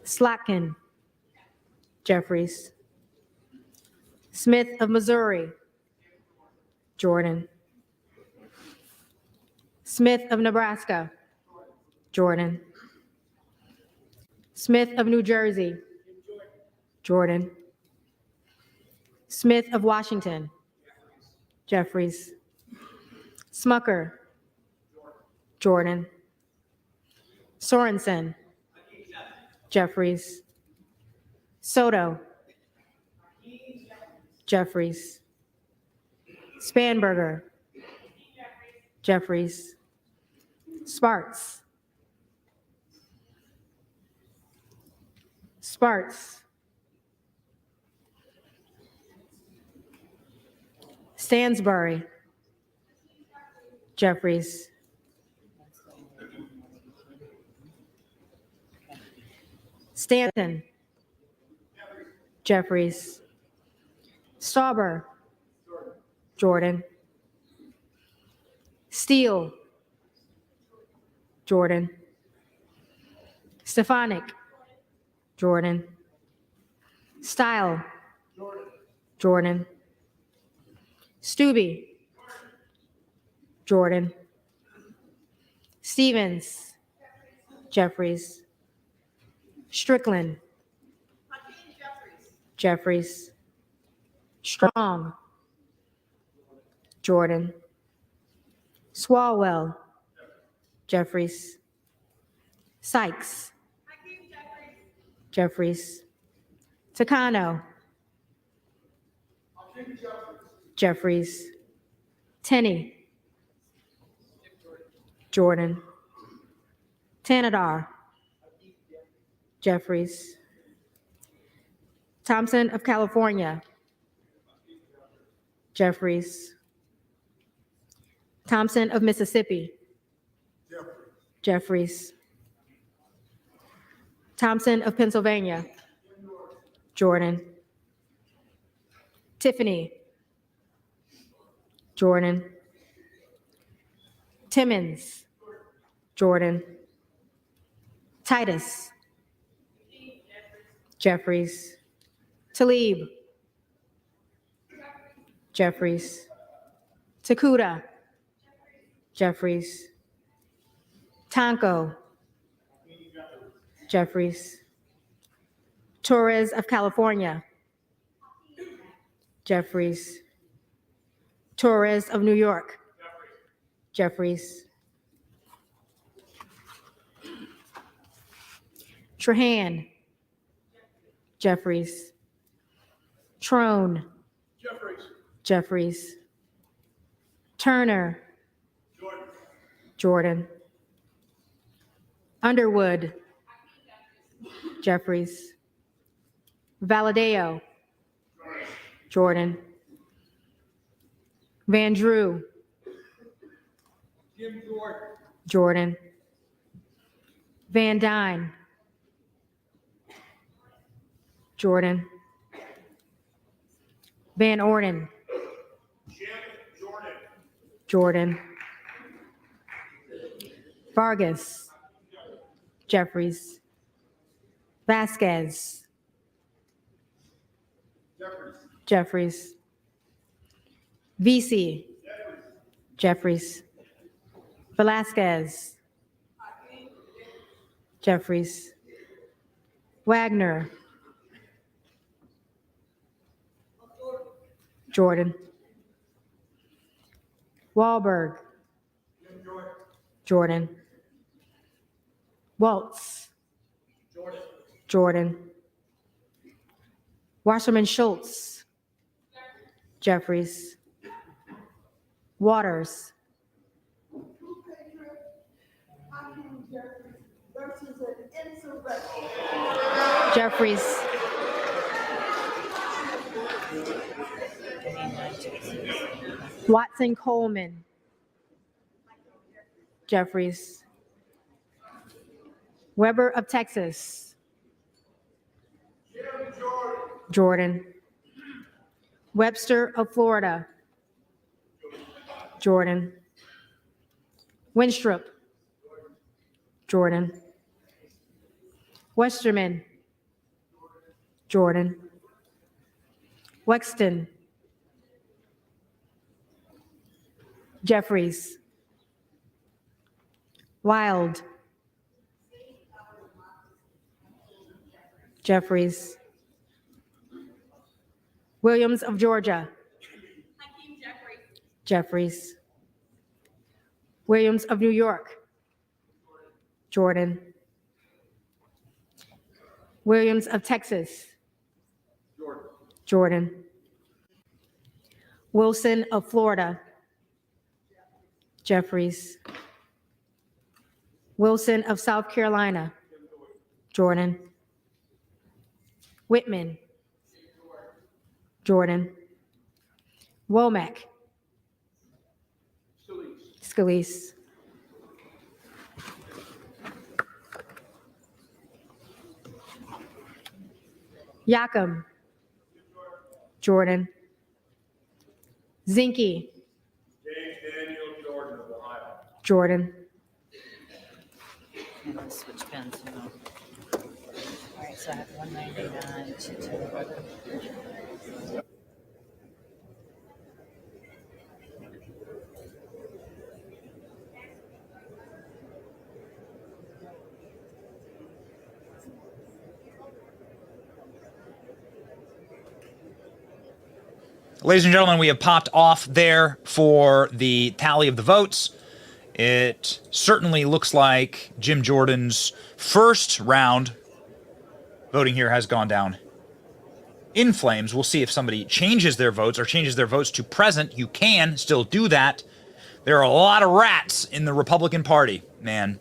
Slotkin. Jeffries. Smith of Missouri. Jordan. Smith of Nebraska. Jordan. Smith of New Jersey. Jordan. Smith of Washington. Jeffries. Smucker. Jordan. Sorensen. Jeffries. Soto. Jeffries. Spanberger. Jeffries. Sparks. Sparks. Stansbury. Jeffries. Stanton. Jeffries. Stauber. Jordan. Steele. Jordan. Stefanik. Jordan. Style. Jordan. Stubbe. Jordan. Stevens. Jeffries. Strickland. Jeffries. Strong. Jordan. Swalwell. Jeffries. Sykes. Jeffries. Takano. Jeffries. Tenney. Jordan. Tanadar. Jeffries. Thompson of California. Jeffries. Thompson of Mississippi. Jeffries. Thompson of Pennsylvania. Jordan. Tiffany. Jordan. Timmons. Jordan. Titus. Jeffries. Talib. Jeffries. Takuda. Jeffries. Tonko. Jeffries. Torres of California. Jeffries. Torres of New York. Jeffries. Trahan. Jeffries. Trone. Jeffries. Turner. Jordan. Underwood. Jeffries. Valadeo. Jordan. Van Drew. Jordan. Van Dyne. Jordan. Van Orden. Jordan. Vargas. Jeffries. Vasquez. Jeffries. VC. Jeffries. Velasquez. Jeffries. Wagner. Jordan. Wahlberg. Jordan. Waltz. Jordan. Wasserman Schultz. Jeffries. Waters. Jeffries. Watson Coleman. Jeffries. Weber of Texas. Jordan. Webster of Florida. Jordan. Winstrup. Jordan. Westerman. Jordan. Wexton. Jeffries. Wild. Jeffries. Williams of Georgia. Jeffries. Williams of New York. Jordan. Williams of Texas. Jordan. Wilson of Florida. Jeffries. Wilson of South Carolina. Jordan. Whitman. Jordan. Womack. Scalise. Yakum. Jordan. Zinke. Jordan. I'm going to switch pens. All right, so I have 199 to 211. Ladies and gentlemen, we have popped off there for the tally of the votes. It certainly looks like Jim Jordan's first round voting here has gone down in flames. We'll see if somebody changes their votes or changes their votes to present. You can still do that. There are a lot of rats in the Republican Party, man.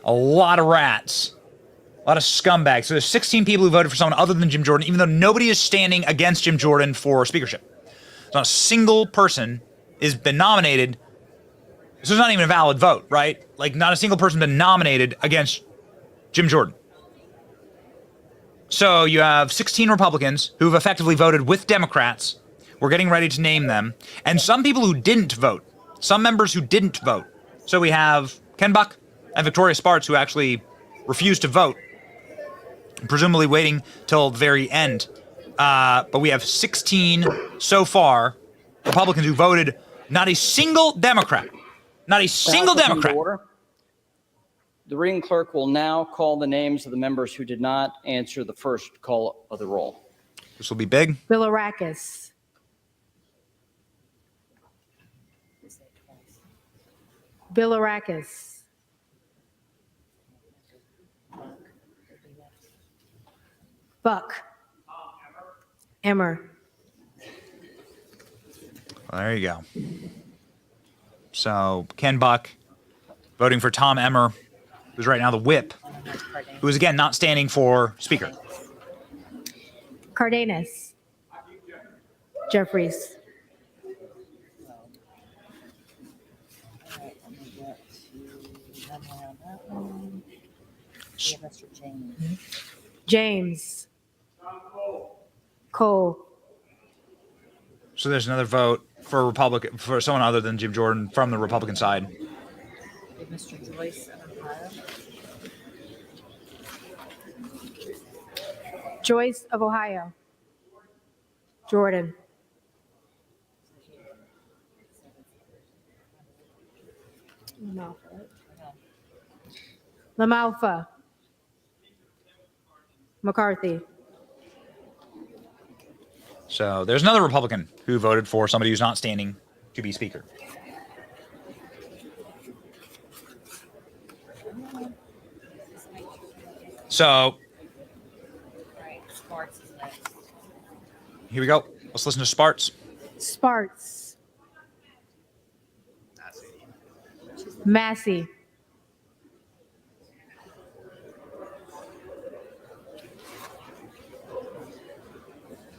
A lot of rats. A lot of scumbags. So there's 16 people who voted for someone other than Jim Jordan, even though nobody is standing against Jim Jordan for speakership. Not a single person has been nominated. So it's not even a valid vote, right? Like, not a single person has been nominated against Jim Jordan. So you have 16 Republicans who've effectively voted with Democrats. We're getting ready to name them. And some people who didn't vote. Some members who didn't vote. So we have Ken Buck and Victoria Spartz who actually refused to vote. Presumably waiting till the very end. But we have 16 so far Republicans who voted. Not a single Democrat. Not a single Democrat. The reading clerk will now call the names of the members who did not answer the first call of the roll. This will be big. Bilirakis. Bilirakis. Buck. Emmer. Well, there you go. So Ken Buck voting for Tom Emmer, who's right now the whip, who is again not standing for Speaker. Cardenas. Jeffries. James. Cole. So there's another vote for Republican, for someone other than Jim Jordan from the Republican side. Mr. Joyce of Ohio. Joyce of Ohio. Jordan. LaMalfa. McCarthy. So there's another Republican who voted for somebody who's not standing to be Speaker. So here we go. Let's listen to Sparts. Sparts. Massey.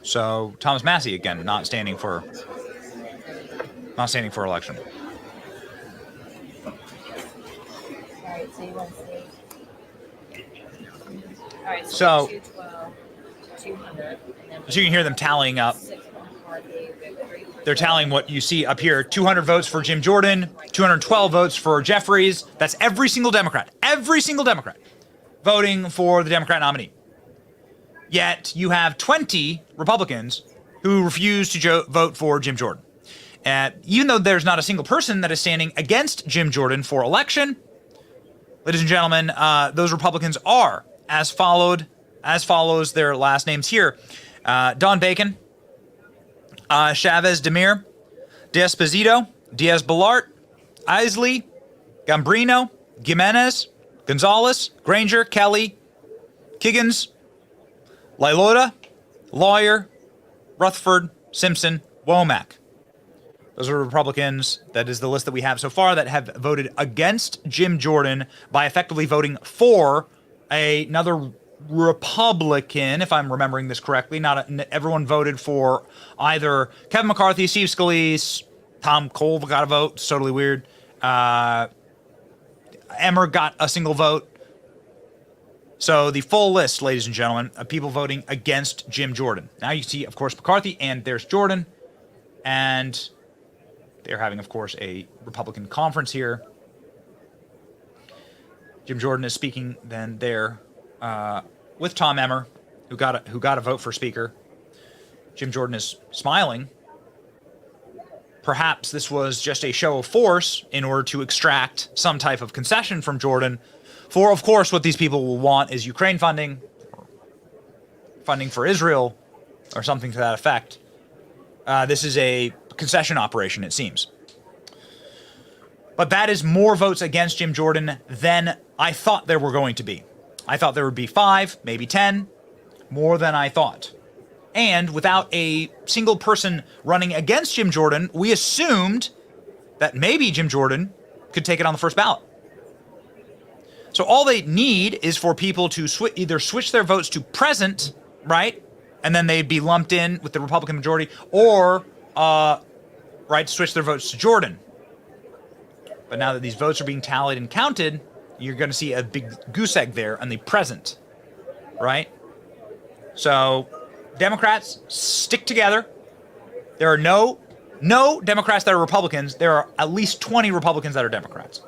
So Thomas Massey again not standing for election. All right, so you want to say. All right, So 212, 200, and then so you can hear them tallying up. 6 McCarthy, victory for They're tallying what you see up here. 200 votes for Jim Jordan, 212 votes for Jeffries. That's every single Democrat voting for the Democrat nominee. Yet you have 20 Republicans who refuse to vote for Jim Jordan. Even though there's not a single person that is standing against Jim Jordan for election, ladies and gentlemen, those Republicans are as follows their last names here. Don Bacon, Chavez Demir, D'Esposito, Diaz-Balart, Isley, Gambrino, Jimenez, Gonzalez, Granger, Kelly, Kiggins, Lilota, Lawyer, Rutherford, Simpson, Womack. Those are Republicans. That is the list that we have so far that have voted against Jim Jordan by effectively voting for another Republican, if I'm remembering this correctly. Everyone voted for either Kevin McCarthy, Steve Scalise, Tom Cole got a vote. It's totally weird. Emmer got a single vote. So the full list, ladies and gentlemen, of people voting against Jim Jordan. Now you see, of course, McCarthy, and there's Jordan. And they're having, of course, a Republican conference here. Jim Jordan is speaking then there with Tom Emmer, who got a vote for Speaker. Jim Jordan is smiling. Perhaps this was just a show of force in order to extract some type of concession from Jordan. For, of course, what these people will want is Ukraine funding for Israel, or something to that effect. This is a concession operation, it seems. But that is more votes against Jim Jordan than I thought there were going to be. I thought there would be 5, maybe 10, more than I thought. And without a single person running against Jim Jordan, we assumed that maybe Jim Jordan could take it on the first ballot. So all they need is for people to either switch their votes to present, right? And then they'd be lumped in with the Republican majority, or switch their votes to Jordan. But now that these votes are being tallied and counted, you're going to see a big goose egg there on the present, right? So Democrats, stick together. There are no Democrats that are Republicans. There are at least 20 Republicans that are Democrats.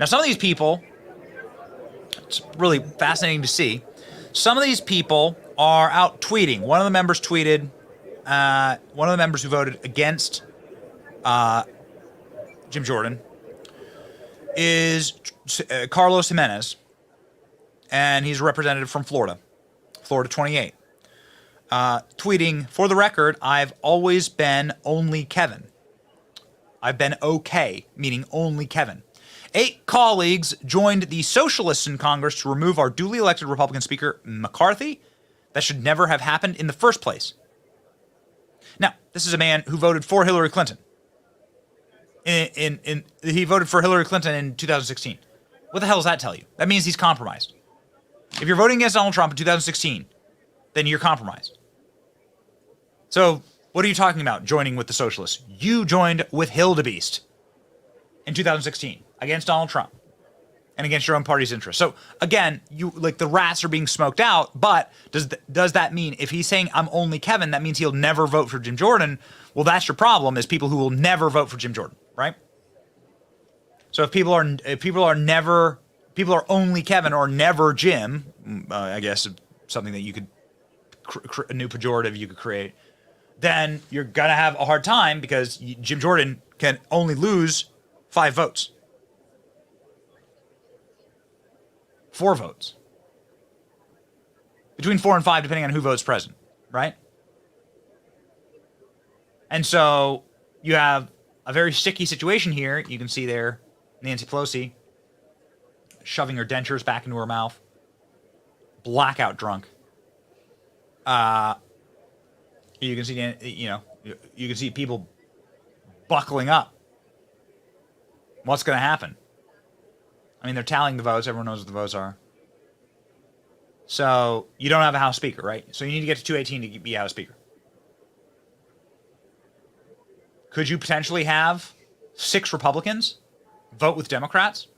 Now, some of these people, it's really fascinating to see, some of these people are out tweeting. One of the members tweeted, one of the members who voted against Jim Jordan is Carlos Jimenez, and he's a representative from Florida, Florida 28. Tweeting, "For the record, I've always been only Kevin. I've been okay," meaning only Kevin. 8 colleagues joined the socialists in Congress to remove our duly elected Republican Speaker McCarthy. That should never have happened in the first place. Now, this is a man who voted for Hillary Clinton. He voted for Hillary Clinton in 2016. What the hell does that tell you? That means he's compromised. If you're voting against Donald Trump in 2016, then you're compromised. So, what are you talking about joining with the socialists? You joined with Hildebeest in 2016 against Donald Trump and against your own party's interests. So again, you like the rats are being smoked out, but does that mean if he's saying I'm only Kevin, that means he'll never vote for Jim Jordan? Well, that's your problem, is people who will never vote for Jim Jordan, right? So if people are only Kevin or never Jim, I guess something that you could a new pejorative you could create, then you're going to have a hard time because Jim Jordan can only lose 5 votes. 4 votes. Between 4 and 5, depending on who votes president, right? And so you have a very sticky situation here. You can see there Nancy Pelosi shoving her dentures back into her mouth. Blackout drunk. You can see, you can see people buckling up. What's going to happen? I mean, they're tallying the votes. Everyone knows what the votes are. So you don't have a House Speaker, right? So you need to get to 218 to be a House Speaker. Could you potentially have 6 Republicans vote with Democrats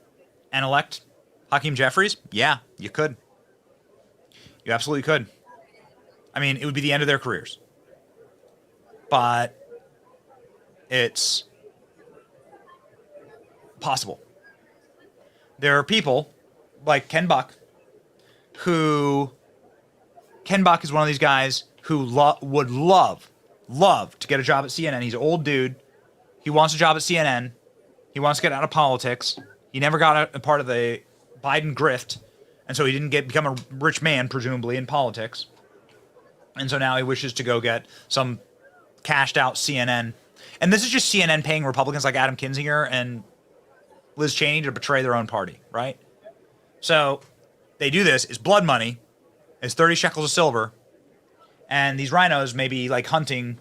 and elect Hakeem Jeffries? Yeah, you could. You absolutely could. I mean, it would be the end of their careers. But it's possible. There are people like Ken Buck Ken Buck is one of these guys who would love to get a job at CNN. He's an old dude. He wants a job at CNN. He wants to get out of politics. He never got a part of the Biden grift, and so he didn't become a rich man, presumably, in politics. And so now he wishes to go get some cashed out CNN. And this is just CNN paying Republicans like Adam Kinzinger and Liz Cheney to betray their own party, right? So they do this. It's blood money. It's 30 shekels of silver. And these rhinos may be like hunting,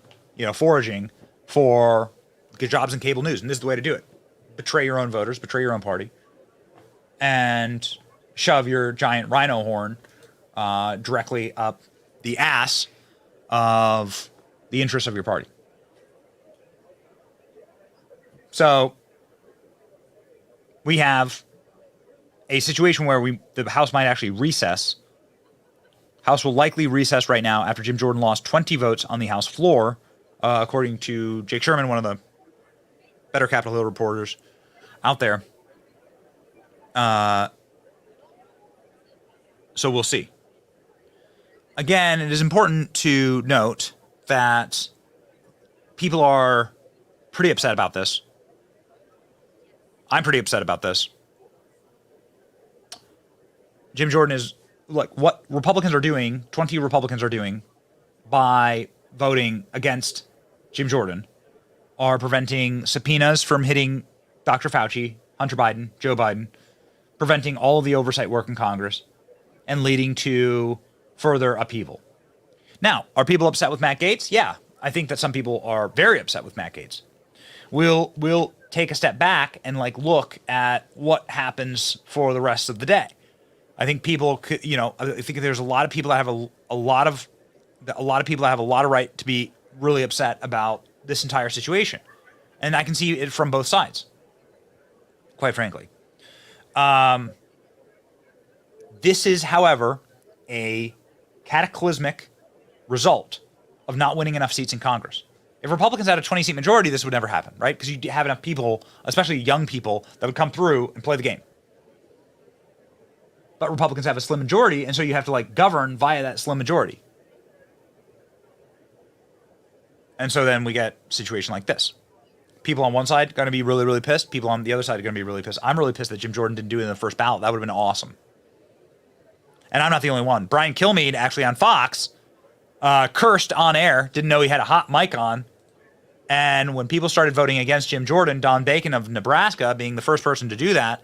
foraging for good jobs in cable news. And this is the way to do it. Betray your own voters, betray your own party, and shove your giant rhino horn directly up the ass of the interests of your party. So we have a situation where the House might actually recess. House will likely recess right now after Jim Jordan lost 20 votes on the House floor, according to Jake Sherman, one of the better Capitol Hill reporters out there. So we'll see. Again, it is important to note that people are pretty upset about this. I'm pretty upset about this. Jim Jordan is, what Republicans are doing, 20 Republicans are doing by voting against Jim Jordan are preventing subpoenas from hitting Dr. Fauci, Hunter Biden, Joe Biden, preventing all of the oversight work in Congress, and leading to further upheaval. Now, are people upset with Matt Gaetz? Yeah, I think that some people are very upset with Matt Gaetz. We'll take a step back and look at what happens for the rest of the day. I think people could, I think there's a lot of people that have a lot of people that have a lot of right to be really upset about this entire situation. And I can see it from both sides, quite frankly. This is, however, a cataclysmic result of not winning enough seats in Congress. If Republicans had a 20-seat majority, this would never happen, right? Because you have enough people, especially young people, that would come through and play the game. But Republicans have a slim majority, and so you have to govern via that slim majority. And so then we get a situation like this. People on one side going to be really, really pissed. People on the other side are going to be really pissed. I'm really pissed that Jim Jordan didn't do it in the first ballot. That would have been awesome. And I'm not the only one. Brian Kilmeade, actually on Fox, cursed on air, didn't know he had a hot mic on. And when people started voting against Jim Jordan, Don Bacon of Nebraska being the first person to do that,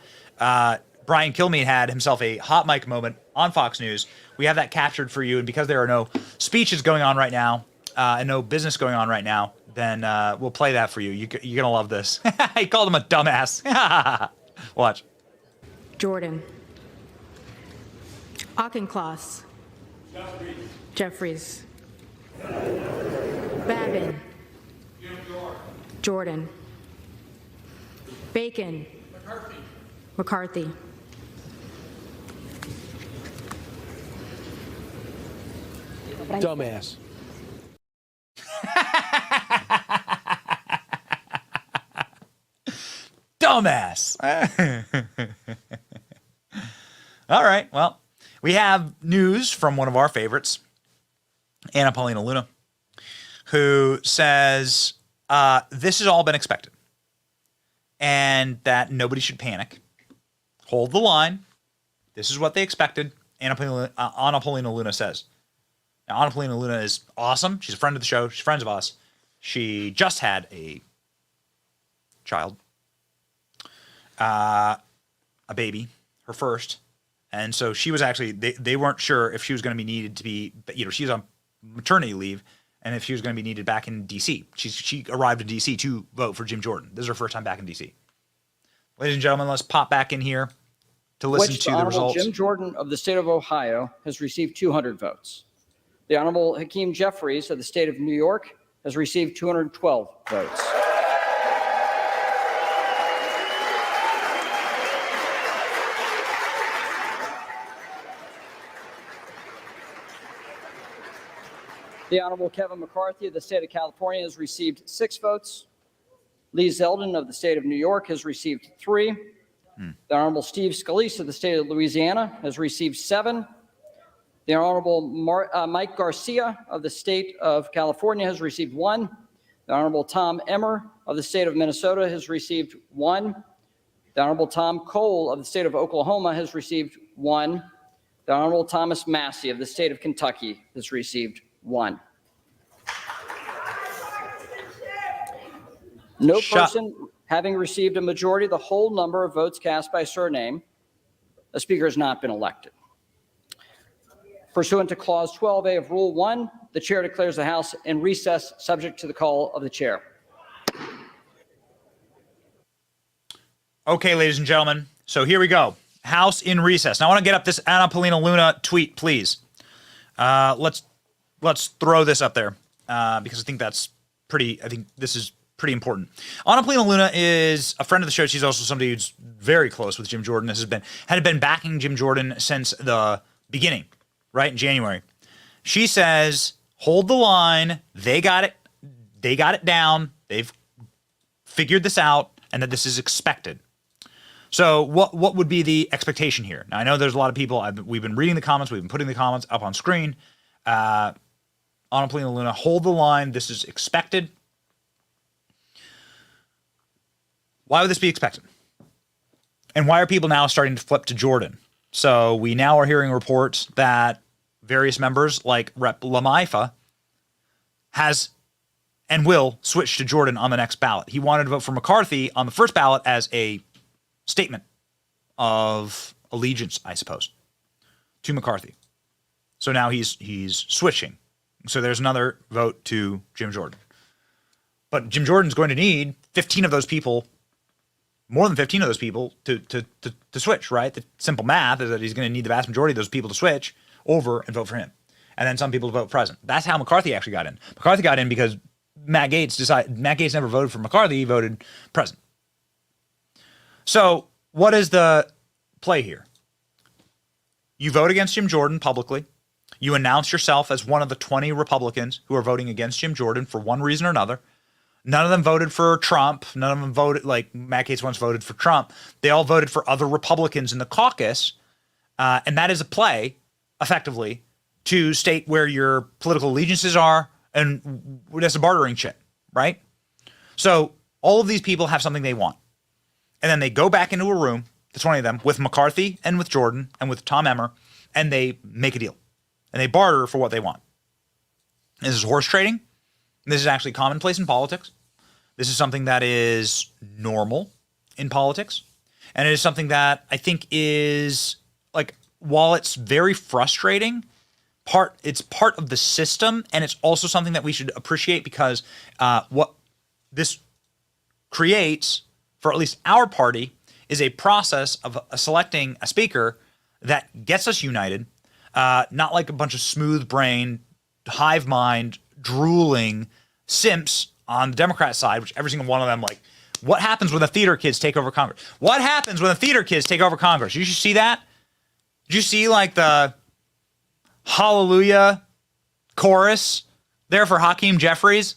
Brian Kilmeade had himself a hot mic moment on Fox News. We have that captured for you. And because there are no speeches going on right now and no business going on right now, then we'll play that for you. You're going to love this. He called him a dumbass. Watch. Jordan. Auchincloss. Jeffries. Babin. Jordan. Bacon. McCarthy. Dumbass. Dumbass. All right. Well, we have news from one of our favorites, Anna Paulina Luna, who says this has all been expected and that nobody should panic. Hold the line. This is what they expected. Anna Paulina Luna says. Now, Anna Paulina Luna is awesome. She's a friend of the show. She's friends of us. She just had a child, a baby, her first. And so she was actually, they weren't sure if she was going to be needed to be, she's on maternity leave and if she was going to be needed back in D.C. She arrived in D.C. to vote for Jim Jordan. This is her first time back in D.C. Ladies and gentlemen, let's pop back in here to listen to the results. Jim Jordan of the state of Ohio has received 200 votes. The Honorable Hakeem Jeffries of the state of New York has received 212 votes. The Honorable Kevin McCarthy of the state of California has received 6 votes. Lee Zeldin of the state of New York has received 3. The Honorable Steve Scalise of the state of Louisiana has received 7. The Honorable Mike Garcia of the state of California has received 1. The Honorable Tom Emmer of the state of Minnesota has received 1. The Honorable Tom Cole of the state of Oklahoma has received 1. The Honorable Thomas Massey of the state of Kentucky has received 1. No person having received a majority of the whole number of votes cast by surname, a speaker has not been elected. Pursuant to Clause 12A of Rule 1, the chair declares the House in recess subject to the call of the chair. Okay, ladies and gentlemen, so here we go. House in recess. Now I want to get up this Anna Paulina Luna tweet, please. Let's throw this up there because I think this is pretty important. Anna Paulina Luna is a friend of the show. She's also somebody who's very close with Jim Jordan. Had been backing Jim Jordan since the beginning, right in January. She says, hold the line. They got it. They got it down. They've figured this out, and that this is expected. So what would be the expectation here? Now, I know there's a lot of people. We've been reading the comments. We've been putting the comments up on screen. Anna Paulina Luna, hold the line. This is expected. Why would this be expected? And why are people now starting to flip to Jordan? So we now are hearing reports that various members like Rep. Lamaifa has and will switch to Jordan on the next ballot. He wanted to vote for McCarthy on the first ballot as a statement of allegiance, I suppose, to McCarthy. So now he's switching. So there's another vote to Jim Jordan. But Jim Jordan's going to need 15 of those people, more than 15 of those people to switch, right? The simple math is that he's going to need the vast majority of those people to switch over and vote for him. And then some people to vote present. That's how McCarthy actually got in. McCarthy got in because Matt Gaetz never voted for McCarthy. He voted present. So what is the play here? You vote against Jim Jordan publicly. You announce yourself as one of the 20 Republicans who are voting against Jim Jordan for one reason or another. None of them voted for Trump. None of them voted, like Matt Gaetz once voted for Trump. They all voted for other Republicans in the caucus. And that is a play, effectively, to state where your political allegiances are. And that's a bartering chip, right? So All of these people have something they want. And then they go back into a room, the 20 of them, with McCarthy and with Jordan and with Tom Emmer, and they make a deal. And they barter for what they want. This is horse trading. This is actually commonplace in politics. This is something that is normal in politics. And it is something that I think is, like, while it's very frustrating, it's part of the system, and it's also something that we should appreciate because what this creates, for at least our party, is a process of selecting a speaker that gets us united, not like a bunch of smooth-brained, hive-mind, drooling simps on the Democrat side, which every single one of them, like, what happens when the theater kids take over Congress? What happens when the theater kids take over Congress? Did you see that? Did you see, like, the Hallelujah chorus there for Hakeem Jeffries?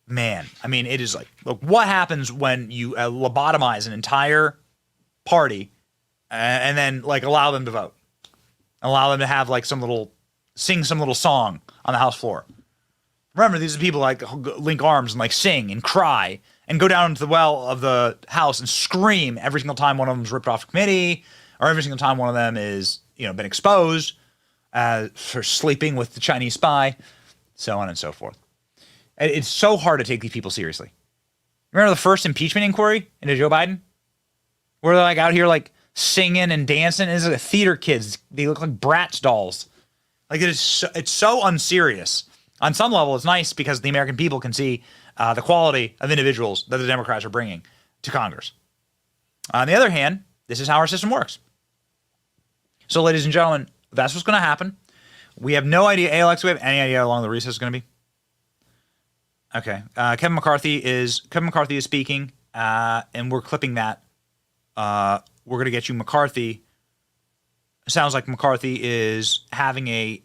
Man, I mean, it is like, look, what happens when you lobotomize an entire party and then, like, allow them to vote? Allow them to have, like, sing some little song on the House floor. Remember, these are people like link arms and like sing and cry and go down into the well of the House and scream every single time one of them is ripped off committee or every single time one of them is, been exposed for sleeping with the Chinese spy, so on and so forth. It's so hard to take these people seriously. Remember the first impeachment inquiry into Joe Biden? Where they're like out here like singing and dancing? It's like theater kids. They look like Bratz dolls. Like it's so unserious. On some level, it's nice because the American people can see the quality of individuals that the Democrats are bringing to Congress. On the other hand, this is how our system works. So, ladies and gentlemen, that's what's going to happen. We have no idea. Alex, we have any idea how long the recess is going to be? Okay. Kevin McCarthy is speaking, and we're clipping that. We're going to get you McCarthy. Sounds like McCarthy is having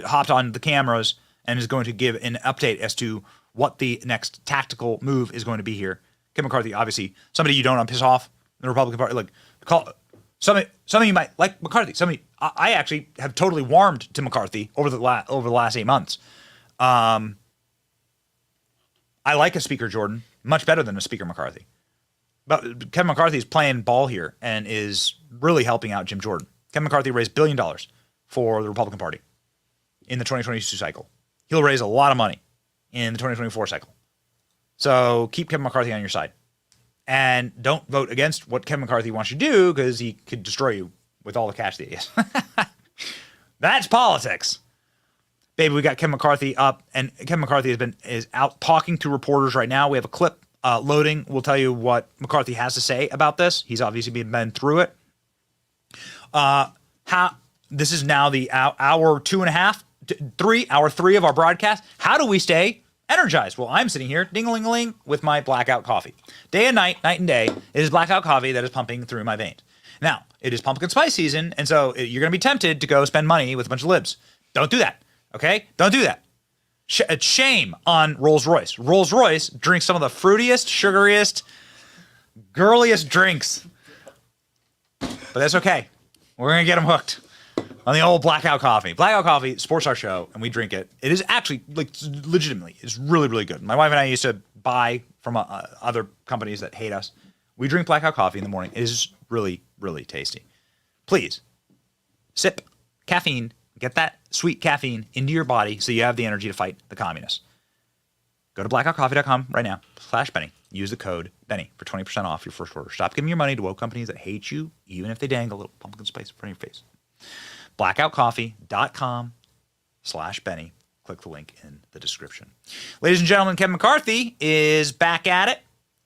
hopped on the cameras and is going to give an update as to what the next tactical move is going to be here. Kevin McCarthy, obviously, somebody you don't want to piss off in the Republican Party. Like, some of you might like McCarthy. I actually have totally warmed to McCarthy over the last 8 months. I like a Speaker Jordan much better than a Speaker McCarthy. But Kevin McCarthy is playing ball here and is really helping out Jim Jordan. Kevin McCarthy raised $1 billion for the Republican Party in the 2022 cycle. He'll raise a lot of money in the 2024 cycle. So keep Kevin McCarthy on your side. And don't vote against what Kevin McCarthy wants you to do because he could destroy you with all the cash that he has. That's politics. Baby, we got Kevin McCarthy up, and Kevin McCarthy is out talking to reporters right now. We have a clip loading. We'll tell you what McCarthy has to say about this. He's obviously been through it. This is now the hour 3 of our broadcast. How do we stay energized? Well, I'm sitting here ding-a-ling-a-ling with my blackout coffee. Day and night and day, it is blackout coffee that is pumping through my veins. Now, it is pumpkin spice season, and so you're going to be tempted to go spend money with a bunch of libs. Don't do that, okay? Don't do that. Shame on Rolls-Royce. Rolls-Royce drinks some of the fruitiest, sugariest, girliest drinks. But that's okay. We're going to get them hooked on the old blackout coffee. Blackout coffee supports our show, and we drink it. It is actually, like, legitimately, it's really, really good. My wife and I used to buy from other companies that hate us. We drink blackout coffee in the morning. It is really, really tasty. Please, sip caffeine. Get that sweet caffeine into your body so you have the energy to fight the communists. Go to blackoutcoffee.com right now, /Benny. Use the code Benny for 20% off your first order. Stop giving your money to woke companies that hate you, even if they dangle a little pumpkin spice in front of your face. Blackoutcoffee.com /Benny. Click the link in the description. Ladies and gentlemen, Kevin McCarthy is back at it,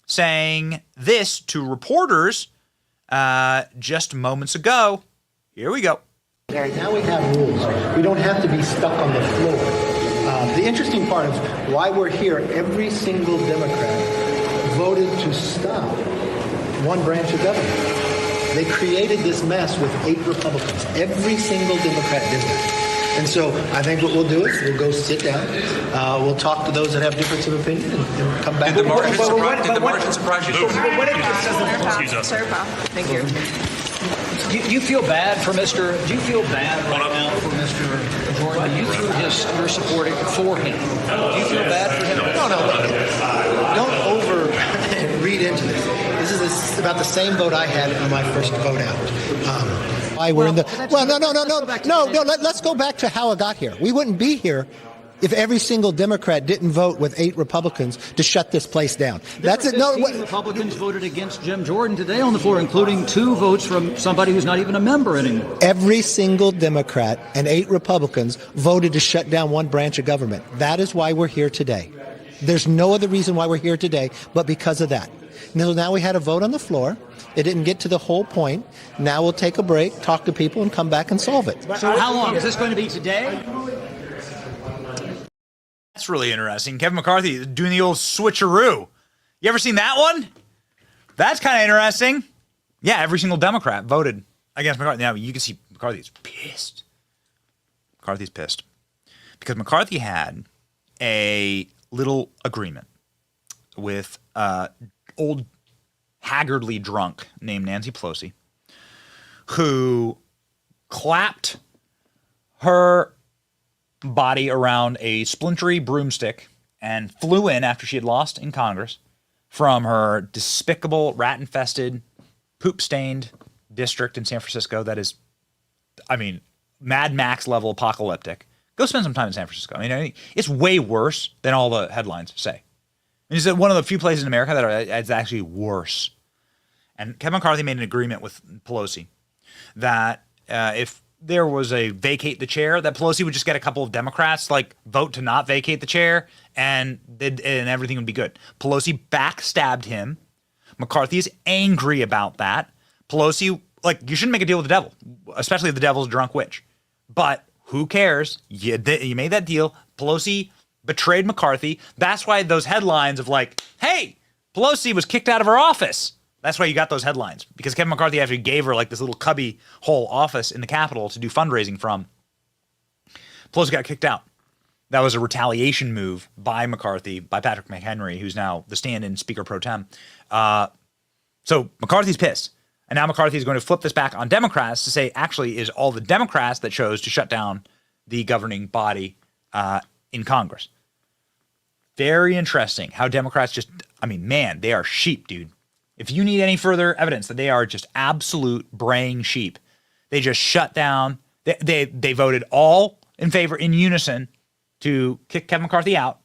saying this to reporters just moments ago. Here we go. Now we have rules. We don't have to be stuck on the floor. The interesting part is why we're here. Every single Democrat voted to stop one branch of government. They created this mess with 8 Republicans. Every single Democrat did that. And so I think what we'll do is we'll go sit down. We'll talk to those that have difference of opinion and come back. Did the margin surprise you? Excuse us. Thank you. Do you feel bad for Mr. Do you feel bad right now for Mr. Jordan? You threw your support for him. Do you feel bad for him? No. Don't over read into this. This is about the same vote I had on my first vote out. Why we're in the no. Let's go back to how I got here. We wouldn't be here if every single Democrat didn't vote with 8 Republicans to shut this place down. That's it. No, Republicans voted against Jim Jordan today on the floor, including 2 votes from somebody who's not even a member anymore. Every single Democrat and 8 Republicans voted to shut down one branch of government. That is why we're here today. There's no other reason why we're here today but because of that. Now we had a vote on the floor. It didn't get to the whole point. Now we'll take a break, talk to people, and come back and solve it. So how long? Is this going to be today? That's really interesting. Kevin McCarthy doing the old switcheroo. You ever seen that one? That's kind of interesting. Yeah, every single Democrat voted against McCarthy. Now, you can see McCarthy's pissed. McCarthy's pissed. Because McCarthy had a little agreement with old haggardly drunk named Nancy Pelosi, who clapped her body around a splintery broomstick and flew in after she had lost in Congress from her despicable, rat-infested, poop-stained district in San Francisco that is, I mean, Mad Max level apocalyptic. Go spend some time in San Francisco. I mean, it's way worse than all the headlines say. It's one of the few places in America that it's actually worse. And Kevin McCarthy made an agreement with Pelosi that if there was a vacate the chair, that Pelosi would just get a couple of Democrats like vote to not vacate the chair, and everything would be good. Pelosi backstabbed him. McCarthy is angry about that. Pelosi, like, you shouldn't make a deal with the devil, especially if the devil's a drunk witch. But who cares? You made that deal. Pelosi betrayed McCarthy. That's why those headlines of like, hey, Pelosi was kicked out of her office. That's why you got those headlines, because Kevin McCarthy actually gave her like this little cubby hole office in the Capitol to do fundraising from. Pelosi got kicked out. That was a retaliation move by McCarthy, by Patrick McHenry, who's now the stand-in Speaker pro tem. So McCarthy's pissed. And now McCarthy is going to flip this back on Democrats to say, actually, is all the Democrats that chose to shut down the governing body in Congress. Very interesting how Democrats just, I mean, man, they are sheep, dude. If you need any further evidence that they are just absolute braying sheep, they just shut down. They voted all in favor in unison to kick Kevin McCarthy out,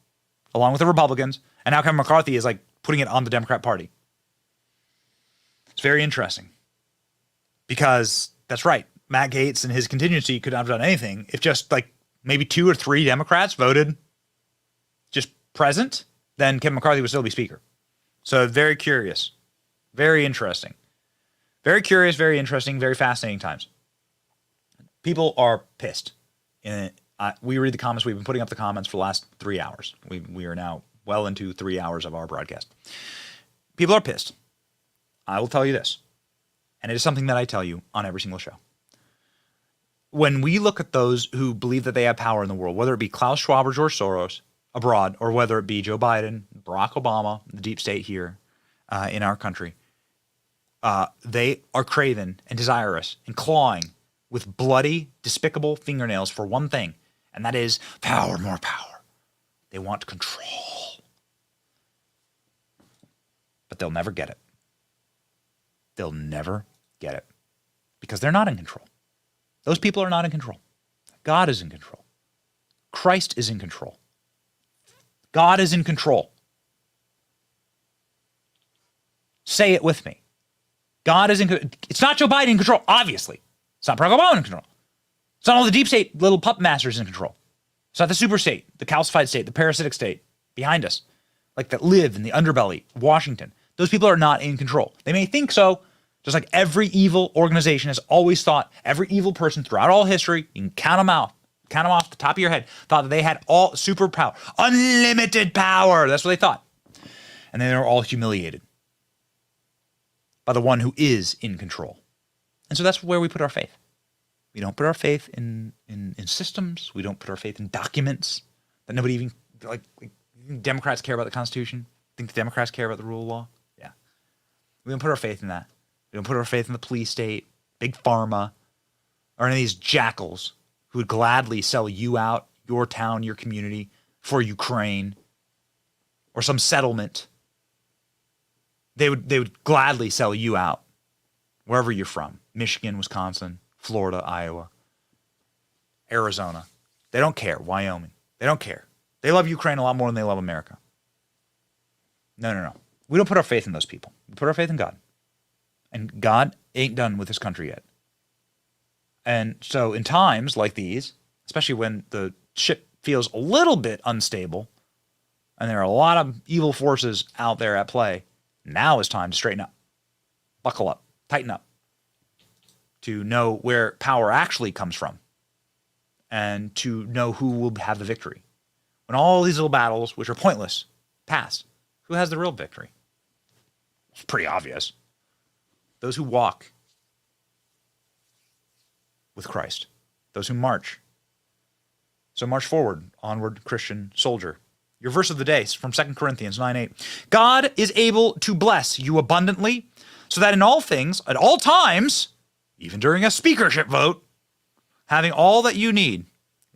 along with the Republicans. And now Kevin McCarthy is like putting it on the Democrat Party. It's very interesting because that's right. Matt Gaetz and his contingency could not have done anything if just like maybe 2 or 3 Democrats voted just present, then Kevin McCarthy would still be Speaker. So very curious. Very interesting. Very curious, very interesting, very fascinating times. People are pissed. We read the comments. We've been putting up the comments for the last 3 hours. We are now well into 3 hours of our broadcast. People are pissed. I will tell you this, and it is something that I tell you on every single show. When we look at those who believe that they have power in the world, whether it be Klaus Schwab or George Soros abroad, or whether it be Joe Biden, Barack Obama, the deep state here in our country, they are craven and desirous and clawing with bloody, despicable fingernails for one thing, and that is power, more power. They want control. But they'll never get it. They'll never get it because they're not in control. Those people are not in control. God is in control. Christ is in control. God is in control. Say it with me. God is in control. It's not Joe Biden in control, obviously. It's not Barack Obama in control. It's not all the deep state little puppet masters in control. It's not the super state, the calcified state, the parasitic state behind us, like that live in the underbelly of Washington. Those people are not in control. They may think so, just like every evil organization has always thought, every evil person throughout all history, you can count them off the top of your head, thought that they had all superpower, unlimited power. That's what they thought. And then they were all humiliated by the one who is in control. And so that's where we put our faith. We don't put our faith in systems. We don't put our faith in documents that nobody even, like Democrats care about the Constitution. Think the Democrats care about the rule of law? Yeah. We don't put our faith in that. We don't put our faith in the police state. Big Pharma, or any of these jackals who would gladly sell you out, your town, your community, for Ukraine, or some settlement. They would gladly sell you out, wherever you're from. Michigan, Wisconsin, Florida, Iowa, Arizona. They don't care. Wyoming. They don't care. They love Ukraine a lot more than they love America. No. We don't put our faith in those people. We put our faith in God. And God ain't done with this country yet. And so in times like these, especially when the ship feels a little bit unstable, and there are a lot of evil forces out there at play, now is time to straighten up, buckle up, tighten up, to know where power actually comes from, and to know who will have the victory. When all these little battles, which are pointless, pass, who has the real victory? It's pretty obvious. Those who walk with Christ, those who march. So march forward, onward, Christian soldier. Your verse of the day is from 2 Corinthians 9:8. God is able to bless you abundantly, so that in all things, at all times, even during a speakership vote, having all that you need,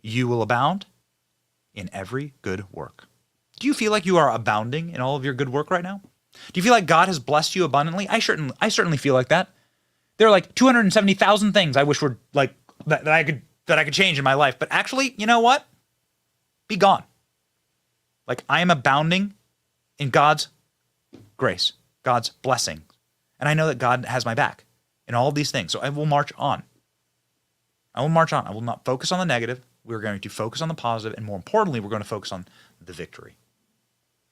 you will abound in every good work. Do you feel like you are abounding in all of your good work right now? Do you feel like God has blessed you abundantly? I certainly feel like that. There are like 270,000 things I wish were like that I could change in my life, but actually, you know what? Be gone. Like, I am abounding in God's grace, God's blessing. And I know that God has my back in all of these things. So I will march on. I will march on. I will not focus on the negative. We're going to focus on the positive, and more importantly, we're going to focus on the victory.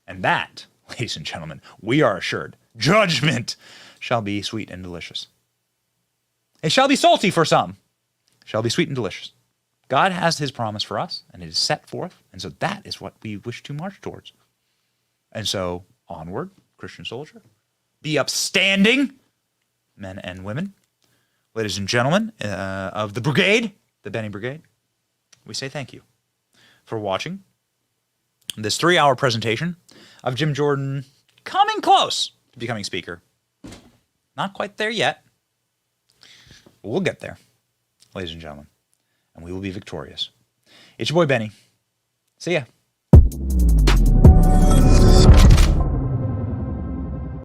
And that, ladies and gentlemen, we are assured, judgment shall be sweet and delicious. It shall be salty for some, shall be sweet and delicious. God has his promise for us, and it is set forth, and so that is what we wish to march towards. And so, onward, Christian soldier. Be upstanding, men and women. Ladies and gentlemen of the brigade, the Benny Brigade, we say thank you for watching this 3-hour presentation of Jim Jordan coming close to becoming speaker. Not quite there yet. But we'll get there, ladies and gentlemen, and we will be victorious. It's your boy Benny. See ya.